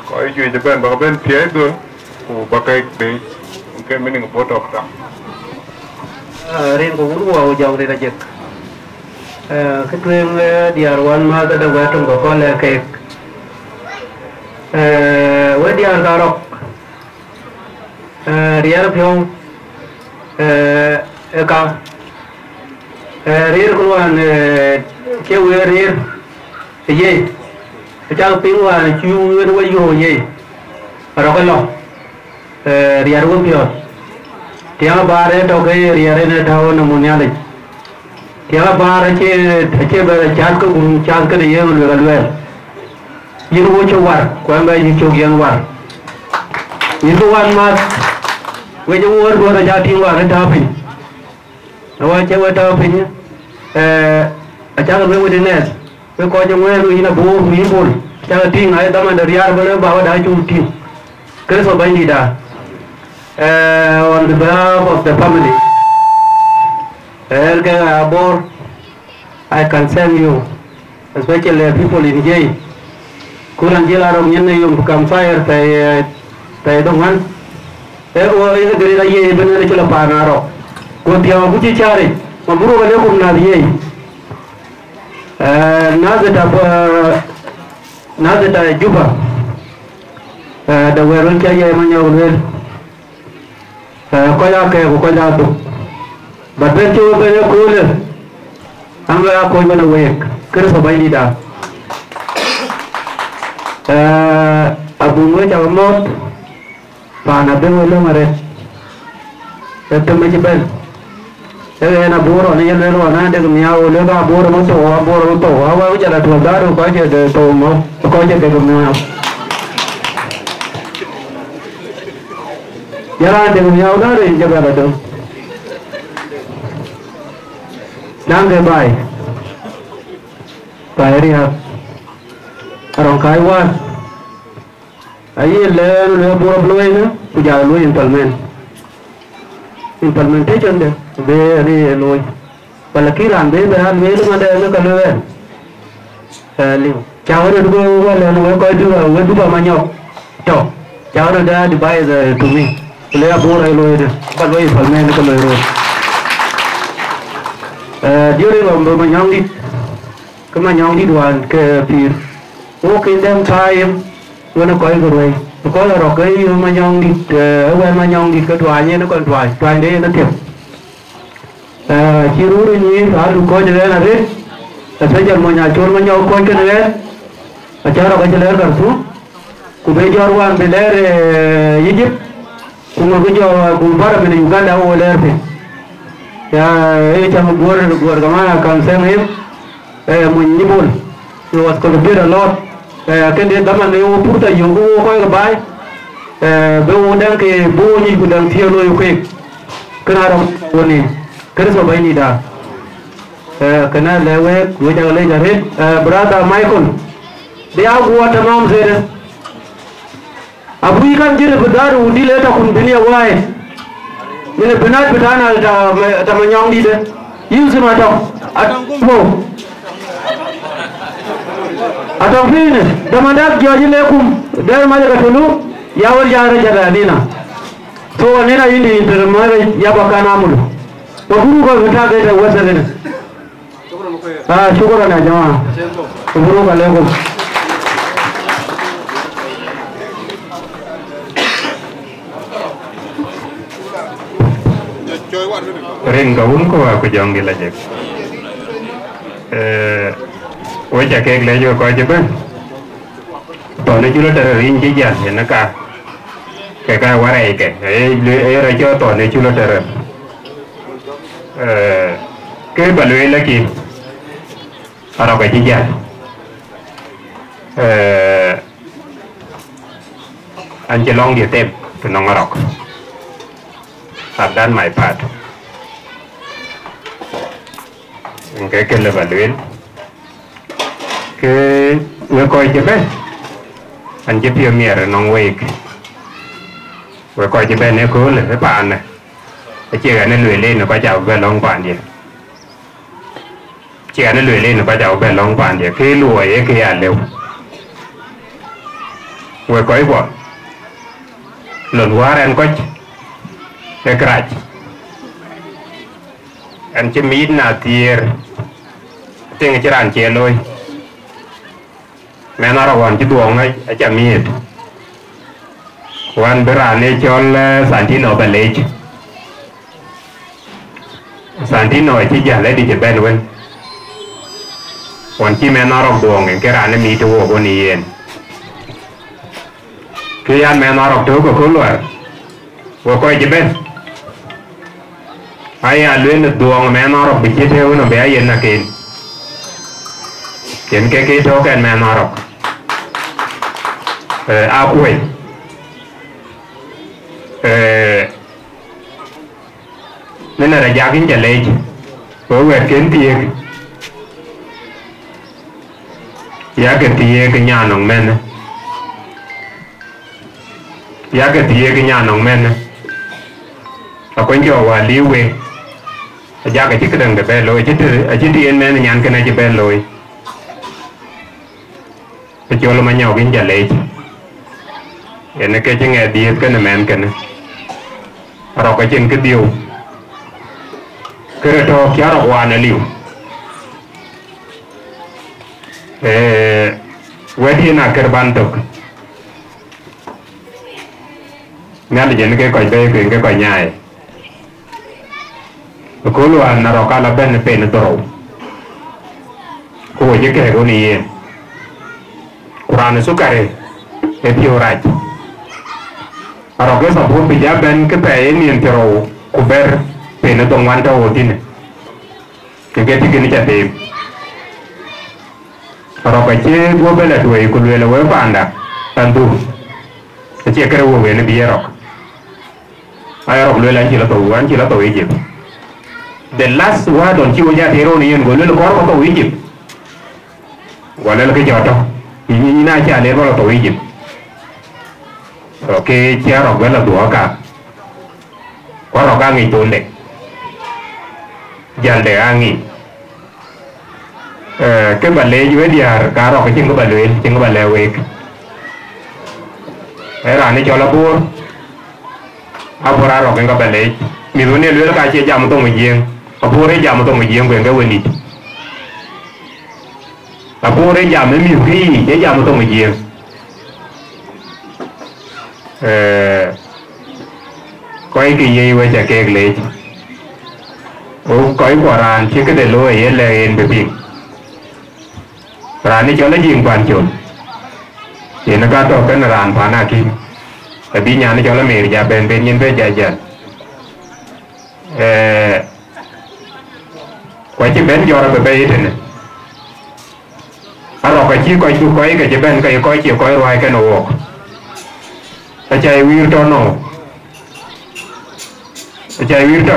Kau ini juga ben, bagai ben tiada tu. Oh, pakai deh. Mungkin mending foto tak. Rin ko urwa jauh dari rajak. Ketemu di Arwan mah ada batung ko le kek. Wedi argarok. Riar pion ka rir kulwan kewe rir ye cha pingwan chu we yo ye arokalo riar wo pion tiang bare to ke riar ne thaw namunya le tiang bare che ba chat ko chat ke ye lu galwe yin wo chwar ko ba yin chu yang war itu wan mat weju wor do raja tingwa kan tapi awa cewa tapi acara we nes we ko je weru ina bo mi bol cara ting ay dama dari ar bale bawa da chu ting kare so bandi da on the behalf of the family abor I can send you especially people in Jay kurang jelarong nyen yung campfire tay dongan o e gari da ye ben ne chula pa na ro ko dia ma buci chare ma buru ga le kum na ye na da juba da weron ke ye ma nyaw wel ko ya ke ko ya to ba ben to be ko le am ga ko ma na we kër sa bay di da abu mo cha mo pa na be wo le mare te me ci ben e na boro ne yel ro na de mi awo le ba boro mo to wa wa ja la to da ro ko je de to mo ko je de mo yara de mi awo da re je ba da do nang ge bai bai ha arong kai wan ai le boro bloy na ku ja lo implementation de be ri loy wala kiran be be han be ma de no kalwe li chawre du wala no ko du ba ma nyo to chawre da devise to me le abora loy de ba loy implement ko loy ro diore ba ma nyong di ko ma nyong di duan ke pir o ke dem time nó coi rồi có là rồi cái mà nhong đi ở bên mà nhong đi cái đoài như nó còn đoài đấy nó thiệt chỉรู้như là đủ coi được là đấy là bây giờ mọi nhà chôn mà nhau coi cái đấy và cho nó cái chơi lớn cả xuống cũng bây giờ quan về đấy Egypt cũng mà cái giờ cũng bắt được mình Uganda over there thì ấy cho một buổi cái mà còn xem hết mình như buồn rồi còn biết là lo cái đến đó mà nếu phút ta dùng cái coi cái bài bây giờ đang cái bố như cũng đang thiêu lôi cái nào đó buồn này cái số bài này đã cái nào lewe gue jangan lagi jadi brother Michael dia gua tamam zeda abu ikan jadi bedaru di leta kun dunia wai ini benar betana ada menyong di deh use macam atau ini damandak jaji lekum dari mana ketulu ya wal jara jara dina so nena ini termare ya bakana mulu wahuru ko bita ga wasa dina syukuran ya jamaah wahuru ko lekum ren gaun ko ko jongi la jek wacha kek lejo ko je ben to le chulo tere rin ji jan ne ka ke ka warai ke e ra cho to ne chulo tere ke balwe la ki ara ko ji jan an je long di tem to no ngorok I've done my part ke le balwe cái người coi chứ bên anh chỉ phiêu miệt rồi nong quay người coi chứ bên này cố là cái bàn này cái chuyện này lười lên nó có chào bên long bàn gì chuyện này lười lên nó có chào bên long bàn gì cái lùi ấy cái ăn đều người coi quả lần quá anh coi cái cạch anh chỉ mít là tiệt tiếng cái đàn chè lôi mẹ nó còn chứ tuồng ấy chả miệt quan bữa này cho Santino Village Santino thì giờ lấy đi chụp bên luôn còn chi mẹ nó còn tuồng cái ra nó mi tu của nien khi anh mẹ nó còn tu của khối rồi và coi chụp bên ai à luyện được tuồng mẹ nó còn bị chết theo nó bé yên là kìm cái số cái mẹ nó rồi áo quần nên là giá kính trả lấy với việc kiếm tiền giá cái tiền cái nhà nông men giá cái tiền cái nhà nông men ở quanh chỗ và liu về giá cái chiếc cái đằng cái bè lôi chứ tiền men nhàn cái này chỉ bè lôi cái chỗ là mà nhau kính trả lấy cái này cái nghe đi cái này men cái này ro ka chen ke dio ke to kya ro wa na liu wedi na ker ban tok ngal jen ke ko be ke ko nyaai ko lu an na ro ka la ben pe na do ko je ke ko ni Quran sukare e pio right aro ke sa bu bi ja ben ke pe ni entero ku ber pe na tong wan ta o din ke ti ni cha te aro ka che go be la tuai ku le we panda tandu che ke wo we ne bi ro ai ro le la chi la to wan chi la to Egypt the last word on chi wo ja te ro ni en go le ko to Egypt go le ke jo to ni na cha le ro to Egypt ok chia ro ve la tua ka ko ro ka ngi to le jan de angi cái bà lê dưới dia cả ro cái chân cái bà lê chân cái bà lê we cái là này cho là bùa abura ro cái bà lê mi lu ne lu ka che jam to ngi yen abura jam to ngi yen cái we ni abura jam mi fi cái jam to ngi yen coi cái gì vậy chả kẹt lệ, coi quả ran chỉ cái để lôi ấy là em bị bệnh, ran này cho nó riêng quan trọng, thì nó có cái ran phá na kim, tại vì nhà nó cho nó mềm giả bên nhân với giả quay chỉ bên do nó bị bể thế này, rồi cái chỉ coi chú coi cái chỉ bên cái coi chiều coi rồi cái nổ chạy wir to no chạy wir to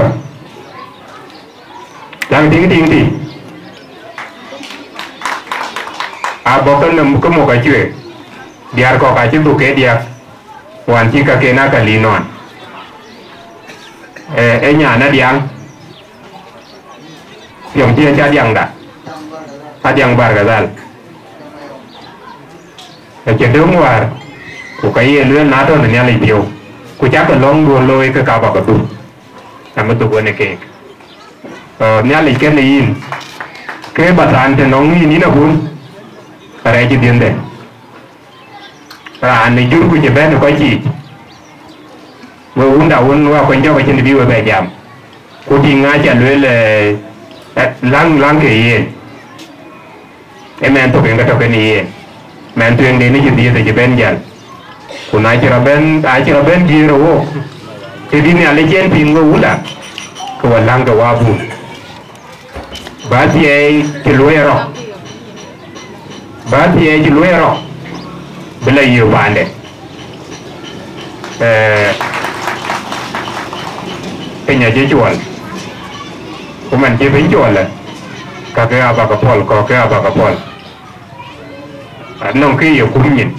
đang tiếng thì bỏ cái nấm có một cái chuyện biar có cái chuyện kế dia hoàn chỉ cái na cái lì non nhà nó diang yang dia cha diang đã diang bar gazal chuyện đúng rồi của cái lươn ná thôi là nhà lấy biểu của chắc là long đuôi lôi cái cao bạc cái tụ làm cái tụ cái này kẹt nhà lấy cái này cái bát ăn thì nó nghĩ ní là buồn cái này chỉ tiền đấy là anh này chút của chị bé nó có gì vừa uống đầu uống qua quanh cho cái chân đi về bè giảm của chị ngay trả lưỡi là lăng cái gì em ăn thuộc cái này mà anh tuyên đến nó chỉ tiền thì chị bé nhậnคุณนายจะระเบนจีโร่ทีนี้เนี่ยเลเจนพิงก็วุ่นละก็วันหลังก็ว่าบุญบาดเจ็บจะรวยหรอกบาดเจ็บจะรวยหรอกเป็นอะไรอยู่บ้านเด็กเป็นอย่างเจ้าชวนผมมันจะเป็นชวนเลยก็แค่อาบากระพอลก็แค่อาบากระพอลน้องขี้อยู่คุ้มยิน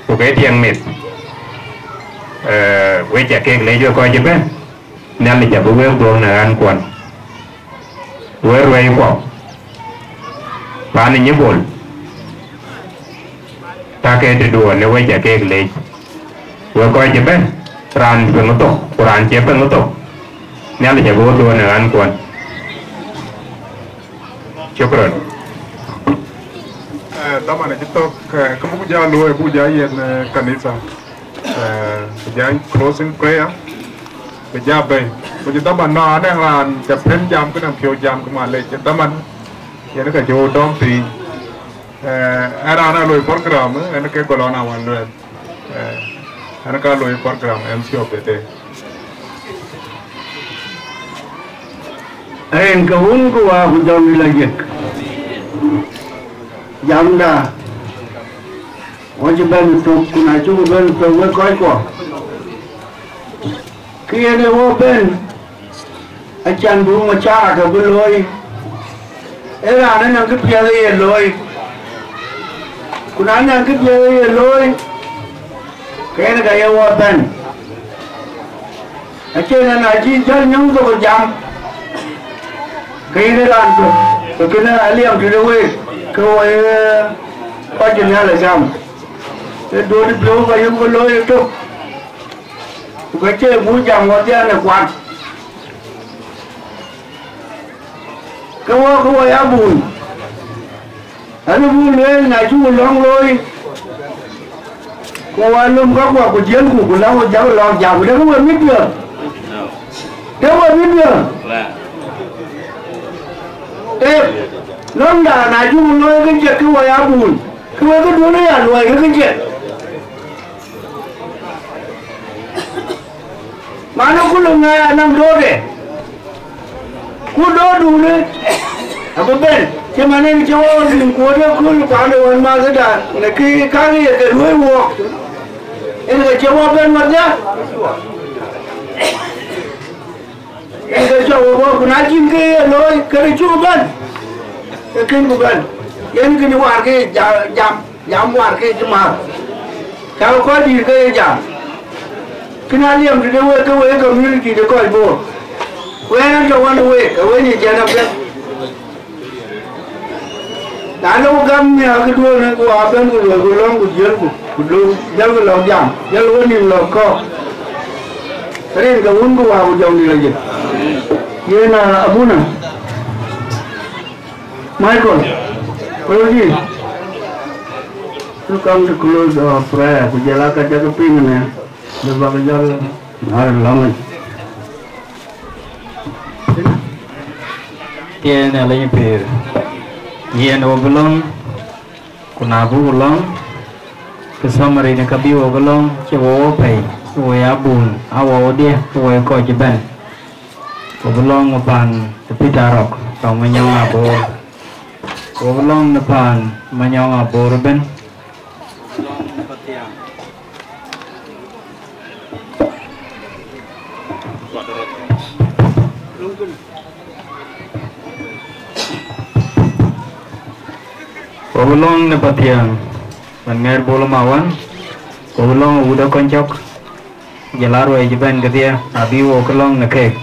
của cái thiêng mệt với chả kẹt lấy cho coi chứ bé nên là chả có cái buông là ăn quần với rồi quọ bạn này nhớ buồn ta kẹt thì đùa nếu với chả kẹt lấy vừa coi chứ bé ran vừa nó tổ ran chép nó tổ nên là chả có đùa là ăn quần chúc rồi Taman itu kamu punya luar punya yang kanisa, punya closing prayer, punya bay, punya taman na ada yang lain, jam jam ke nam kyo jam ke mana lagi, taman yang nak jauh dom ti, ada anak luar program, anak ke kolon awan luar, anak ke luar program MCOPT. Kawun ko aku jauh lagi. Dám đà có chỉ bên tục của này chú bên tục với coi của kia này vô bên anh chàng bố mà cha cả bên lôi thế là nó nằm cái bia gì lôi của nó nằm cái bia gì lôi cái này cái vô bên ở trên này là chỉ chân những cái jam cái này làm được cái này là liềm thì đâu câu ấy có chuyện là làm cái đôi đi biểu và những con lối itu cái chơi mũi chồng ngọt ra là quạt cái hoa áo bùn anh vui lên ngày chú long lôi cô anh luôn có quả của chiến của nó cháu lo chào nó không biết được nếu mà biết được em nó là này chú lôi cái chuyện cái hoa áo bùn cái đứa đấy là nuôi cái chuyện mà nó cũng là ngày năm đô đấy cũng đô đủ đấy à bên chứ mà nên cho đừng có đâu cứ quá đâu mà cái đàn là cái cái đuôi buộc nên cái cho bên mặt nhá cái cho buộc nó chim cái lôi cái chú bên cái kinh của bên yên cái hoàn cái giảm hoàn cái chứ mà sao có gì cái giảm cái nào liêm thì cái quê community để coi bộ quê nó cho ăn quê cái quê gì chơi đâu biết đã lâu găm nhà cái đuôi này của áp bên của người của long của dân của luôn dân của lòng giảm dân của niềm lòng co cái này cái uống của vào dòng đi là gì vậy là abu nè Michael kalau gì tu kamu close prayer của jalan kerja ke ping này được vào cái jalan hari lama tiền là lấy về yen obolong kunabu bolong kesamari ne kabi obolong chewo pai wo ya bun awo dia wo ko jiban obolong pan pitarok tong manyong abo obolong ne pan manyong abo ben Obolong na patiang mannger bola mawan obolong udah koncok jalar wa jiban gadia abi wo kolong na kek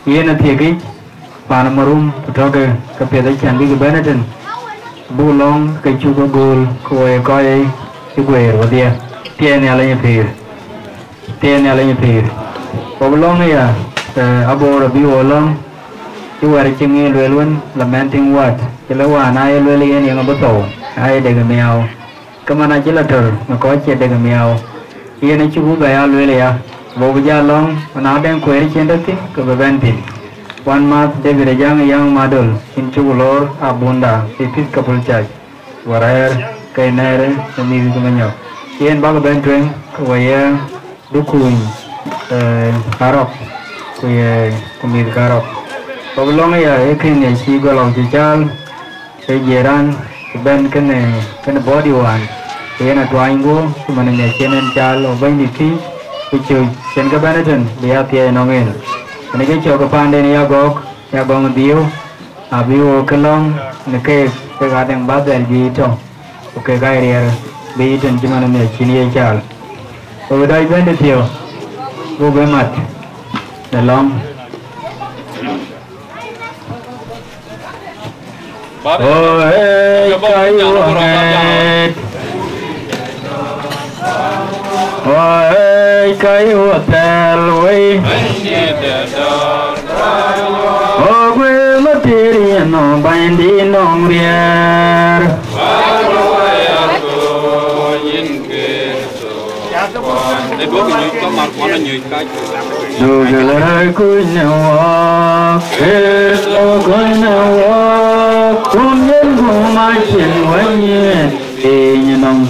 ye na thiegi panamarum putoge kapeda chanbi ke benaten bolong ke chugo gol koe koe chugwe wadia tiene alanya phir obolong ya abo abi wolong chuari chingi lwelwen lamenting wat Kelawan ai lele yang betul, ai dengan miau. Kemana jelater, maka cek dengan miau. Ia nak cukup bayar lele ya. Bawa jalan, mana ada yang kueri cendeti, kebebanti. One month de gerejang yang madul, incu lor abunda, ipis kapulcai. Warar, kainere, seni kemenyok. Ian baga benteng, kuaya dukun, karok, kuaya kumir karok. Pabulong ya, ekin ya si golong jejal. Sejaran ben kene body one kena tuainggo cuma nanya chenen chal obai niki pichu chen ka banaten dia pia nongel ini ke chok pande ni ya gong dio abiu kelong neke ke gadang badal bi to oke gairier bi ten cuma nanya chini chal obadai ben de tio go bemat dalam Oi kayu hangat, oi kayu telwi, oh gue materi no bandi nong rier. Dugalah ku nyawa, keso ku nyawa, kumyen ku macin wanyen, inyenom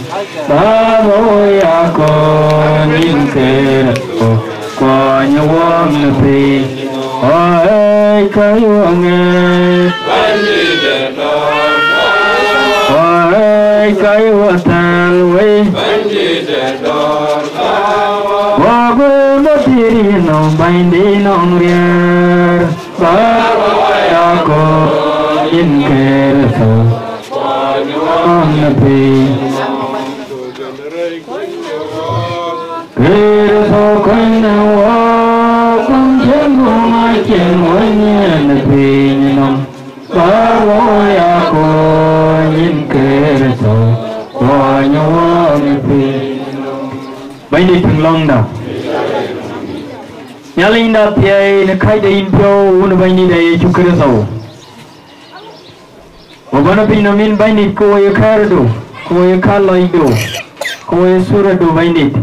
baboy aku nyingker, ku nyawa nepi, oi kayu anget, oi kayu talwe. Wabu batiri no bindi nong rier, bawa aku inkerso, nabi. Kerso kena wakam jenggu macam wanya nabi nong, bawa aku inkerso, wanya nabi. Bindi penglong dah. Yalinda Pia in a kite in Pio, Unabini Day to Kurizo. Ogana Pinamin Bindit, Koya Cardo, Koya Kalaido, Koya Surado Bindit.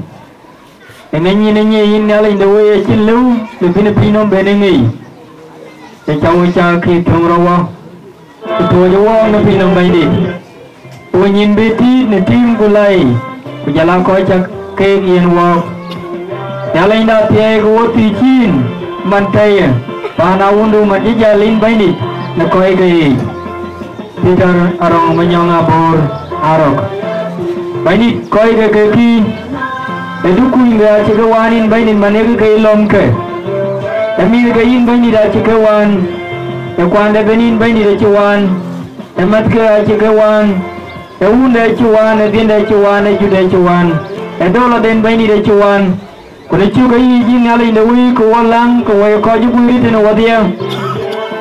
And then in Nella in the way I low, the Filipino Benini. The Chawacha Kate Tomrawa, the Toyawa on the Pinam Bindit. When in Betty, the team Gulai, Kujala Kocha Cake in Walk. Yalinda Tiago Tichin, Mantaya, Pana Undu Madija Lin Bindit, the Koiga, Peter Arong Mayanga Bor, Arok. Bindit Koiga Kaki, the Dukuinga Chikawan in Bindit Manega Lomke, the Milka in Bindit Chikawan, the Kwanda Benin Bindit Chuan, the Matka Chikawan, the Wunda Chuan, the Dinda Chuan, the Juda Chuan, the Dollar Den Bindit Chuan. Kuna chuka hii jini ala ina wii kwa lang kwa kajibu hiti na wadia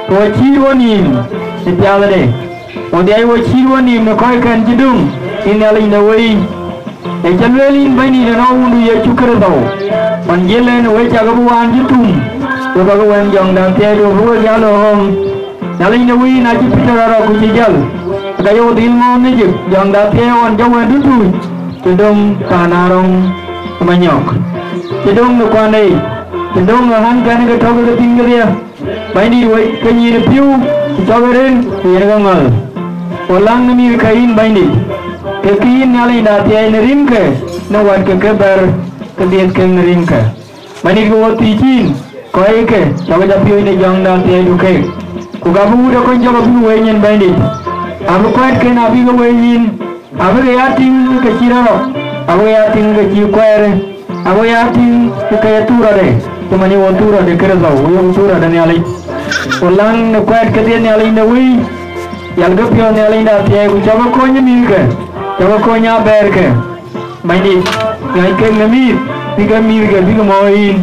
kwa chirwa nim iti ala de wadia iwa chirwa nim na koi kan jidung ina ala ina wii ya jalweli in baini na na undu ya chukara tau man jele na wii chagabu waan jitung kwa kaka wan jong dan tiado huwa jalo hong ala ina wii na jipita rara kuchijal kaya wadi ilmo nijip jong dan tiado wan jawan dutu kidung kanarong manyok Chedong no kwane, chedong no han kane ke thoge ke ting dia. Baini wai ke ni piu, thoge ren ye gangal. Olang ni kain baini. Ke kin nalai da tiai ne rim ke, no wan ke ber ke diet ke ne rim ke. Baini ko ti chin, koi ke, thoge da piu ne jong da tiai du ke. Ku ga bu da kon jogo bu wai nyen baini. Abu kwat ke na bi go wai nyen. Abu ya ting ke chiraro. Abu ya ting ke chi kwere. Aku yakin kayak tura deh, cuma ni orang tura deh kerja, orang tura dan nyali. Ulang kuat kerja nyali nawi, yang gepion nyali dah tiada. Coba kau nyamil coba kau nyaber main ni, yang ikan nyamil, tiga mil tiga moin,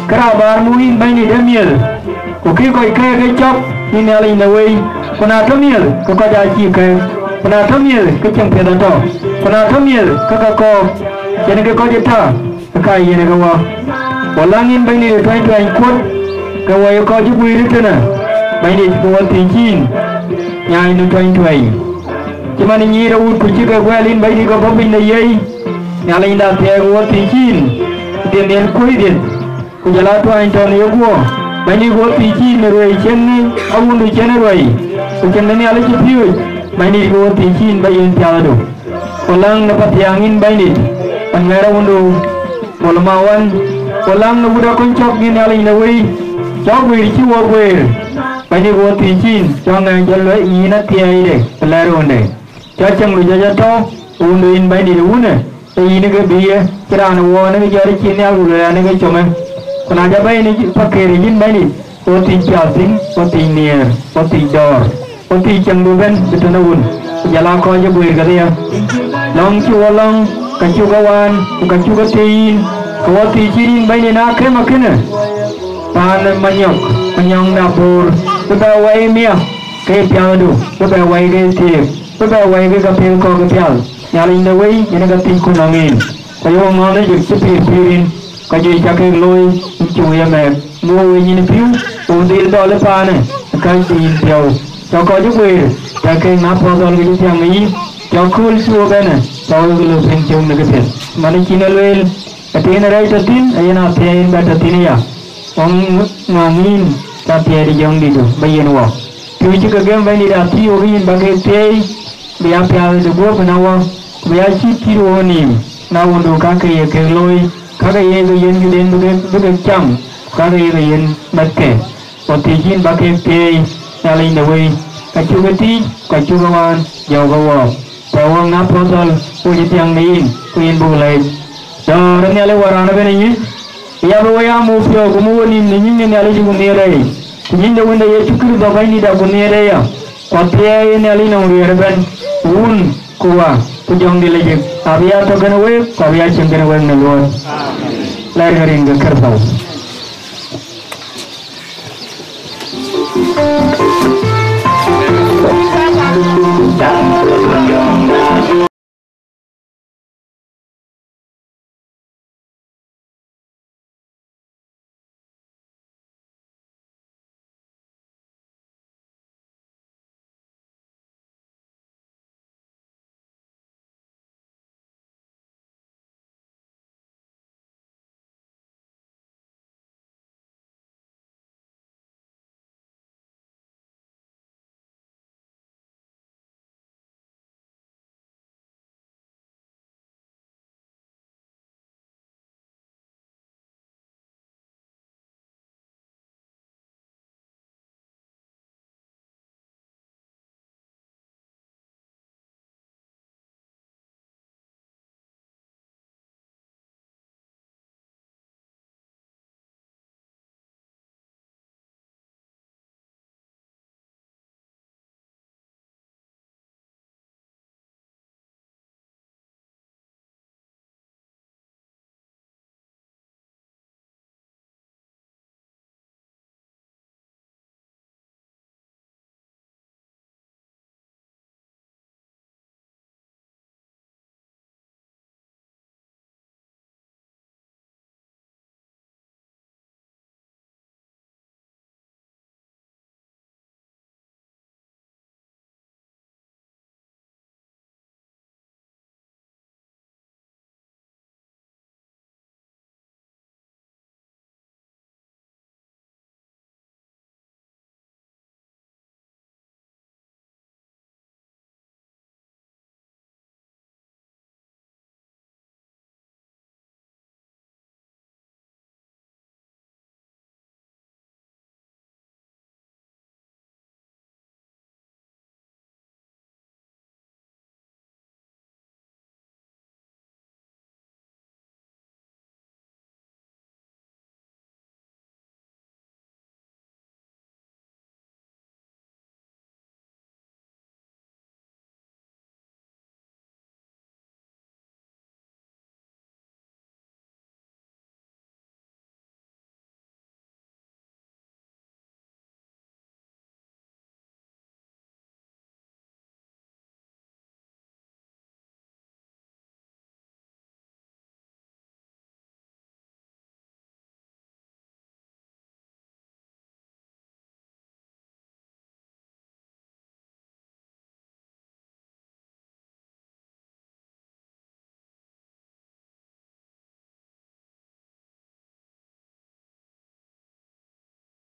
kerabar moin main ni demil. Okey kau ikan kecap ni nyali nawi, kena demil kau jadi ikan, kena demil kecam pedato, kena demil kau jadi kau jeta. Kai ye ne kawa walangin baini de twain twain kot kawa yo ko jibu iritana baini ko wanti chin nyai no twain twain cuma ni ra ut ku jiga gwalin baini ko babin na yei nyala inda te ko wanti chin den den ko iden ku jala twain ton yo go baini ko wanti chin ne roi chenni awundu chen roi ku chen ne ala jibu baini ko wanti chin bayin tiado walang na patiangin baini angara undu Polamawan, polam na budak kuncok ni nalai nawi, jauh beri ciwa ber, banyak buat ticin, jangan jalan ini nak tiai deh, pelaru deh, cacang lu jajan tau, unduin banyak di mana, ini ke biaya, kerana wana ke jari cini aku lelana ke cuma, kena japa ini pakai rijin banyak, poti cacing, poti nier, poti dor, poti cangguban betul naun, jalan kau je ber katanya, long ciwa long. Kacugawan, kacugatiin, kawati cirin baini nak makena. Pan manyong dapur, berbawai mia, ke piadu, berbawai ke tiap, berbawai ke kapil kau kepial. Nyalin dawai, yang negatif kunangin. Kayu mana je sepirin, kayu cakap loi, cuy amer, muai ni piu, undil dole pane, kayu tin piau. Kau kau juga, cakap ngapa dole ke tiang ni? Jauhul semua kan, tahu kalau pencung nak kepil. Mana Cina luel, tapi nak rai tatin, ayana tiain batatin ya. Orang ngangin, tapi ada jang di tu, bayan wah. Tujuh kegem bayi dah tiurin bagai tiai, biar pial debu penawa, biar citiru ni. Nawan do kakek ye keloi, kakek ye tu yen juden bukan cam, kakek ye tu yen makke. Potijin bagai tiai, nyalin dawai, kacugati, kacugawan, jauh kawal. Tawang na protol uji tiang niin kuin bulai. Dan ni ale warana benenyi. Ya bawaya mufyo kumuwani ninyi ni ale jugu nere. Ninyi wanda ye chukuru babai ni da gunere ya. Kwatia ni ale na uri erben. Un kuwa kujong dilejek. Abia to kanawe, abia chengkanawe nalwan. Lari haring kerbau.